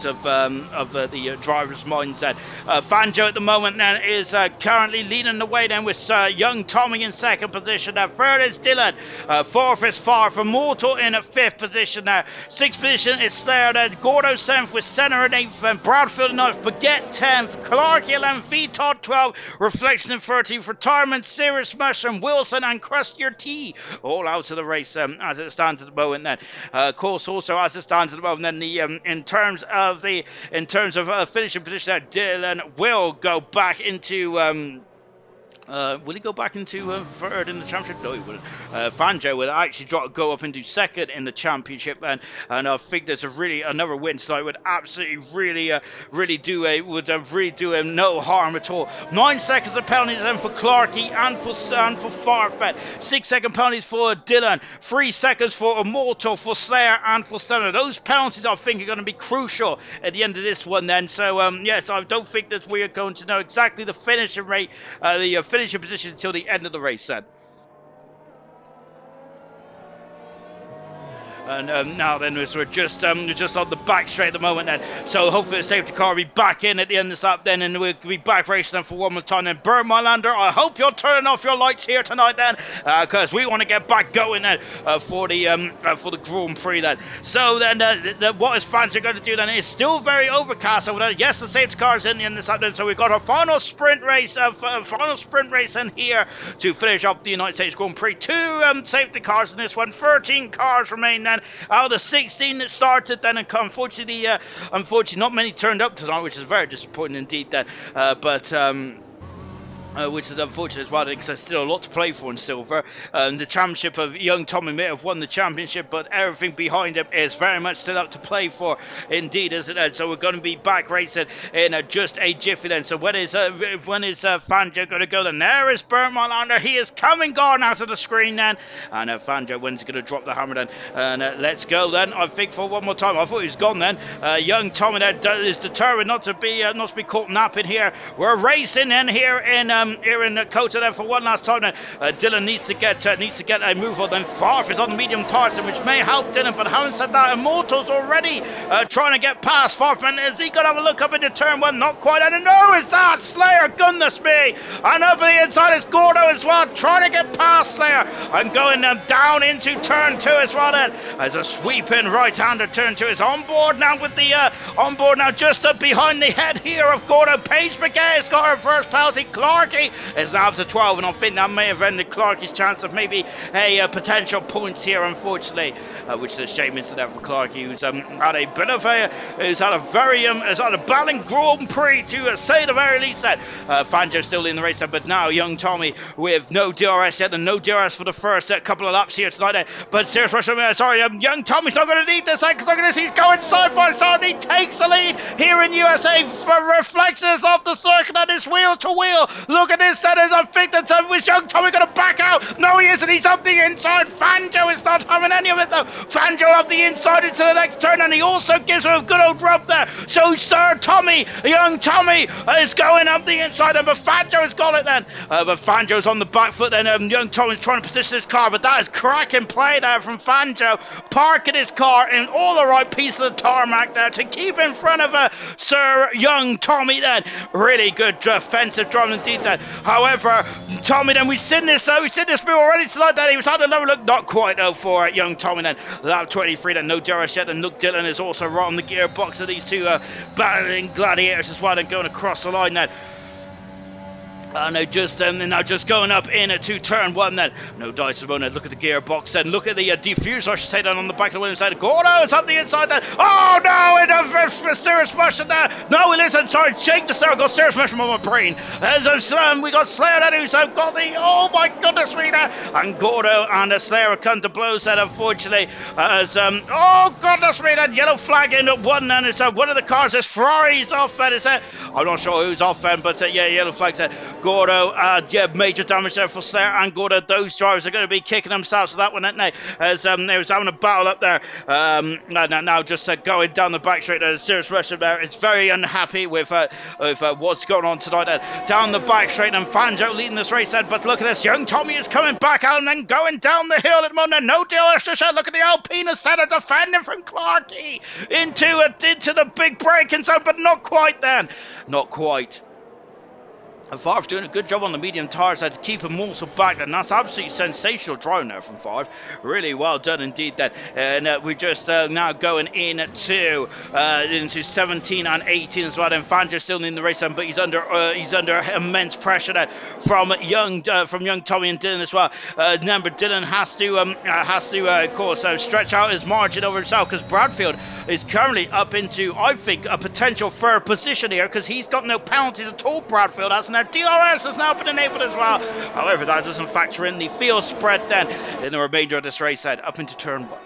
of the driver's mindset. Fanjo at the moment then is currently leading the way then with young Tommy in second position. Third is Dylan. Fourth is Far from Mortal in 5th position there. 6th position is Slayer then. Gordo 7th with Senna in 8th and Bradfield in 9th. Baguette 10th. Clark 11th. VTOD 12th. Reflection in 13th. Retirement Cirrus Mushroom, Wilson and Crustier T all out of the race as it stands at the moment then. Of course also as it stands at the moment then in terms of finishing position, Dylan will go back into will he go back into third in the championship? No, he wouldn't. Fanjo will actually go up into second in the championship then, and I think there's another win tonight would absolutely really do him no harm at all. 9 seconds of penalties then for Clarkey and for Farfet. 6-second penalties for Dylan. 3 seconds for Immortal, for Slayer and for Stunner. Those penalties I think are going to be crucial at the end of this one then. So yes, I don't think that we are going to know exactly the finishing rate, finishing position until the end of the race then. And now then, we're just on the back straight at the moment then. So hopefully the safety car will be back in at the end of this lap then, and we'll be back racing them for one more time. And Burn Mylander, I hope you're turning off your lights here tonight then, because we want to get back going then for the Grand Prix then. So then, what his fans are going to do then is still very overcast over there. Yes, the safety car is in the end of this lap then, so we've got our final sprint race in here to finish up the United States Grand Prix. 2 safety cars in this one, 13 cars remain then. Out of the 16 that started then, and unfortunately not many turned up tonight, which is very disappointing indeed then. Which is unfortunate as well, because there's still a lot to play for in silver. The championship of young Tommy may have won the championship, but everything behind him is very much still up to play for indeed, isn't it? So we're going to be back racing in just a jiffy then. So when is Fanjo going to go then? There is Burnt Mylander. He is coming gone out of the screen then. And Fanjo, when's he going to drop the hammer then? And let's go then, I think, for one more time. I thought he was gone then. Young Tommy there is determined not to be caught napping here. We're racing in here in Kota then for one last time. Dylan needs to get a move on. Then Farf is on medium tires, which may help Dylan. But having said that, Immortal's already trying to get past Farfman. Is he going to have a look up into turn 1? Not quite. And no, is that Slayer? Goodness me! And over the inside is Gordo as well, trying to get past Slayer and going down into turn 2 as well. Then as a sweeping right-hander turn 2 is on board now with the just behind the head here of Gordo. Paige McGay has got her first penalty. Clarkey is now up to 12, and I think that may have ended Clarkey's chance of maybe a potential points here, unfortunately, which is a shame instead for Clarkey, who's had a battling Grand Prix to say the very least. That Fanjo still in the race, but now young Tommy with no DRS yet, and no DRS for the first couple of laps here tonight. But Cirrus Mushroom, young Tommy's not going to need this, because look at this, he's going side by side. He takes the lead here in USA for reflections off the circuit, and it's wheel to wheel. look at this, centers. I think that was young Tommy going to back out. No, he isn't. He's up the inside. Fanjo is not having any of it, though. Fanjo up the inside into the next turn, and he also gives him a good old rub there. So Sir Tommy, young Tommy, is going up the inside, but Fanjo has got it then. But Fanjo's on the back foot, and young Tommy's trying to position his car, but that is cracking play there from Fanjo, parking his car in all the right piece of the tarmac there to keep in front of Sir young Tommy then. Really good defensive driving indeed then. However, Tommy then, we've seen this move already tonight that he was having another look, not quite though for young Tommy then. Lap 23 then, no Darius yet, and Luke Dillon is also right on the gearbox of these two battling gladiators as well, and going across the line then. Now just going up into turn one then. No dice Ramona. Look at the gearbox then. Look at the diffuser, I should say, down on the back of the Williams side. Gordo is up the inside then. Oh no! For serious motion there. No, listen, sorry, shake the circle. Serious motion on my brain. As we got Slayer then, who's got the, oh my goodness me there. And Gordo and Slayer come to blows then, unfortunately. As oh goodness me, that yellow flag in one, and it's one of the cars is Ferrari's off, and it's I'm not sure who's off then, but yeah, yellow flag's there. Gordo, yeah, major damage there for Slayer and Gordo. Those drivers are going to be kicking themselves for that one, aren't they? As they was having a battle up there. Now just going down the back straight. Serious Russian there is very unhappy with what's going on tonight. Down the back straight, and Fanjo leading this race then. But look at this, young Tommy is coming back out and then going down the hill at the moment. No deal. Look at the Alpina center defending from Clarkey into the big braking zone, but not quite then. Not quite. And Favre's doing a good job on the medium tyres to keep him also back, and that's absolutely sensational driving there from Favre. Really well done indeed then. And we're just now going into 17 and 18 as well. And Fanjo's still in the race, but he's under immense pressure there from young Tommy and Dylan as well. Remember, Dylan has to of course stretch out his margin over himself, because Bradfield is currently up into, I think, a potential third position here, because he's got no penalties at all. Bradfield hasn't. DRS has now been enabled as well. However, that doesn't factor in the field spread then in the remainder of this race then, up into turn one.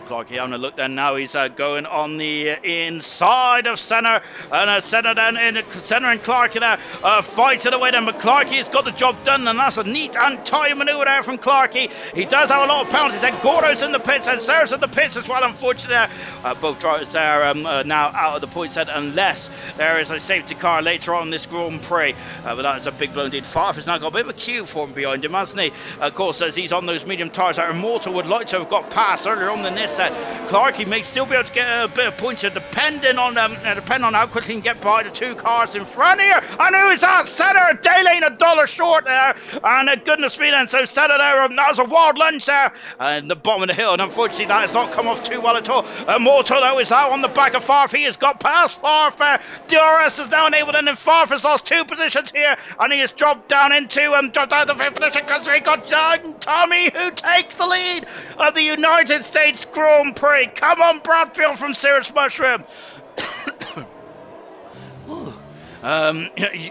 Clarkey having a look then. Now he's going on the inside of centre, and centre then in centre, and Clarkey there fights it away then, but Clarkey has got the job done, and that's a neat anti manoeuvre there from Clarkey. He does have a lot of penalties, and Gordo's in the pits, and Sarah's in the pits as well, unfortunately. Both drivers there now out of the points set, unless there is a safety car later on in this Grand Prix, but that is a big blow indeed. Farfus now got a bit of a queue for him behind him, hasn't he? Of course, as he's on those medium tyres that Immortal would like to have got past earlier on than this. Clarkey may still be able to get a bit of points here, depending on how quickly he can get by the two cars in front here. And who is that? Setter Daylane $1 short there, and goodness me then. So Setter there, that was a wild lunge there, and the bottom of the hill, and unfortunately that has not come off too well at all. Immortal though is out on the back of Farf. He has got past Farf. DRS is now enabled, and then Farf has lost 2 positions here, and he has dropped down into the 5th position, because we got young Tommy, who takes the lead of the United States Grand Prix. Come on, Bradfield from Cirrus Mushroom.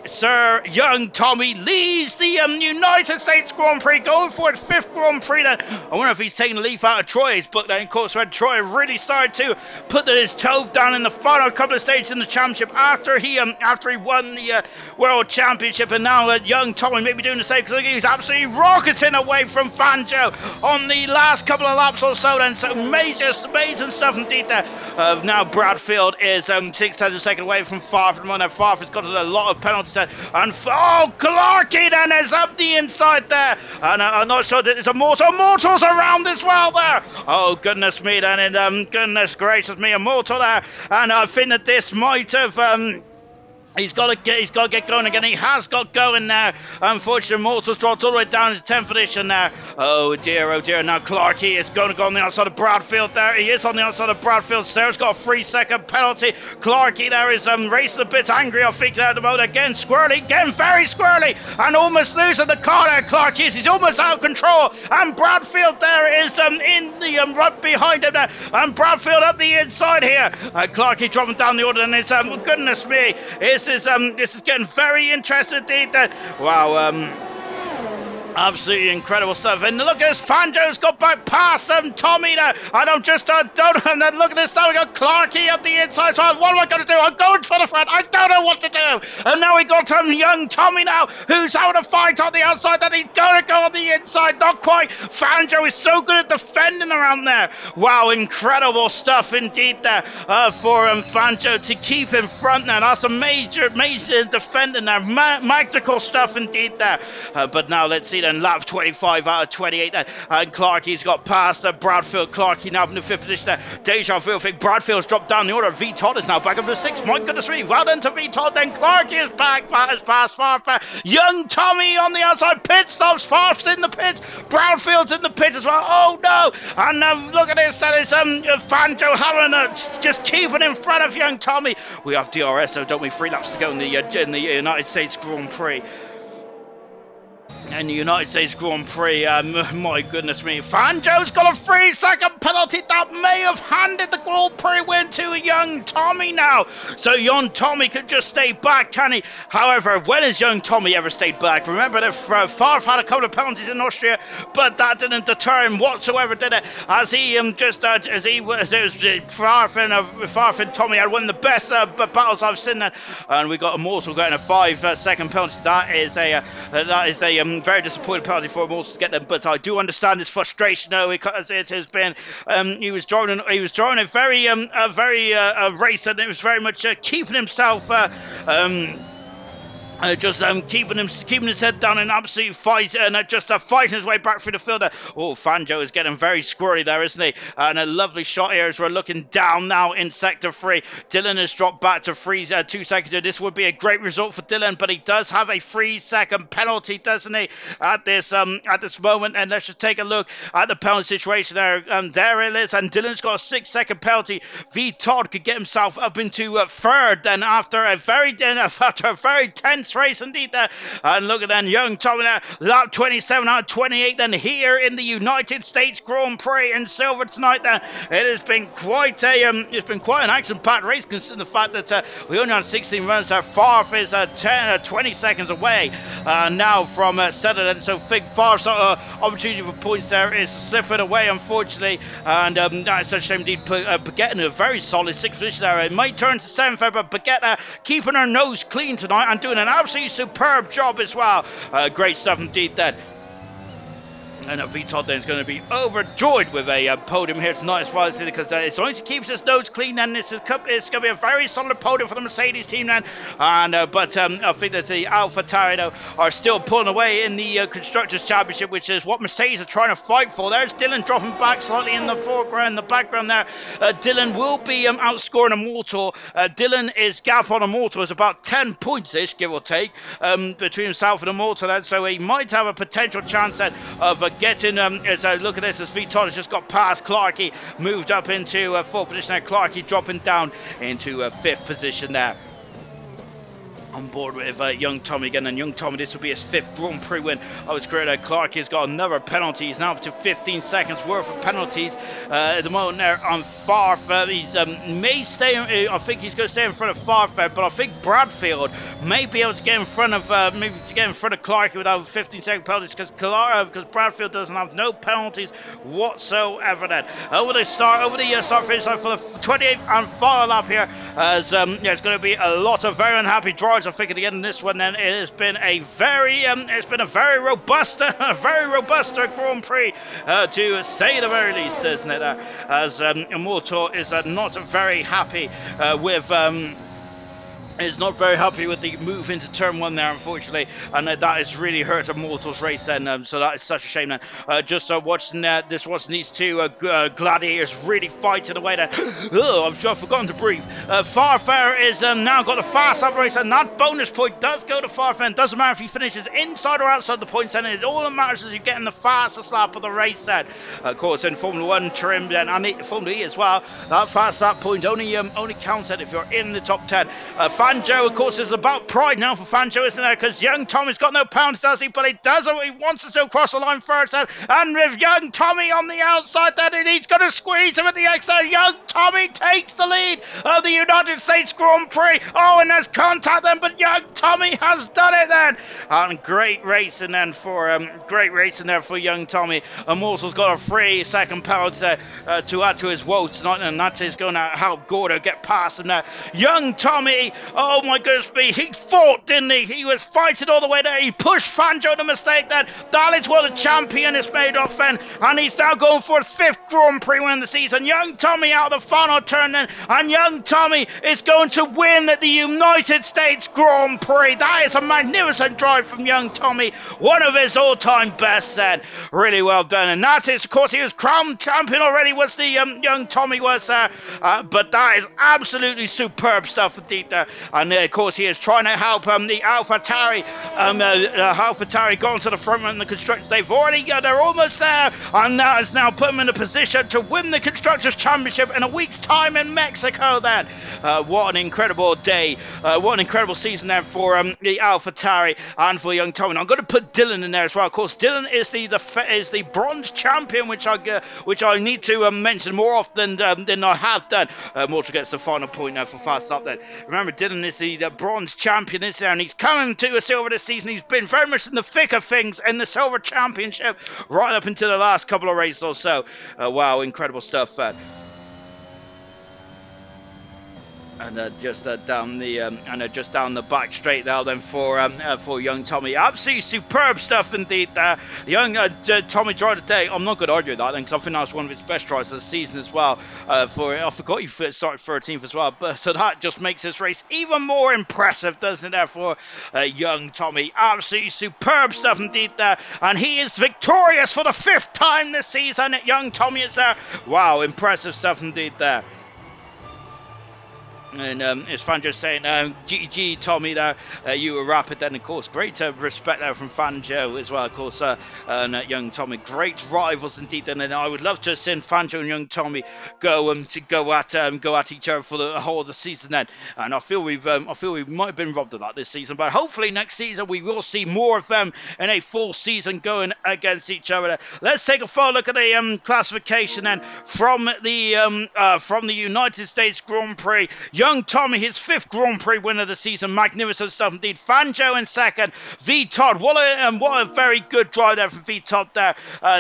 Sir young Tommy leads the United States Grand Prix, going for his 5th Grand Prix then. I wonder if he's taking a leaf out of Troy's book then, of course, when Troy really started to put his toe down in the final couple of stages in the championship after he won the World Championship, and now young Tommy may be doing the same, because he's absolutely rocketing away from Fanjo on the last couple of laps or so then. So amazing stuff indeed there. Now Bradfield is 6 tenths of a second away from Farf, and Farf has got a lot of penalties there, and Clarkey then is up the inside there, and I'm not sure that there's Immortal's around as well there. Oh goodness me then, and goodness gracious me, Immortal there, and I think that this might have He's got to get going again. He has got going now. Unfortunately, Immortal's dropped all the way down to 10th position now. Oh dear, oh dear. Now Clarkey is going to go on the outside of Bradfield there. He is on the outside of Bradfield. Sarah's got a 3-second penalty. Clarkey there is racing a bit angry, I think, there at the moment. Again, squirrely, again, very squirrely, and almost losing the car there. Clarkey is, he's almost out of control. And Bradfield there is in the right behind him there. And Bradfield up the inside here. Clarkey dropping down the order, and it's, goodness me, this is getting very interesting indeed. Wow. Absolutely incredible stuff. And look at this, Fanjo's got back past Tommy now. And I'm just, don't, and then look at this now, we got Clarky up the inside. So what am I going to do? I'm going for the front. I don't know what to do. And now we got young Tommy now, who's having a fight on the outside. Then he's going to go on the inside. Not quite. Fanjo is so good at defending around there. Wow, incredible stuff indeed there for Fanjo to keep in front now. That's a major defending there. Magical stuff indeed there. But now let's see then, lap 25 out of 28 there. And Clarky's got past Bradfield. Clarky now in the 5th position there. Deja vu, I think Bradfield's dropped down the order. V Todd is now back up to 6th. My goodness me, well done to V Todd. Then Clarky is back, is past Farf. Young Tommy on the outside. Pit stops. Farf's in the pits. Bradfield's in the pits as well. Oh no! And look at this. That is Fanjo having just keeping in front of young Tommy. We have DRS, so don't we? 3 laps to go in the United States Grand Prix. In the United States Grand Prix, my goodness me, Fanjo's got a 3-second penalty that may have handed the Grand Prix win to young Tommy now. So young Tommy could just stay back, can he? However, when has young Tommy ever stayed back? Remember that Farf had a couple of penalties in Austria, but that didn't deter him whatsoever, did it? As he Farf and Tommy had one of the best battles I've seen. And we got Immortal getting a 5-second penalty. That is a very disappointing penalty for Immortal to get them, but I do understand his frustration though, because it has been he was drawing a very race, and it was very much keeping himself keeping his head down in absolute fight, and just fighting his way back through the field. Oh, Fanjo is getting very squirrely there, isn't he? And a lovely shot here as we're looking down now in Sector 3. Dylan has dropped back to 2 seconds. This would be a great result for Dylan, but he does have a 3-second penalty, doesn't he, at this moment? And let's just take a look at the penalty situation there. And there it is, and Dylan's got a 6-second penalty. V Todd could get himself up into 3rd then after a very tense race indeed there. And look at that, young Tommy there, lap 27 out of 28 then here in the United States Grand Prix in silver tonight then. It has been quite an action-packed race, considering the fact that we only had 16 runs. Farf is 20 seconds away now from Sutherland, so Farf's opportunity for points there is slipping away, unfortunately, and that's such a shame indeed. Baguette in a very solid 6th position there. It might turn to 7th, but Baguette keeping her nose clean tonight and doing an absolutely superb job as well. Great stuff indeed then. And V Todd then is going to be overjoyed with a podium here tonight as well, because as long as he keeps his nose clean, then it's going to be a very solid podium for the Mercedes team then. And but I think that the Alpha Tauri are still pulling away in the Constructors' Championship, which is what Mercedes are trying to fight for. There's Dylan dropping back slightly in the foreground, the background there. Dylan will be outscoring Immortal. Dylan's gap on Immortal is about 10 points-ish, give or take, between himself and Immortal then, so he might have a potential chance then of getting look at this, as V Todd has just got past Clarky, moved up into 4th position there. Clarky dropping down into 5th position there. On board with young Tommy again, and young Tommy, this will be his 5th Grand Prix win of his career. Clarky has got another penalty. He's now up to 15 seconds worth of penalties at the moment there on Farf. He's may stay. I think he's going to stay in front of Farf, but I think Bradfield may be able to get in front of Clarky without 15-second penalties, because Bradfield doesn't have no penalties whatsoever. Then over the start finish line for the 28th and final lap here, as it's going to be a lot of very unhappy drivers. I think at the end of this one, then, it has been a very robust Grand Prix, to say the very least, isn't it? As Immortal is not very happy with. Is not very happy with the move into turn 1 there, unfortunately, and that has really hurt Immortal's race then, so that is such a shame then. Just watching these two gladiators really fighting away there. Oh, I've forgotten to breathe. Farfair is now got a fast lap race, and that bonus point does go to Farfair. It doesn't matter if he finishes inside or outside the points, and all that matters is you getting the fastest lap of the race then. Of course, in Formula 1 trim and Formula E as well, that fast lap point only counts if you're in the top 10. Fanjo. Of course, it's about pride now for Fanjo, isn't it? Because young Tommy's got no pounds, does he? But he does what he wants to still cross the line first. And with young Tommy on the outside, then he's going to squeeze him at the exit. Young Tommy takes the lead of the United States Grand Prix. Oh, and there's contact then, but young Tommy has done it then. And great racing then for young Tommy. Immortal's got a 3-second penalty to add to his woes tonight, and that is going to help Gordo get past him now. Young Tommy, oh my goodness me, he fought, didn't he? He was fighting all the way there. He pushed Fanjo to mistake then. That is what a champion is made of then, and he's now going for his 5th Grand Prix win of the season. Young Tommy out of the final turn then, and young Tommy is going to win the United States Grand Prix. That is a magnificent drive from young Tommy, one of his all-time bests then. Really well done, and that is, of course, he was crowned champion already, was the young Tommy was, but that is absolutely superb stuff indeed there. And of course, he is trying to help the AlphaTauri going to the front run in the constructors. They've already, they're almost there, and that has now put them in a position to win the Constructors' Championship in a week's time in Mexico then. What an incredible day, what an incredible season there for the AlphaTauri and for young Tommy. Now, I'm going to put Dylan in there as well. Of course, Dylan is the bronze champion, which I need to mention more often than I have done. Mortal gets the final point now for fast up then. Remember, Dylan is the bronze champion, isn't there? And he's coming to a silver this season. He's been very much in the thick of things in the silver championship right up until the last couple of races or so. Wow, incredible stuff. And just down the back straight there then for young Tommy. Absolutely superb stuff indeed there. Young Tommy drive today. I'm not going to argue that then, because I think that was one of his best drives of the season as well. I forgot he started 13th as well, but so that just makes this race even more impressive, doesn't it, there for young Tommy. Absolutely superb stuff indeed there, and he is victorious for the 5th time this season. Young Tommy is there. Wow, impressive stuff indeed there. And it's fun just saying, GG Tommy there, you were rapid then, of course. Great respect there from Fanjo as well, of course, and young Tommy. Great rivals indeed then, and I would love to have seen Fanjo and young Tommy go at each other for the whole of the season then. And I feel we might have been robbed of that this season, but hopefully next season we will see more of them in a full season going against each other. Let's take a full look at the classification then from the United States Grand Prix. Young Tommy, his 5th Grand Prix win of the season. Magnificent stuff indeed. Fanjo in 2nd. V Todd, what a very good drive there from V Todd there.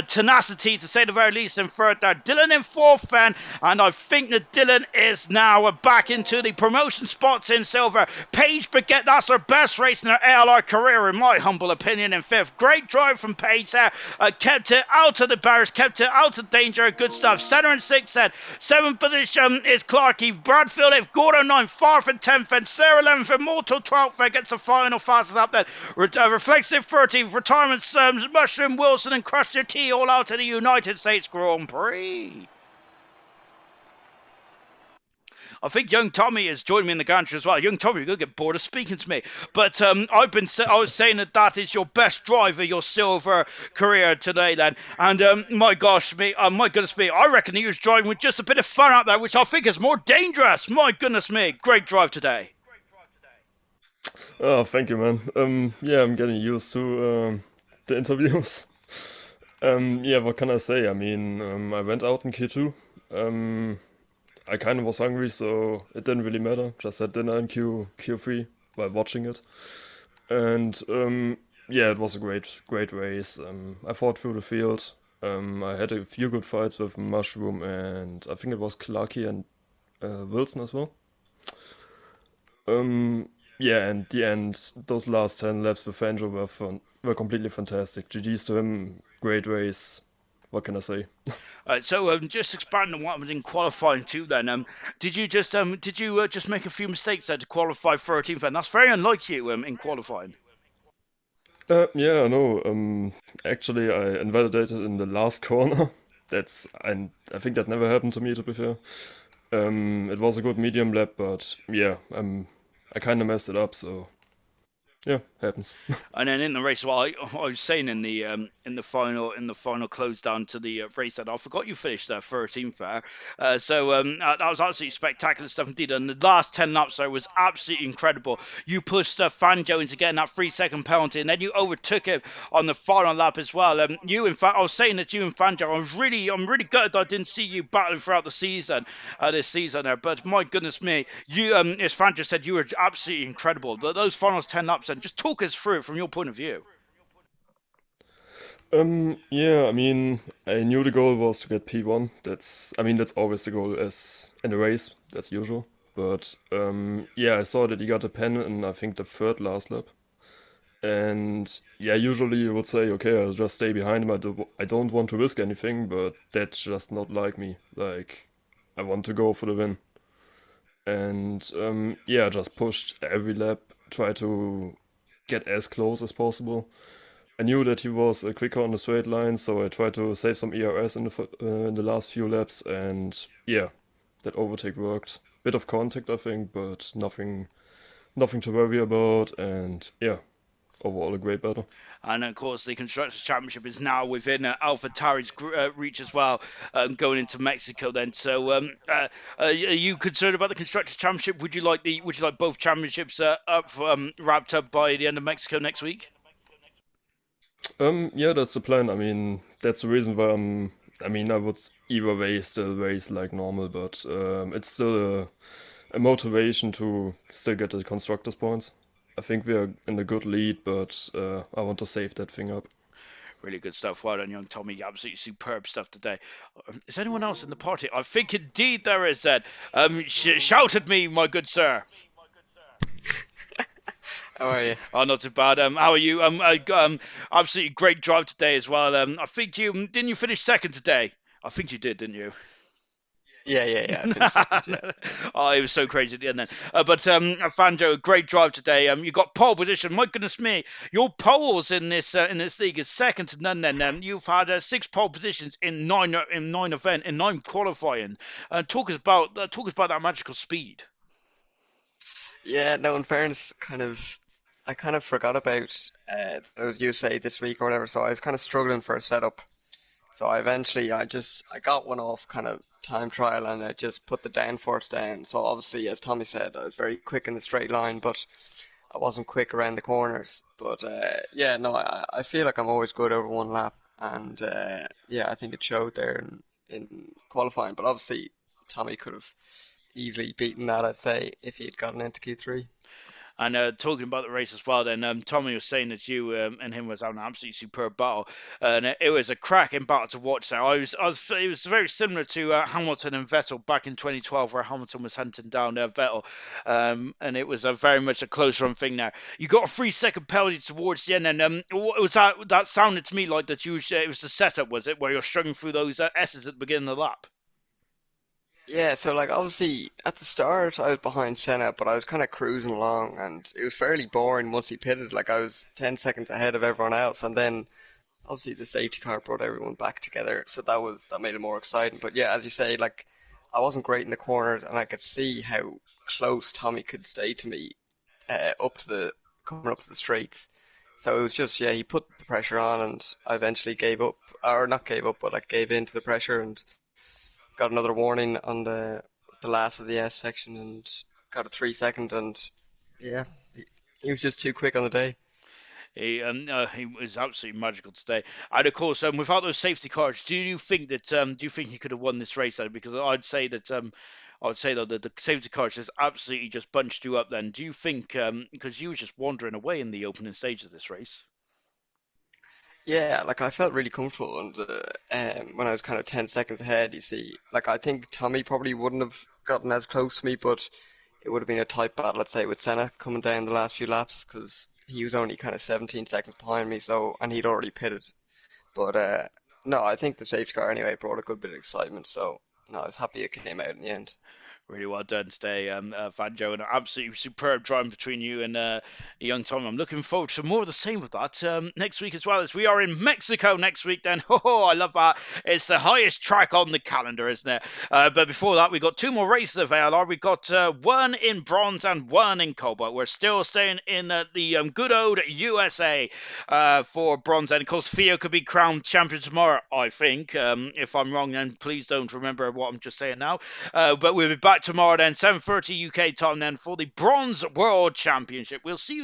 Tenacity, to say the very least, in 3rd there. Dylan in 4th then, and I think that Dylan is now back into the promotion spots in silver. Paige Baguette, that's her best race in her ALR career, in my humble opinion, in 5th. Great drive from Paige there. Kept it out of the barriers, kept it out of danger. Good stuff. Centre in 6th then. 7th position is Clarkey. Bradfield, if Gordo 9th, Farf in 10th, and Sarah 11th, Immortal 12th, gets the final fastest up then. Reflexive 13th, Retirement, Mushroom, Wilson, and Crusher T all out in the United States Grand Prix. I think young Tommy has joined me in the gantry as well. Young Tommy, you're going to get bored of speaking to me. But I was saying that is your best drive of your silver career today then. And my goodness me, I reckon he was driving with just a bit of fun out there, which I think is more dangerous. My goodness me, great drive today. Oh, thank you, man. Yeah, I'm getting used to the interviews. Yeah, what can I say? I mean, I went out in Q2. I kind of was hungry, so it didn't really matter. Just had dinner in Q3 while watching it. And yeah, it was a great race. I fought through the field. I had a few good fights with Mushroom, and I think it was Clarky and Wilson as well. Yeah, and the end, those last 10 laps with Fanjo were completely fantastic. GG's to him, great race. What can I say? So just expanding on what was in qualifying too then, did you just make a few mistakes there to qualify 13th, and that's very unlike you in qualifying. Yeah, I know. Actually, I invalidated in the last corner. I think that never happened to me, to be fair. It was a good medium lap, but yeah, I kind of messed it up, so yeah, happens. And then in the race, well, I was saying in the final close down to the race that I forgot you finished 13th there. That was absolutely spectacular stuff indeed. And the last 10 laps there was absolutely incredible. You pushed Fanjo into getting that 3 second penalty, and then you overtook him on the final lap as well. You, in fact, I was saying that you and Fanjo, I'm really gutted that I didn't see you battling throughout the season, this season there. But my goodness me, you, as Fanjo said, you were absolutely incredible. Those final 10 laps, and just talk us through it from your point of view. Yeah, I mean, I knew the goal was to get P1. I mean, that's always the goal as in a race. That's usual. But yeah, I saw that he got a pen in I think the third last lap. And yeah, usually you would say, okay, I'll just stay behind him. I don't want to risk anything, but that's just not like me. Like, I want to go for the win. And yeah, just pushed every lap, try to get as close as possible. I knew that he was quicker on the straight line, so I tried to save some ERS in the last few laps, and yeah, that overtake worked. Bit of contact, I think, but nothing to worry about, and yeah, overall a great battle. And of course, the Constructors' Championship is now within Alpha Tari's reach as well, going into Mexico. Then, are you concerned about the Constructors' Championship? Would you like both championships wrapped up by the end of Mexico next week? Yeah, that's the plan. I mean, that's the reason why I mean, I would either way still race like normal, but it's still a motivation to still get the constructors points. I think we are in a good lead, but I want to save that thing up. Really good stuff. Well done, young Tommy. Absolutely superb stuff today. Is anyone else in the party? I think indeed there is. Ed. Shout at me, my good sir. How are you? Oh, not too bad. How are you? Absolutely great drive today as well. I think you didn't you finish second today? I think you did, didn't you? Yeah. I finished second. Yeah. Oh, it was so crazy at the end then. Fanjo, a great drive today. You got pole position. My goodness me, your poles in this league is second to none. Then you've had 6 pole positions in nine qualifying. Talk us about that magical speed. Yeah. No, in fairness, I kind of forgot about as you say this week or whatever. So I was kind of struggling for a setup. So I got one off kind of time trial and I just put the downforce down. So obviously, as Tommy said, I was very quick in the straight line, but I wasn't quick around the corners. But yeah, no, I feel like I'm always good over one lap, and yeah, I think it showed there in qualifying. But obviously, Tommy could have easily beaten that, I'd say, if he had gotten into Q3. And talking about the race as well, then Tommy was saying that you and him was having an absolutely superb battle, and it was a cracking battle to watch. There, it was very similar to Hamilton and Vettel back in 2012, where Hamilton was hunting down Vettel, and it was a very much a close run thing. There, you got a 3 second penalty towards the end, and what was that? That sounded to me like that it was the setup, was it, where you're struggling through those S's at the beginning of the lap? Yeah, so like obviously at the start I was behind Senna, but I was kind of cruising along, and it was fairly boring once he pitted. Like I was 10 seconds ahead of everyone else, and then obviously the safety car brought everyone back together, so that made it more exciting. But yeah, as you say, like I wasn't great in the corners, and I could see how close Tommy could stay to me up to the coming up to the straights. So it was just yeah, he put the pressure on, and I eventually gave up, or not gave up, but like gave in to the pressure and got another warning on the last of the S section and got a 3 second, and yeah, he was just too quick on the day. He was absolutely magical today. And of course, without those safety cars, do you think he could have won this race? Then? Because I'd say though that the safety cars just absolutely just bunched you up. Then do you think because you were just wandering away in the opening stage of this race? Yeah, like I felt really comfortable and when I was kind of 10 seconds ahead, you see. Like I think Tommy probably wouldn't have gotten as close to me, but it would have been a tight battle, let's say, with Senna coming down the last few laps because he was only kind of 17 seconds behind me, so and he'd already pitted. But no, I think the safety car anyway brought a good bit of excitement, so no, I was happy it came out in the end. Really well done today, Fanjo, and an absolutely superb drawing between you and young Tom. I'm looking forward to more of the same with that next week as well, as we are in Mexico next week then. Oh, I love that. It's the highest track on the calendar, isn't it? But before that, we got 2 more races of ALR. We got 1 in bronze and 1 in cobalt. We're still staying in the good old USA for bronze, and of course Theo could be crowned champion tomorrow, I think. If I'm wrong, then please don't remember what I'm just saying now. But we'll be back tomorrow then, 7:30 UK time then, for the Bronze World Championship. We'll see you